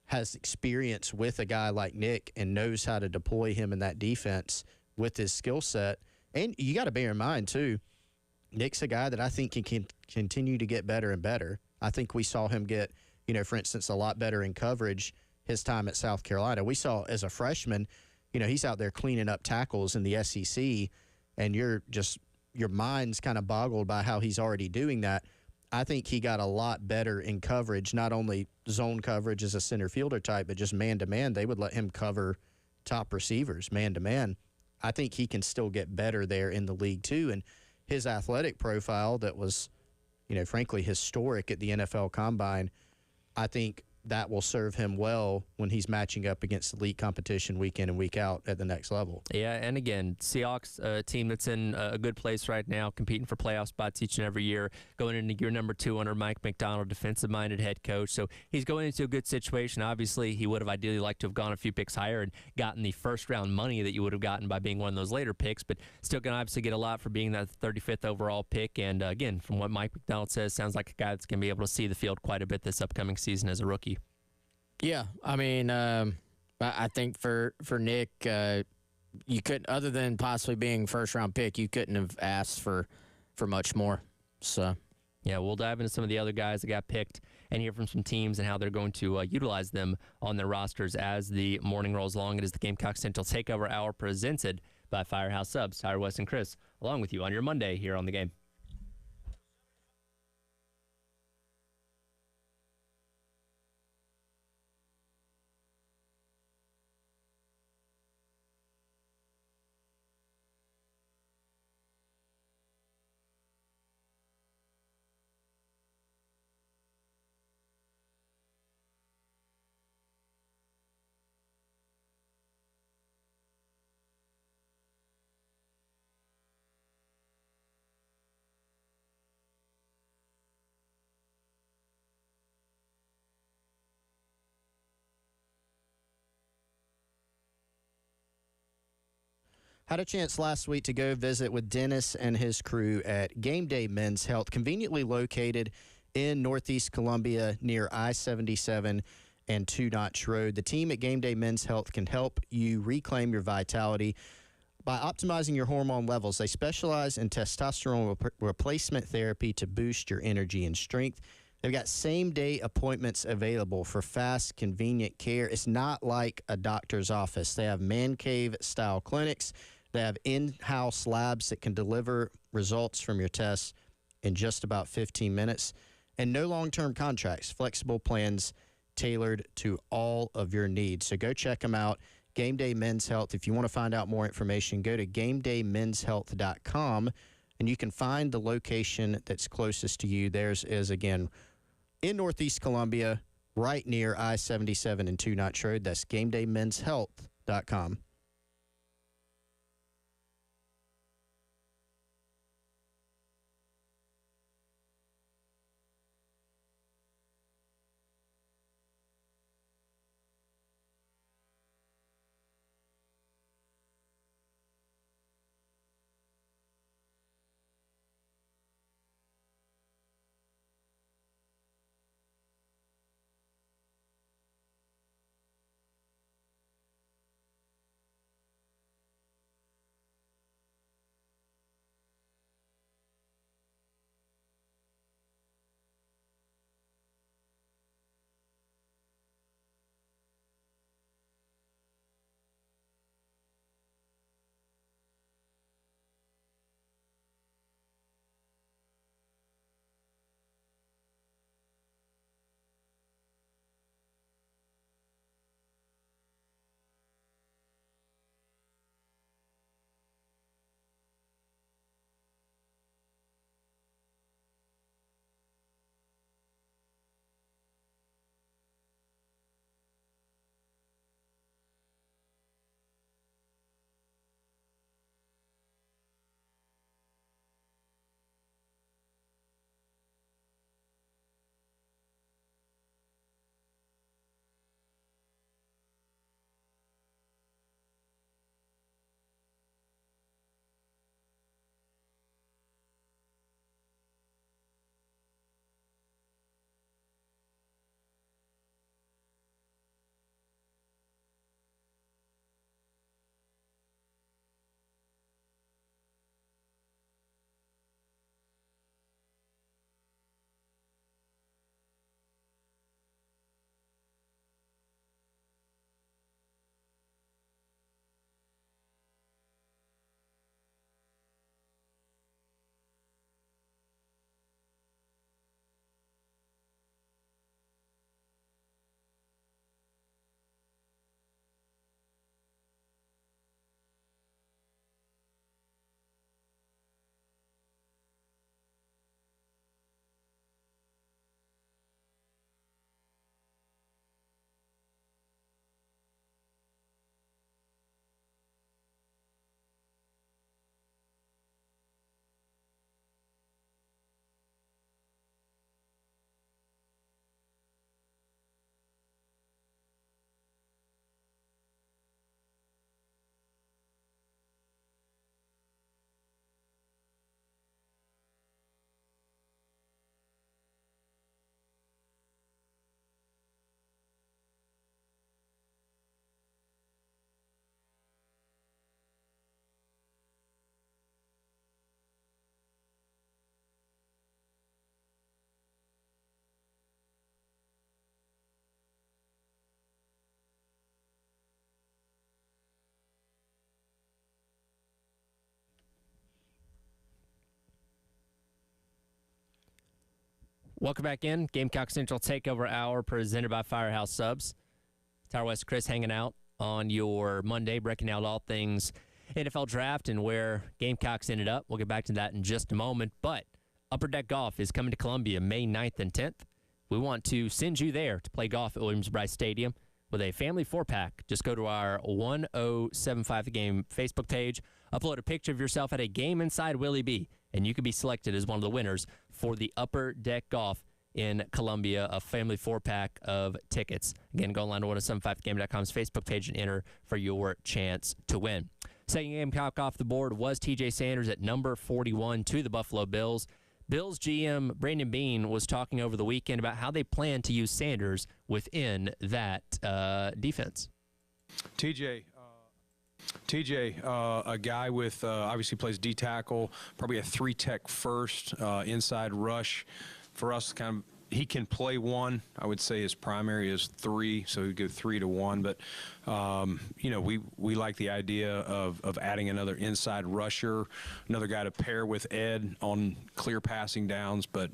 has experience with a guy like Nick and knows how to deploy him in that defense with his skill set. And you got to bear in mind, too, Nick's a guy that I think can continue to get better and better. I think we saw him get, for instance, a lot better in coverage his time at South Carolina. We saw as a freshman, he's out there cleaning up tackles in the SEC, and your mind's kind of boggled by how he's already doing that. I think he got a lot better in coverage, not only zone coverage as a center fielder type, but just man-to-man. They would let him cover top receivers man-to-man. I think he can still get better there in the league too. And his athletic profile that was, frankly, historic at the NFL Combine, I think that will serve him well when he's matching up against elite competition week in and week out at the next level. Yeah, and again, Seahawks, a team that's in a good place right now, competing for playoff spots each and every year, going into year number 2 under Mike McDonald, defensive-minded head coach. So he's going into a good situation. Obviously, he would have ideally liked to have gone a few picks higher and gotten the first-round money that you would have gotten by being one of those later picks, but still going to obviously get a lot for being that 35th overall pick. And again, from what Mike McDonald says, sounds like a guy that's going to be able to see the field quite a bit this upcoming season as a rookie. Yeah, I mean, I think for Nick, you couldn't, other than possibly being first-round pick, you couldn't have asked for much more. So, yeah, we'll dive into some of the other guys that got picked and hear from some teams and how they're going to utilize them on their rosters as the morning rolls along. It is the Gamecock Central Takeover Hour presented by Firehouse Subs. Tyler, West, and Chris, along with you on your Monday here on The Game. Had a chance last week to go visit with Dennis and his crew at Game Day Men's Health, conveniently located in Northeast Columbia near I-77 and Two Notch Road. The team at Game Day Men's Health can help you reclaim your vitality by optimizing your hormone levels. They specialize in testosterone replacement therapy to boost your energy and strength. They've got same-day appointments available for fast, convenient care. It's not like a doctor's office. They have man cave-style clinics. They have in-house labs that can deliver results from your tests in just about 15 minutes. And no long-term contracts, flexible plans tailored to all of your needs. So go check them out, Game Day Men's Health. If you want to find out more information, go to GameDayMen'sHealth.com, and you can find the location that's closest to you. Theirs is, again, in Northeast Columbia, right near I-77 and Two Notch Road. That's GameDayMen'sHealth.com. Welcome back in. Gamecock Central Takeover Hour presented by Firehouse Subs. Tower West Chris hanging out on your Monday, breaking out all things NFL draft and where Gamecocks ended up. We'll get back to that in just a moment. But Upper Deck Golf is coming to Columbia May 9th and 10th. We want to send you there to play golf at Williams-Brice Stadium with a family 4-pack. Just go to our 1075 The Game Facebook page, upload a picture of yourself at a game inside Willie B, and you can be selected as one of the winners for the Upper Deck Golf in Columbia, a family 4-pack of tickets. Again, go online to 1075thegame.com's Facebook page and enter for your chance to win. Second Gamecock off the board was TJ Sanders at number 41 to the Buffalo Bills. Bills GM Brandon Beane was talking over the weekend about how they plan to use Sanders within that defense. TJ, a guy with obviously plays D tackle, probably a 3-tech first, inside rush. For us, kind of, he can play one. I would say his primary is 3, so he'd go 3 to 1. But we like the idea of adding another inside rusher, another guy to pair with Ed on clear passing downs. But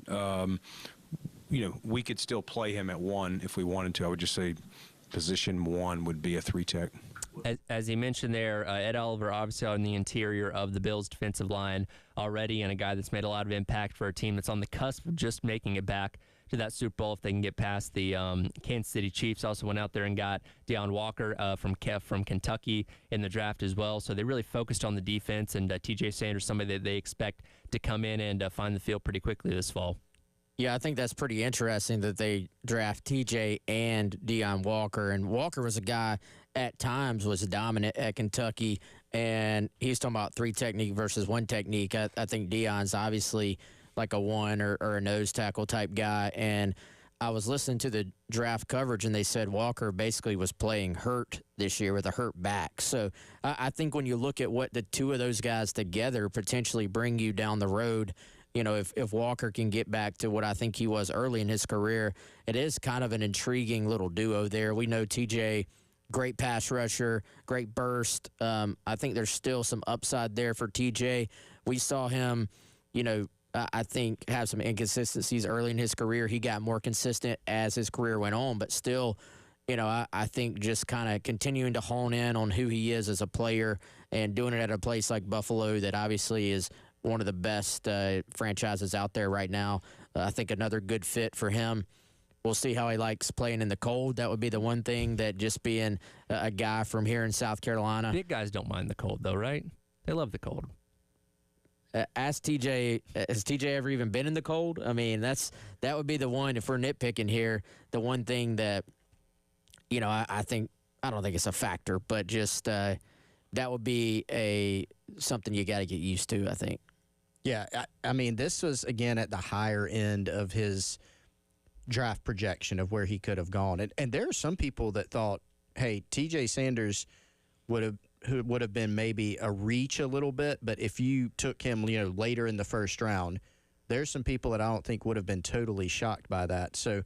we could still play him at 1 if we wanted to. I would just say position 1 would be a 3-tech. As he mentioned there, Ed Oliver obviously on the interior of the Bills' defensive line already, and a guy that's made a lot of impact for a team that's on the cusp of just making it back to that Super Bowl if they can get past the Kansas City Chiefs. Also went out there and got Deion Walker from Kentucky in the draft as well. So they really focused on the defense, and TJ Sanders, somebody that they expect to come in and find the field pretty quickly this fall. Yeah, I think that's pretty interesting that they draft TJ and Deion Walker. And Walker was a guy at times was dominant at Kentucky, and he's talking about 3 technique versus 1 technique. I think Deion's obviously like a 1 or a nose tackle type guy. And I was listening to the draft coverage, and they said Walker basically was playing hurt this year with a hurt back. So I think when you look at what the 2 of those guys together potentially bring you down the road, if Walker can get back to what I think he was early in his career, it is kind of an intriguing little duo there. We know TJ, great pass rusher, great burst. I think there's still some upside there for TJ. We saw him, I think have some inconsistencies early in his career. He got more consistent as his career went on, but still, I think just kind of continuing to hone in on who he is as a player and doing it at a place like Buffalo that obviously is one of the best franchises out there right now. I think another good fit for him. We'll see how he likes playing in the cold. That would be the one thing that just being a guy from here in South Carolina. Big guys don't mind the cold, though, right? They love the cold. Ask TJ, has TJ ever even been in the cold? I mean, that would be the one, if we're nitpicking here, the one thing that, I don't think it's a factor, but just that would be something you got to get used to, I think. Yeah, I mean, this was, again, at the higher end of his draft projection of where he could have gone. And there are some people that thought, hey, TJ Sanders would have been maybe a reach a little bit, but if you took him, later in the first round, there's some people that I don't think would have been totally shocked by that. So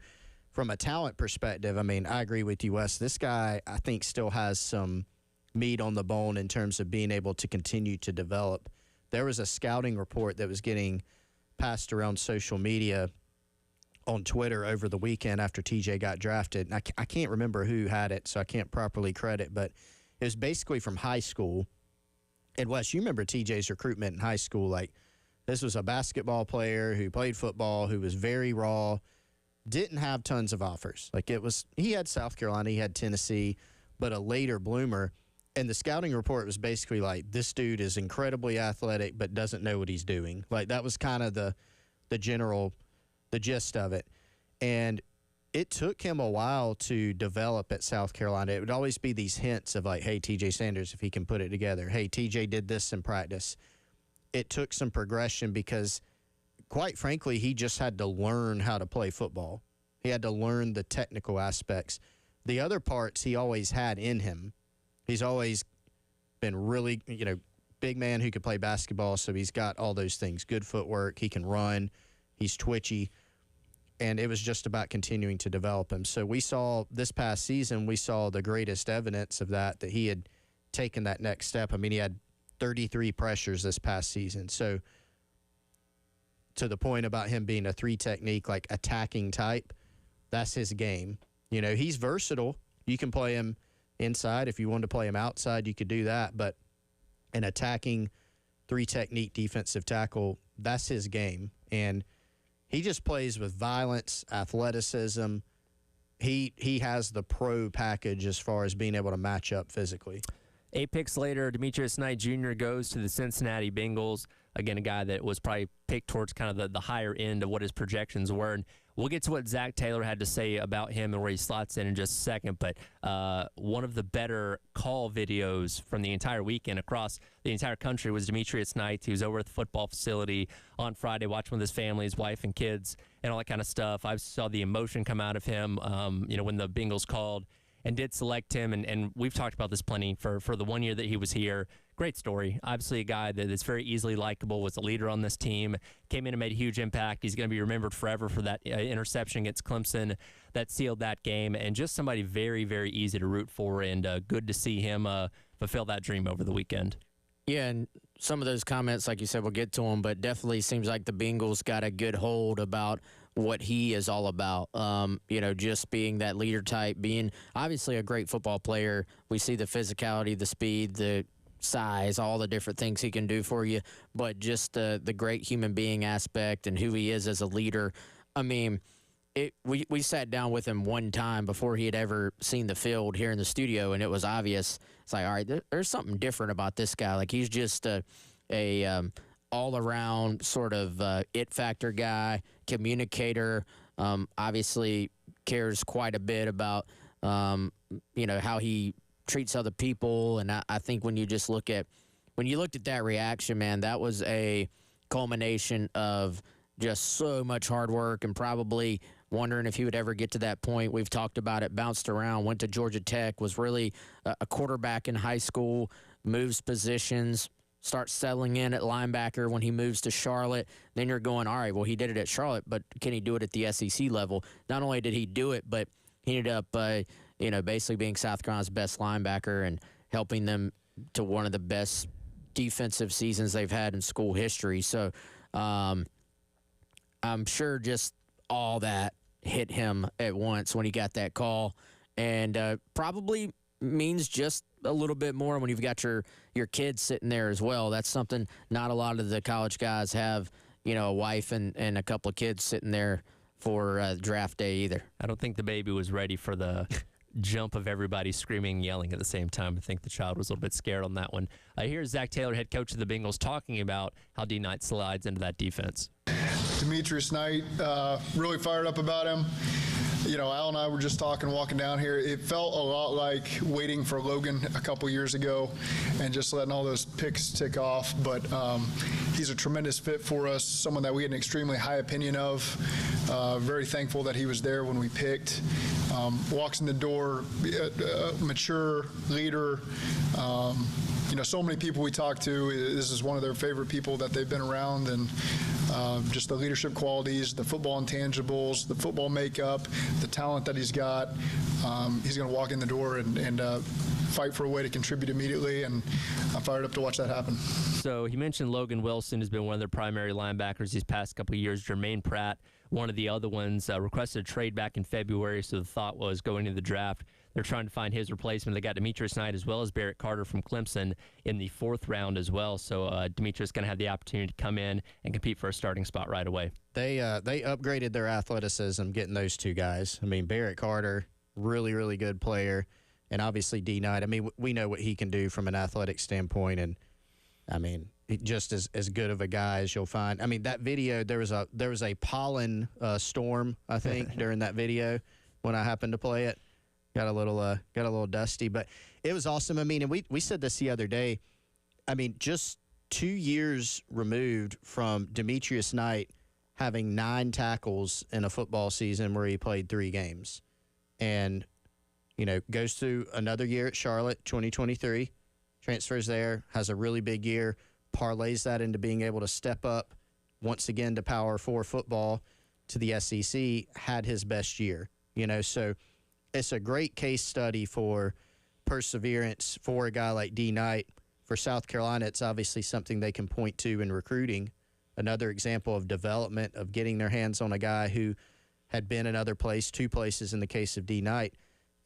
from a talent perspective, I mean, I agree with you, Wes. This guy, I think, still has some meat on the bone in terms of being able to continue to develop. There was a scouting report that was getting passed around social media on Twitter over the weekend after TJ got drafted. And I can't remember who had it, so I can't properly credit, but it was basically from high school. And Wes, you remember TJ's recruitment in high school. Like, this was a basketball player who played football, who was very raw, didn't have tons of offers. Like, he had South Carolina, he had Tennessee, but a later bloomer. And the scouting report was basically like, this dude is incredibly athletic but doesn't know what he's doing. Like, that was kind of the gist of it. And it took him a while to develop at South Carolina. It would always be these hints of like, hey, TJ Sanders, if he can put it together. Hey, TJ did this in practice. It took some progression because, quite frankly, he just had to learn how to play football. He had to learn the technical aspects. The other parts he always had in him. He's always been really, big man who could play basketball, so he's got all those things. Good footwork, he can run, he's twitchy, and it was just about continuing to develop him. So we saw this past season, the greatest evidence of that he had taken that next step. I mean, he had 33 pressures this past season. So to the point about him being a 3 technique, like attacking type, that's his game. You know, he's versatile. You can play him inside. If you wanted to play him outside, you could do that. But an attacking 3 technique defensive tackle, that's his game. And he just plays with violence, athleticism. He has the pro package as far as being able to match up physically. 8 picks later, Demetrius Knight Jr. goes to the Cincinnati Bengals. Again, a guy that was probably picked towards kind of the higher end of what his projections were. And we'll get to what Zach Taylor had to say about him and where he slots in just a second. But one of the better call videos from the entire weekend across the entire country was Demetrius Knight. He was over at the football facility on Friday watching with his family, his wife and kids, and all that kind of stuff. I saw the emotion come out of him, when the Bengals called and did select him. And we've talked about this plenty for the 1 year that he was here. Great story. Obviously a guy that is very easily likable, was a leader on this team, came in and made a huge impact. He's going to be remembered forever for that interception against Clemson that sealed that game, and just somebody very, very easy to root for, and good to see him fulfill that dream over the weekend. Yeah, and some of those comments, like you said, we'll get to them, but definitely seems like the Bengals got a good hold about what he is all about. Just being that leader type, being obviously a great football player. We see the physicality, the speed, the size, all the different things he can do for you, but just the great human being aspect and who he is as a leader. I mean, we sat down with him one time before he had ever seen the field here in the studio, and it was obvious. It's like, all right, there's something different about this guy. Like, he's just a all-around sort of it factor guy, communicator, obviously cares quite a bit about, how he treats other people. And I think when you looked at that reaction, man, that was a culmination of just so much hard work and probably wondering if he would ever get to that point. We've talked about it, bounced around, went to Georgia Tech, was really a quarterback in high school, moves positions, starts settling in at linebacker when he moves to Charlotte. Then you're going, all right, well, he did it at Charlotte, but can he do it at the SEC level? Not only did he do it, but he ended up, basically being South Carolina's best linebacker and helping them to one of the best defensive seasons they've had in school history. So I'm sure just all that hit him at once when he got that call, and probably means just a little bit more when you've got your kids sitting there as well. That's something not a lot of the college guys have, a wife and a couple of kids sitting there for draft day either. I don't think the baby was ready for the jump of everybody screaming and yelling at the same time. I think the child was a little bit scared on that one. Here's Zach Taylor, head coach of the Bengals, talking about how D. Knight slides into that defense. Demetrius Knight, really fired up about him. Al and I were just talking, walking down here. It felt a lot like waiting for Logan a couple years ago and just letting all those picks tick off. But he's a tremendous fit for us, someone that we had an extremely high opinion of. Very thankful that he was there when we picked. Walks in the door, mature leader. So many people we talk to, this is one of their favorite people that they've been around, and just the leadership qualities, the football intangibles, the football makeup, the talent that he's got. He's going to walk in the door and fight for a way to contribute immediately, and I'm fired up to watch that happen. So he mentioned Logan Wilson has been one of their primary linebackers these past couple of years. Jermaine Pratt, one of the other ones, requested a trade back in February, so the thought was going into the draft, they're trying to find his replacement. They got Demetrius Knight as well as Barrett Carter from Clemson in the 4th round as well. So Demetrius is going to have the opportunity to come in and compete for a starting spot right away. They upgraded their athleticism getting those two guys. I mean, Barrett Carter, really, really good player, and obviously D. Knight. I mean, we know what he can do from an athletic standpoint, and I mean, just as good of a guy as you'll find. I mean, that video, there was a pollen storm, I think, during that video when I happened to play it. Got a little dusty, but it was awesome. I mean, and we said this the other day. I mean, just 2 years removed from Demetrius Knight having 9 tackles in a football season where he played 3 games, and goes through another year at Charlotte, 2023, transfers there, has a really big year, parlays that into being able to step up once again to Power 4 football to the SEC, had his best year. So it's a great case study for perseverance for a guy like D. Knight. For South Carolina, it's obviously something they can point to in recruiting another example of development, of getting their hands on a guy who had been another place, 2 places in the case of D. Knight,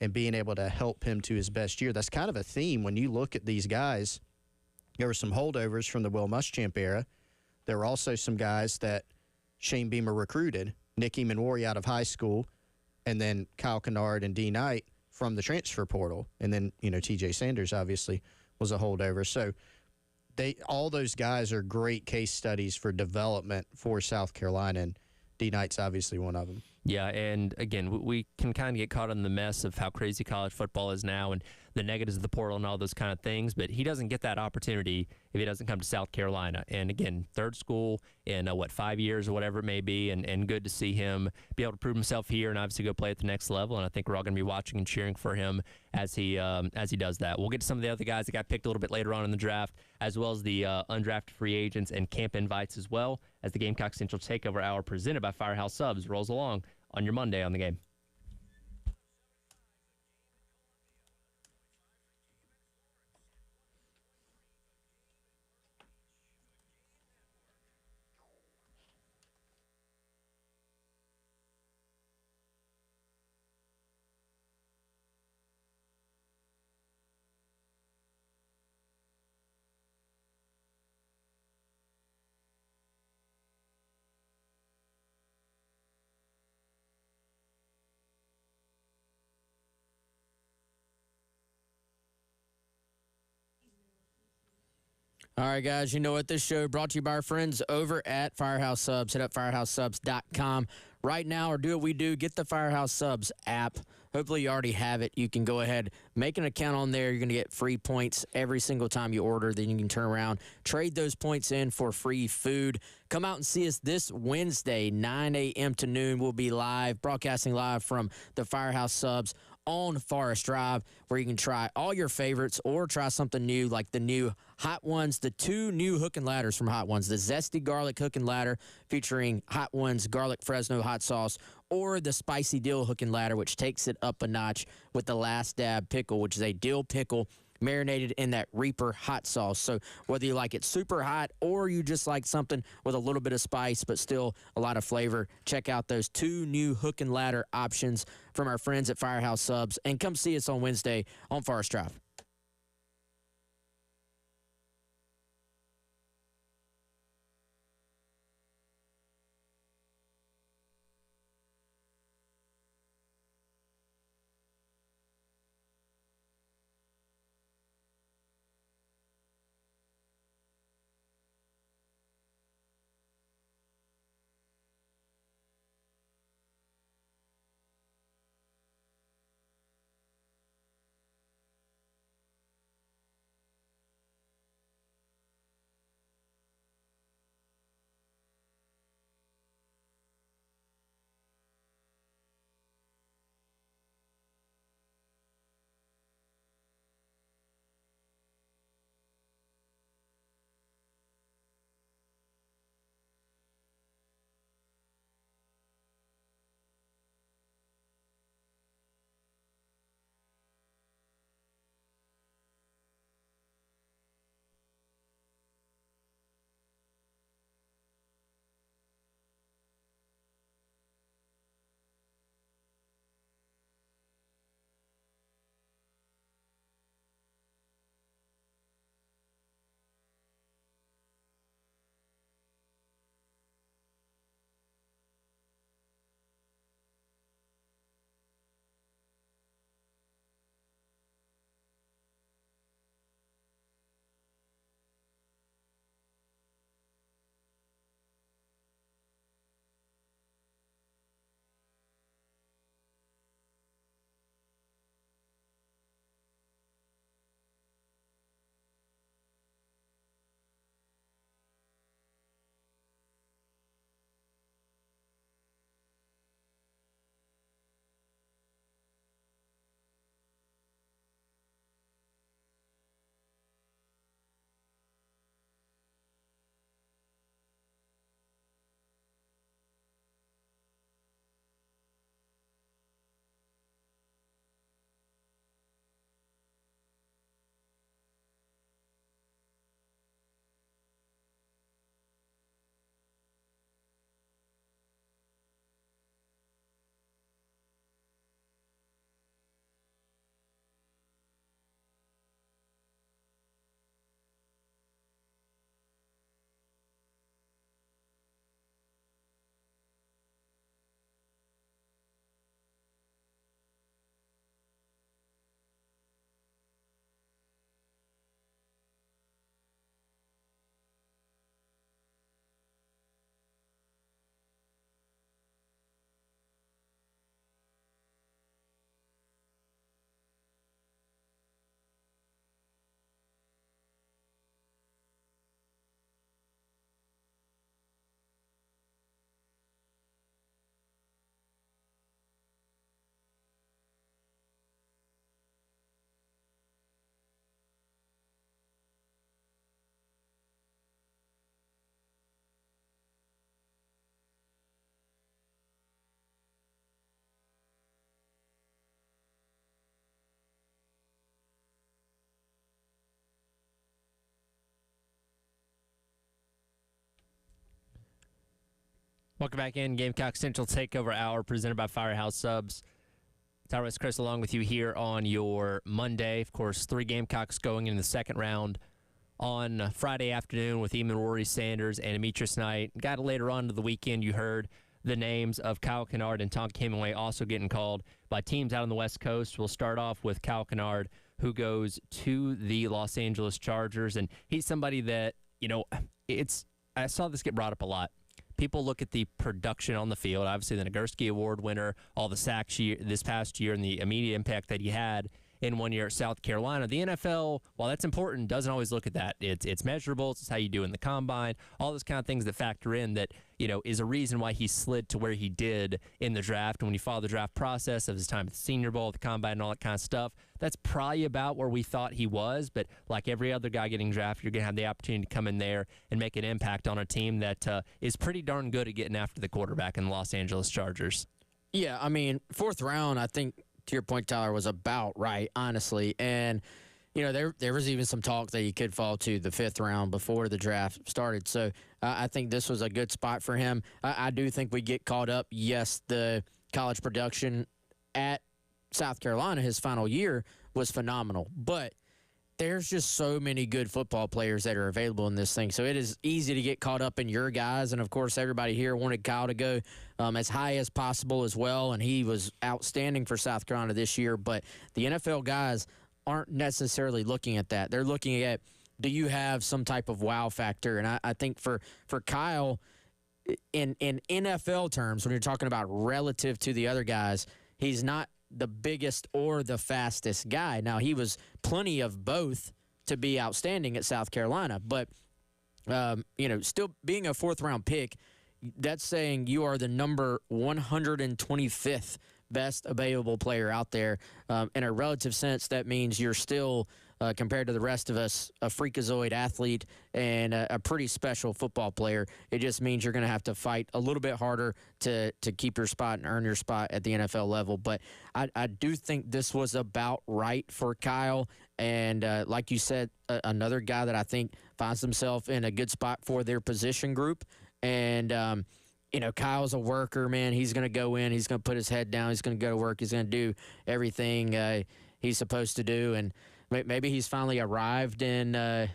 and being able to help him to his best year. That's kind of a theme when you look at these guys. There were some holdovers from the Will Muschamp era. There were also some guys that Shane Beamer recruited, Nicky Minori out of high school, and then Kyle Kennard and D. Knight from the transfer portal. And then, T.J. Sanders obviously was a holdover. So all those guys are great case studies for development for South Carolina, and D. Knight's obviously one of them. Yeah, and again, we can kind of get caught in the mess of how crazy college football is now and the negatives of the portal and all those kind of things, but he doesn't get that opportunity if he doesn't come to South Carolina. And again, third school in, 5 years or whatever it may be, and good to see him be able to prove himself here and obviously go play at the next level, and I think we're all going to be watching and cheering for him as he does that. We'll get to some of the other guys that got picked a little bit later on in the draft, as well as the undrafted free agents and camp invites as well, as the Gamecock Central Takeover Hour presented by Firehouse Subs rolls along on your Monday on the game. All right, guys, you know what? This show brought to you by our friends over at Firehouse Subs. Hit up firehousesubs.com right now, or do what we do. Get the Firehouse Subs app. Hopefully you already have it. You can go ahead, make an account on there. You're going to get free points every single time you order. Then you can turn around, trade those points in for free food. Come out and see us this Wednesday, 9 a.m. to noon. We'll be live, broadcasting live from the Firehouse Subs on Forest Drive, where you can try all your favorites or try something new like the new Hot Ones, the 2 new hook and ladders from Hot Ones, the Zesty Garlic Hook and Ladder featuring Hot Ones Garlic Fresno Hot Sauce, or the Spicy Dill Hook and Ladder, which takes it up a notch with the Last Dab Pickle, which is a dill pickle marinated in that Reaper hot sauce. So whether you like it super hot or you just like something with a little bit of spice but still a lot of flavor, check out those 2 new hook and ladder options from our friends at Firehouse Subs, and come see us on Wednesday on Forest Drive. Welcome back in. Gamecock Central Takeover Hour presented by Firehouse Subs. Tyler West Chris along with you here on your Monday. Of course, 3 Gamecocks going in the second round on Friday afternoon with Eamon Rory Sanders and Demetrius Knight. Got later on to the weekend, you heard the names of Kyle Kennard and Tonka Hemingway also getting called by teams out on the West Coast. We'll start off with Kyle Kennard, who goes to the Los Angeles Chargers. And he's somebody that, I saw this get brought up a lot. People look at the production on the field, obviously the Nagurski Award winner, all the sacks this past year and the immediate impact that he had in 1 year at South Carolina. The NFL, while that's important, doesn't always look at that. It's measurable. It's how you do in the combine, all those kind of things that factor in that, is a reason why he slid to where he did in the draft. And when you follow the draft process of his time at the Senior Bowl, the combine, and all that kind of stuff, that's probably about where we thought he was. But like every other guy getting drafted, you're going to have the opportunity to come in there and make an impact on a team that is pretty darn good at getting after the quarterback in the Los Angeles Chargers. Yeah, I mean, 4th round, I think, to your point, Tyler, was about right, honestly. And, there was even some talk that he could fall to the 5th round before the draft started. So I think this was a good spot for him. I do think we get caught up. Yes, the college production at South Carolina, his final year, was phenomenal. But there's just so many good football players that are available in this thing. So it is easy to get caught up in your guys. And, of course, everybody here wanted Kyle to go as high as possible as well. And he was outstanding for South Carolina this year. But the NFL guys aren't necessarily looking at that. They're looking at, do you have some type of wow factor? And I think for Kyle, in NFL terms, when you're talking about relative to the other guys, he's not the biggest or the fastest guy. Now, he was plenty of both to be outstanding at South Carolina, but, still being a 4th round pick, that's saying you are the number 125th best available player out there. In a relative sense, that means you're still, compared to the rest of us, a freakazoid athlete and a pretty special football player. It just means you're going to have to fight a little bit harder to keep your spot and earn your spot at the NFL level. But I do think this was about right for Kyle. And like you said, another guy that I think finds himself in a good spot for their position group. And, Kyle's a worker, man. He's going to go in. He's going to put his head down. He's going to go to work. He's going to do everything he's supposed to do. And maybe he's finally arrived in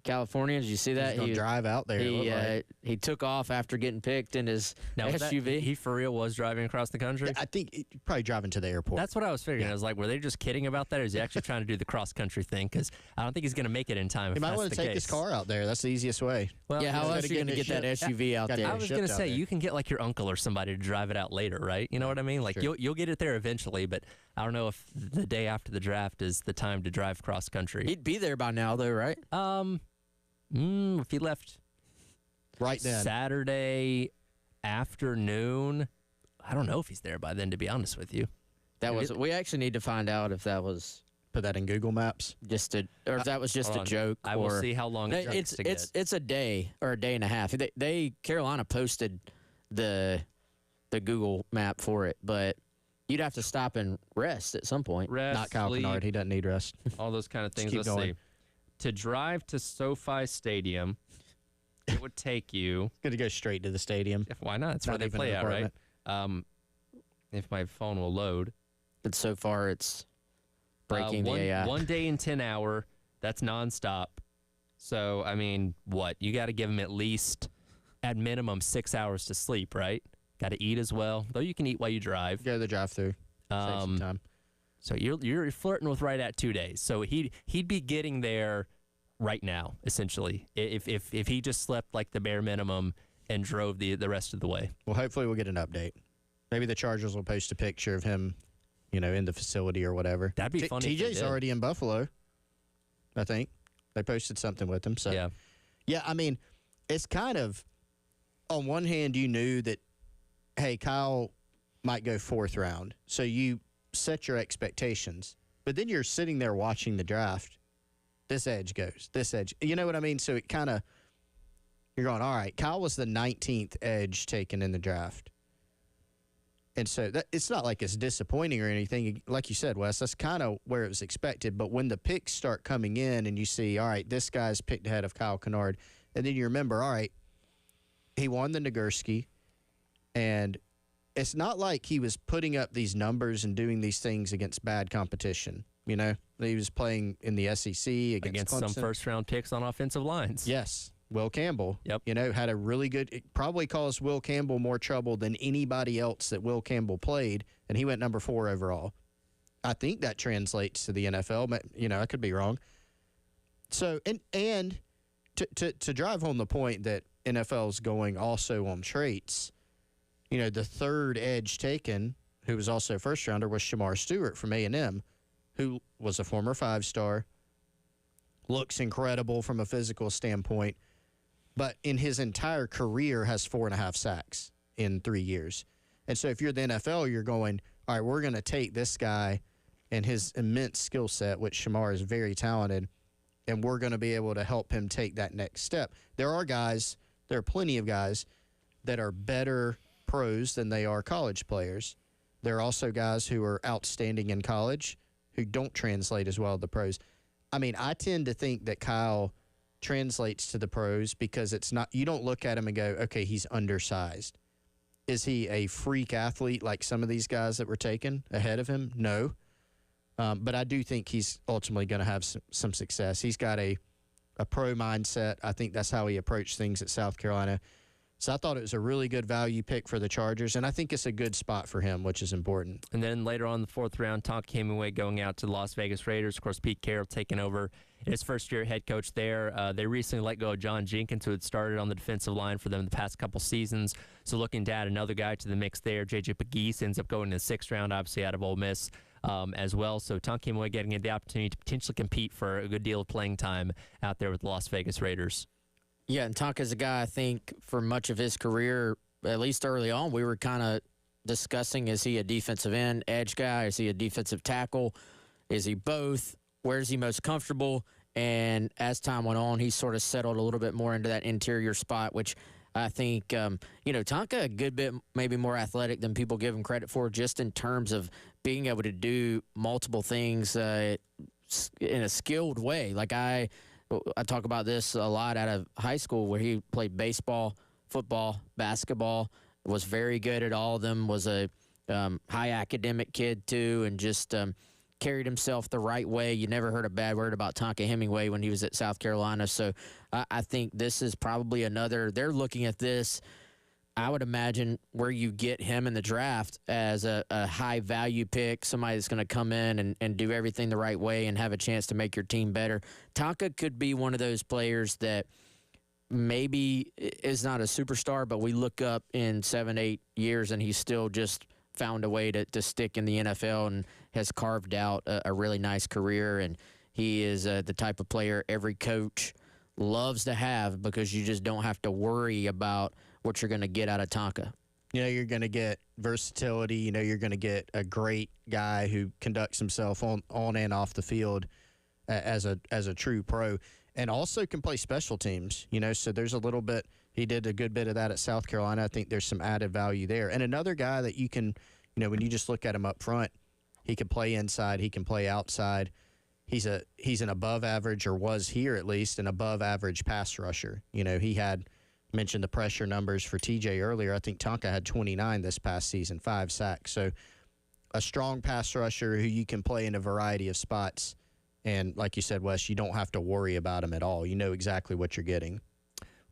California. Did you see that? He's going to drive out there. He took off after getting picked in his SUV. He for real was driving across the country? I think probably driving to the airport. That's what I was figuring. I was like, were they just kidding about that, or is he actually trying to do the cross-country thing? Because I don't think he's going to make it in time. He might want to take his car out there. That's the easiest way. Well, how else are you going to get that SUV out there? I was going to say, you can get like your uncle or somebody to drive it out later, right? You know what I mean? Like, you'll get it there eventually, but I don't know if the day after the draft is the time to drive cross-country. He'd be there by now, though, right? If he left right then Saturday afternoon, I don't know if he's there by then, to be honest with you. We actually need to find out if that was put that in Google Maps, or if that was just a joke. I will see how long it takes to get. It's a day or a day and a half. Carolina posted the Google map for it, but you'd have to stop and rest at some point. Not Kyle Kennard. He doesn't need rest. All those kind of things. Let's see. To drive to SoFi Stadium, it would take you. Going to go straight to the stadium. Why not? It's where they play at, right? If my phone will load. But so far, it's breaking the AI. 1 day and 10 hour. That's nonstop. So, I mean, what? You got to give them at least, at minimum, 6 hours to sleep, right? Got to eat as well. Though you can eat while you drive. Go to the drive-through. Save some time. So you're flirting with right at 2 days. So he'd be getting there right now, essentially, if he just slept like the bare minimum and drove the rest of the way. Well, hopefully we'll get an update. Maybe the Chargers will post a picture of him, in the facility or whatever. That'd be funny. TJ's already in Buffalo, I think. They posted something with him. So yeah, I mean, it's kind of, on one hand, you knew that, hey, Kyle might go 4th round. So you set your expectations, but then you're sitting there watching the draft. This edge goes, this edge. You know what I mean? So it kind of, you're going, all right, Kyle was the 19th edge taken in the draft. And so it's not like it's disappointing or anything. Like you said, Wes, that's kind of where it was expected. But when the picks start coming in and you see, all right, this guy's picked ahead of Kyle Kennard, and then you remember, all right, he won the Nagurski, and it's not like he was putting up these numbers and doing these things against bad competition. You know, he was playing in the SEC against some Clemson. first-round picks on offensive lines. Yes, Will Campbell. Yep. You know, had a really good. It probably caused Will Campbell more trouble than anybody else that Will Campbell played, and he went number 4 overall. I think that translates to the NFL, but you know, I could be wrong. So, and to drive home the point that NFL's going also on traits, you know, the third edge taken, who was also first rounder, was Shamar Stewart from A&M, who was a former 5-star, looks incredible from a physical standpoint, but in his entire career has 4.5 sacks in 3 years. And so if you're the NFL, you're going, all right, we're going to take this guy and his immense skill set, which Shamar is very talented, and we're going to be able to help him take that next step. There are plenty of guys that are better pros than they are college players. There are also guys who are outstanding in college who don't translate as well to the pros. I mean, I tend to think that Kyle translates to the pros because it's not, you don't look at him and go, okay, he's undersized. Is he a freak athlete like some of these guys that were taken ahead of him? No. But I do think he's ultimately going to have some success. He's got a pro mindset. I think that's how he approached things at South Carolina. So I thought it was a really good value pick for the Chargers, and I think it's a good spot for him, which is important. And then later on in the 4th round, Tonka Hemingway going out to the Las Vegas Raiders. Of course, Pete Carroll taking over his first year head coach there. They recently let go of John Jenkins, who had started on the defensive line for them the past couple seasons. So looking to add another guy to the mix there. J.J. Pegues ends up going in the 6th round, obviously out of Ole Miss as well. So Tonka Hemingway getting the opportunity to potentially compete for a good deal of playing time out there with the Las Vegas Raiders. Yeah, and Tonka's a guy, I think, for much of his career, at least early on, we were kind of discussing, is he a defensive end, edge guy? Is he a defensive tackle? Is he both? Where's he most comfortable? And as time went on, he sort of settled a little bit more into that interior spot, which I think, Tonka a good bit maybe more athletic than people give him credit for, just in terms of being able to do multiple things in a skilled way. Like I talk about this a lot out of high school, where he played baseball, football, basketball, was very good at all of them, was a high academic kid too, and just carried himself the right way. You never heard a bad word about Tonka Hemingway when he was at South Carolina. So I think this is probably another, they're looking at this, I would imagine, where you get him in the draft as a high value pick, somebody that's going to come in and do everything the right way and have a chance to make your team better. Tonka could be one of those players that maybe is not a superstar, but we look up in 7-8 years and he's still just found a way to stick in the NFL and has carved out a really nice career. And he is the type of player every coach loves to have, because you just don't have to worry about what you're going to get out of Tonka. You know, you're going to get versatility. You know, you're going to get a great guy who conducts himself on and off the field as a true pro, and also can play special teams. You know, so there's a little bit. He did a good bit of that at South Carolina. I think there's some added value there. And another guy that you can, you know, when you just look at him up front, he can play inside, he can play outside. He's an above average, or was here at least, an above average pass rusher. You know, he had mentioned the pressure numbers for TJ earlier. I think Tonka had 29 this past season, 5 sacks. So a strong pass rusher who you can play in a variety of spots. And like you said, Wes, you don't have to worry about him at all. You know exactly what you're getting.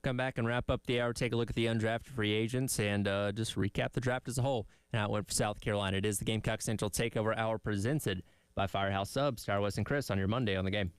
Come back and wrap up the hour, take a look at the undrafted free agents, and just recap the draft as a whole and how it went for South Carolina. It is the Gamecock Central Takeover Hour presented by Firehouse Subs. Star West and Chris on your Monday on the Game.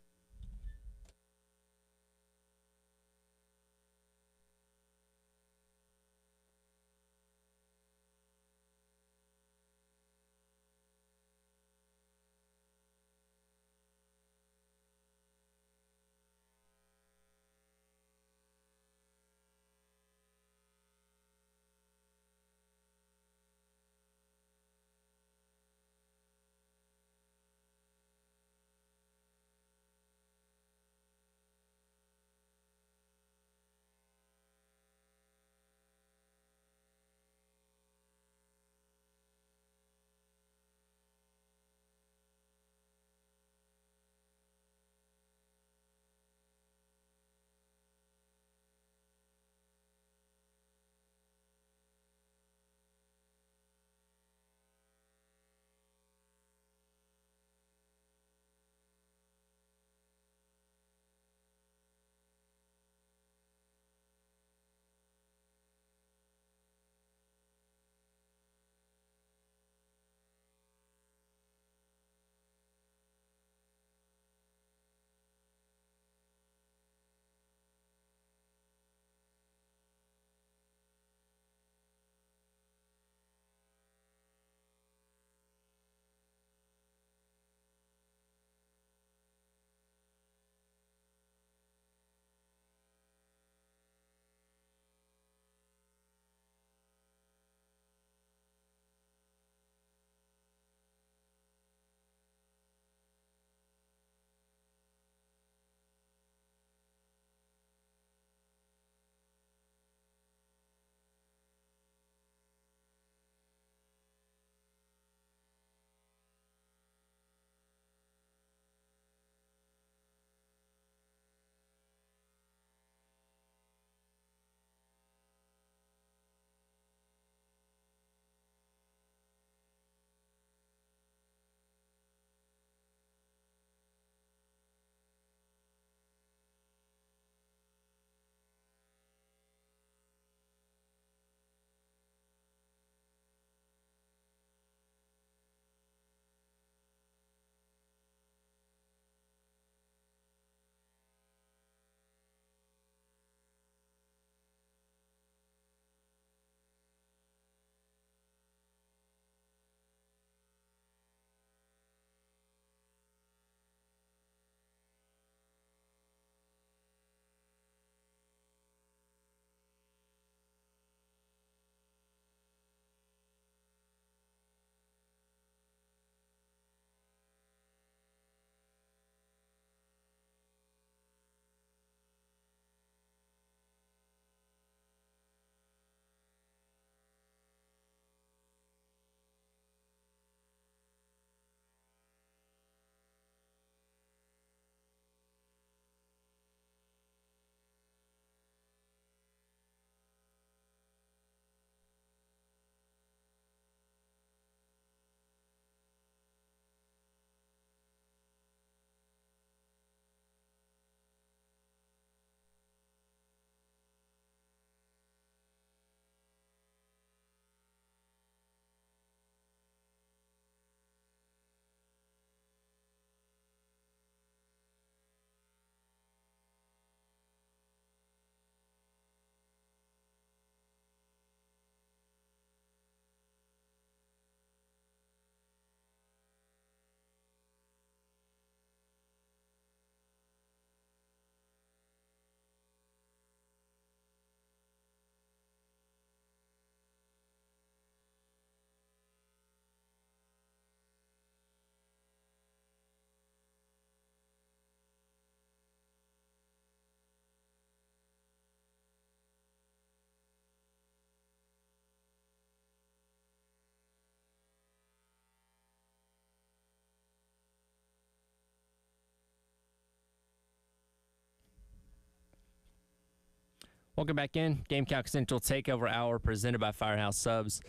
Welcome back in. Gamecock Central Takeover Hour presented by Firehouse Subs.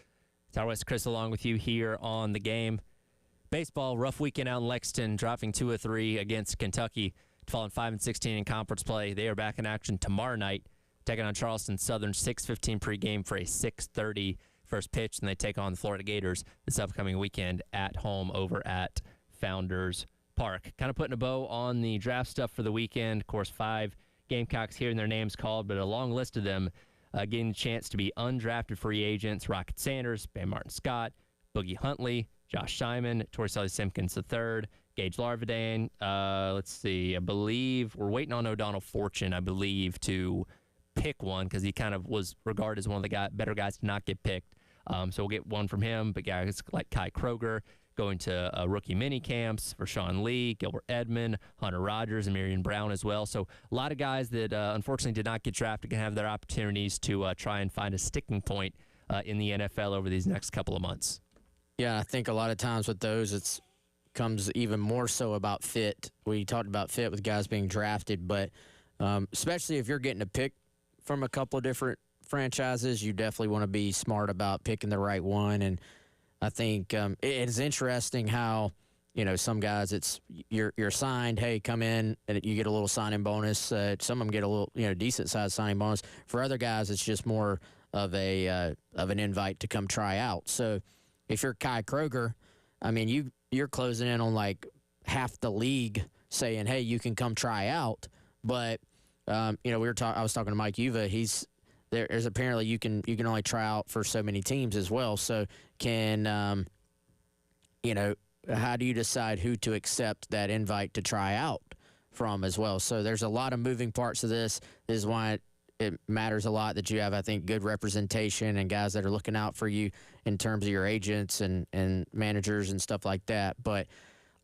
Tyler West Chris along with you here on the game. Baseball, rough weekend out in Lexington, dropping 2-3 against Kentucky, falling 5-16 in conference play. They are back in action tomorrow night, taking on Charleston Southern, 6:15 pregame for a 6:30 first pitch, and they take on the Florida Gators this upcoming weekend at home over at Founders Park. Kind of putting a bow on the draft stuff for the weekend. Of course, 5 Gamecocks hearing their names called, but a long list of them getting the chance to be undrafted free agents. Rocket Sanders, Ben Martin Scott, Boogie Huntley, Josh Simon, Torricelli Simpkins III, Gage Larvadan. Let's see. I believe we're waiting on O'Donnell Fortune, I believe, to pick one because he kind of was regarded as one of the better guys to not get picked. So we'll get one from him. But guys like Kai Kroger going to rookie mini camps for Sean Lee, Gilbert Edmond, Hunter Rogers, and Marion Brown as well. So a lot of guys that unfortunately did not get drafted can have their opportunities to try and find a sticking point in the NFL over these next couple of months. Yeah, I think a lot of times with those, it's comes even more so about fit. We talked about fit with guys being drafted, but especially if you're getting a pick from a couple of different franchises, you definitely want to be smart about picking the right one. And I think it's interesting how, some guys, it's you're signed, hey, come in, and you get a little signing bonus. Some of them get a little, decent-sized signing bonus. For other guys, it's just more of an invite to come try out. So if you're Kai Kroger, I mean, you're closing in on like half the league saying, hey, you can come try out. But, I was talking to Mike Uva. There's apparently you can only try out for so many teams as well. So how do you decide who to accept that invite to try out from as well? So there's a lot of moving parts of this. This is why it matters a lot that you have, I think, good representation and guys that are looking out for you in terms of your agents and managers and stuff like that. But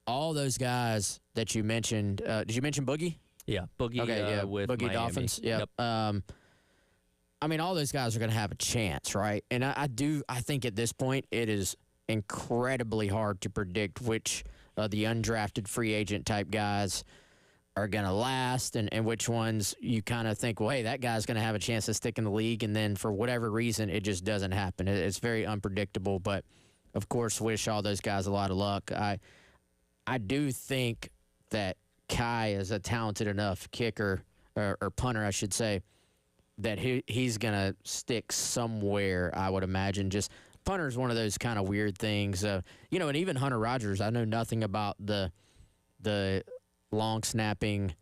all those guys that you mentioned, did you mention Boogie? Yeah, Boogie. Okay, yeah, with Boogie Miami. Dolphins. Yep. I mean, all those guys are going to have a chance, right? And I think at this point it is incredibly hard to predict which of the undrafted free agent type guys are going to last and which ones you kind of think, well, hey, that guy's going to have a chance to stick in the league, and then for whatever reason, it just doesn't happen. It's very unpredictable, but, of course, wish all those guys a lot of luck. I do think that Kai is a talented enough kicker, or punter, I should say, that he's going to stick somewhere, I would imagine. Just punter is one of those kind of weird things. And even Hunter Rogers, I know nothing about the long snapping,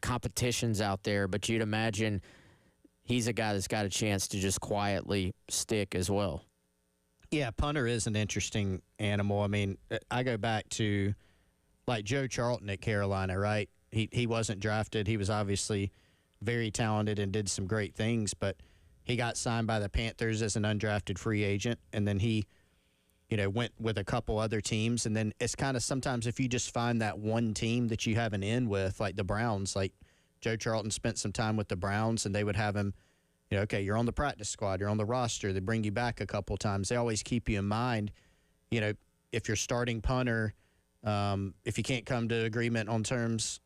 competitions out there, but you'd imagine he's a guy that's got a chance to just quietly stick as well. Yeah, punter is an interesting animal. I mean, I go back to like Joe Charlton at Carolina, right? He wasn't drafted. He was obviously very talented and did some great things, but he got signed by the Panthers as an undrafted free agent, and then he went with a couple other teams. And then it's kind of sometimes if you just find that one team that you have an in with, like the Browns, like Joe Charlton spent some time with the Browns, and they would have him, okay, you're on the practice squad, you're on the roster. They bring you back a couple times. They always keep you in mind, if you're starting punter, if you can't come to agreement on terms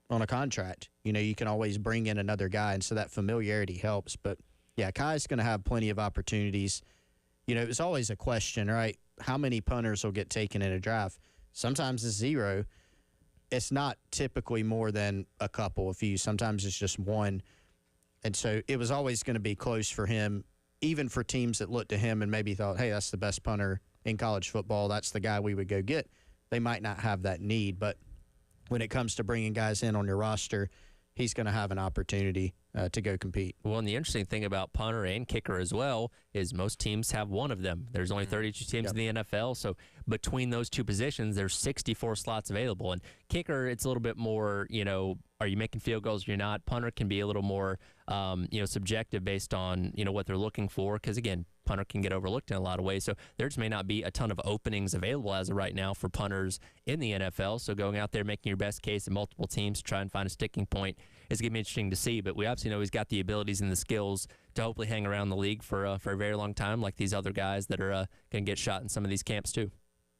on a contract, you can always bring in another guy. And so that familiarity helps. But, yeah, Kai's going to have plenty of opportunities. It's always a question, right? How many punters will get taken in a draft? Sometimes it's 0. It's not typically more than a couple, a few. Sometimes it's just one. And so it was always going to be close for him, even for teams that looked to him and maybe thought, hey, that's the best punter in college football. That's the guy we would go get. They might not have that need. But when it comes to bringing guys in on your roster, he's going to have an opportunity to go compete. Well, and the interesting thing about punter and kicker as well is most teams have one of them. There's only 32 teams in the NFL, so between those two positions, there's 64 slots available. And kicker, it's a little bit more, are you making field goals or you're not? Punter can be a little more, subjective based on, what they're looking for. Because, again, punter can get overlooked in a lot of ways. So there just may not be a ton of openings available as of right now for punters in the NFL. So going out there, making your best case in multiple teams to try and find a sticking point is going to be interesting to see. But we obviously know he's got the abilities and the skills to hopefully hang around the league for a very long time, like these other guys that are going to get shot in some of these camps too.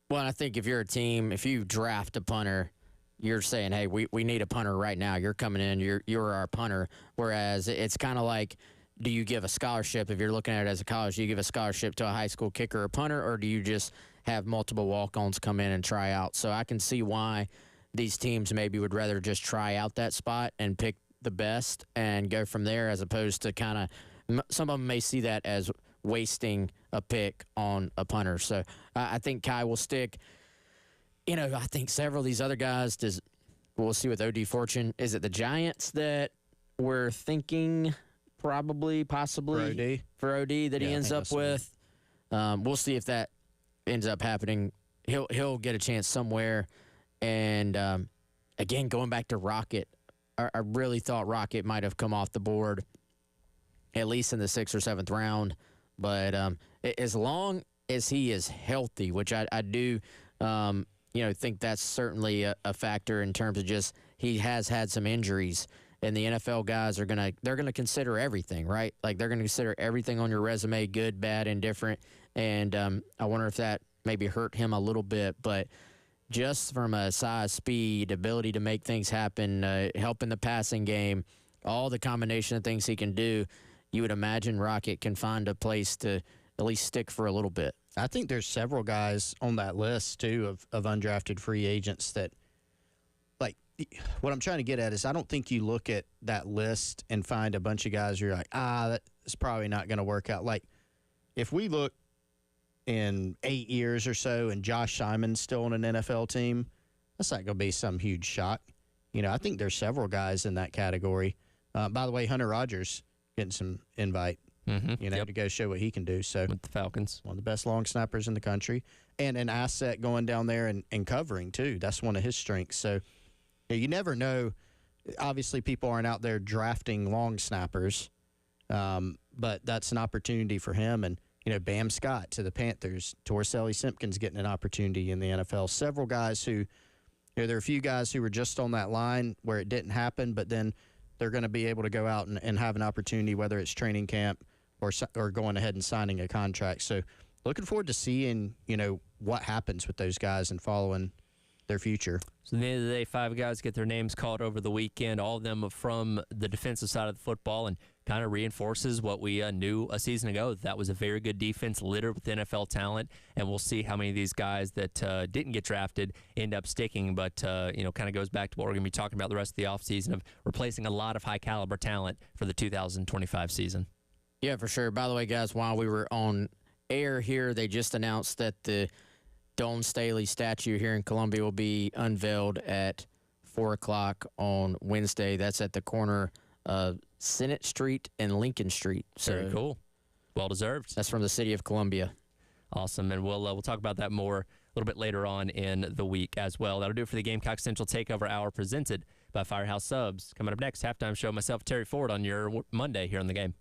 Well, I think if you're a team, if you draft a punter, you're saying, hey, we need a punter right now. You're coming in. You're our punter. Whereas it's kind of like, do you give a scholarship, if you're looking at it as a college, do you give a scholarship to a high school kicker or punter, or do you just have multiple walk-ons come in and try out? So I can see why these teams maybe would rather just try out that spot and pick the best and go from there, as opposed to kind of, some of them may see that as wasting a pick on a punter. So I think Kai will stick. You know, I think several of these other guys, we'll see with O.D. Fortune. Is it the Giants that we're thinking possibly for OD that he ends up with? We'll see if that ends up happening. He'll get a chance somewhere. And again, going back to Rocket, I really thought Rocket might have come off the board at least in the 6th or 7th round. But as long as he is healthy, which I do, think that's certainly a factor in terms of just he has had some injuries. And the NFL guys they're gonna consider everything, right? Like, they're gonna consider everything on your resume, good, bad, indifferent. And I wonder if that maybe hurt him a little bit. But just from a size, speed, ability to make things happen, help in the passing game, all the combination of things he can do, you would imagine Rocket can find a place to at least stick for a little bit. I think there's several guys on that list, too, of undrafted free agents that, like, what I'm trying to get at is I don't think you look at that list and find a bunch of guys you're like, that's probably not going to work out. Like, if we look in 8 years or so and Josh Simon's still on an NFL team, that's not going to be some huge shock. You know, I think there's several guys in that category. By the way, Hunter Rogers getting some invite, to go show what he can do. So with the Falcons, one of the best long snappers in the country, and an asset going down there and covering too. That's one of his strengths. So you never know. Obviously, people aren't out there drafting long snappers, but that's an opportunity for him. And Bam Scott to the Panthers, Torselli Simpkins getting an opportunity in the NFL. Several guys who, there are a few guys who were just on that line where it didn't happen, but then they're going to be able to go out and have an opportunity, whether it's training camp or going ahead and signing a contract. So looking forward to seeing, what happens with those guys and following their future. So at the end of the day, 5 guys get their names called over the weekend, all of them from the defensive side of the football, and kind of reinforces what we knew a season ago. That was a very good defense littered with NFL talent, and we'll see how many of these guys that didn't get drafted end up sticking. But, kind of goes back to what we're going to be talking about the rest of the offseason of replacing a lot of high-caliber talent for the 2025 season. Yeah, for sure. By the way, guys, while we were on air here, they just announced that the Dawn Staley statue here in Columbia will be unveiled at 4 o'clock on Wednesday. That's at the corner of Senate Street and Lincoln Street. So very cool. Well deserved. That's from the city of Columbia. Awesome. And we'll talk about that more a little bit later on in the week as well. That'll do it for the Gamecock Central Takeover Hour presented by Firehouse Subs. Coming up next, halftime show, myself, Terry Ford, on your Monday here on The Game.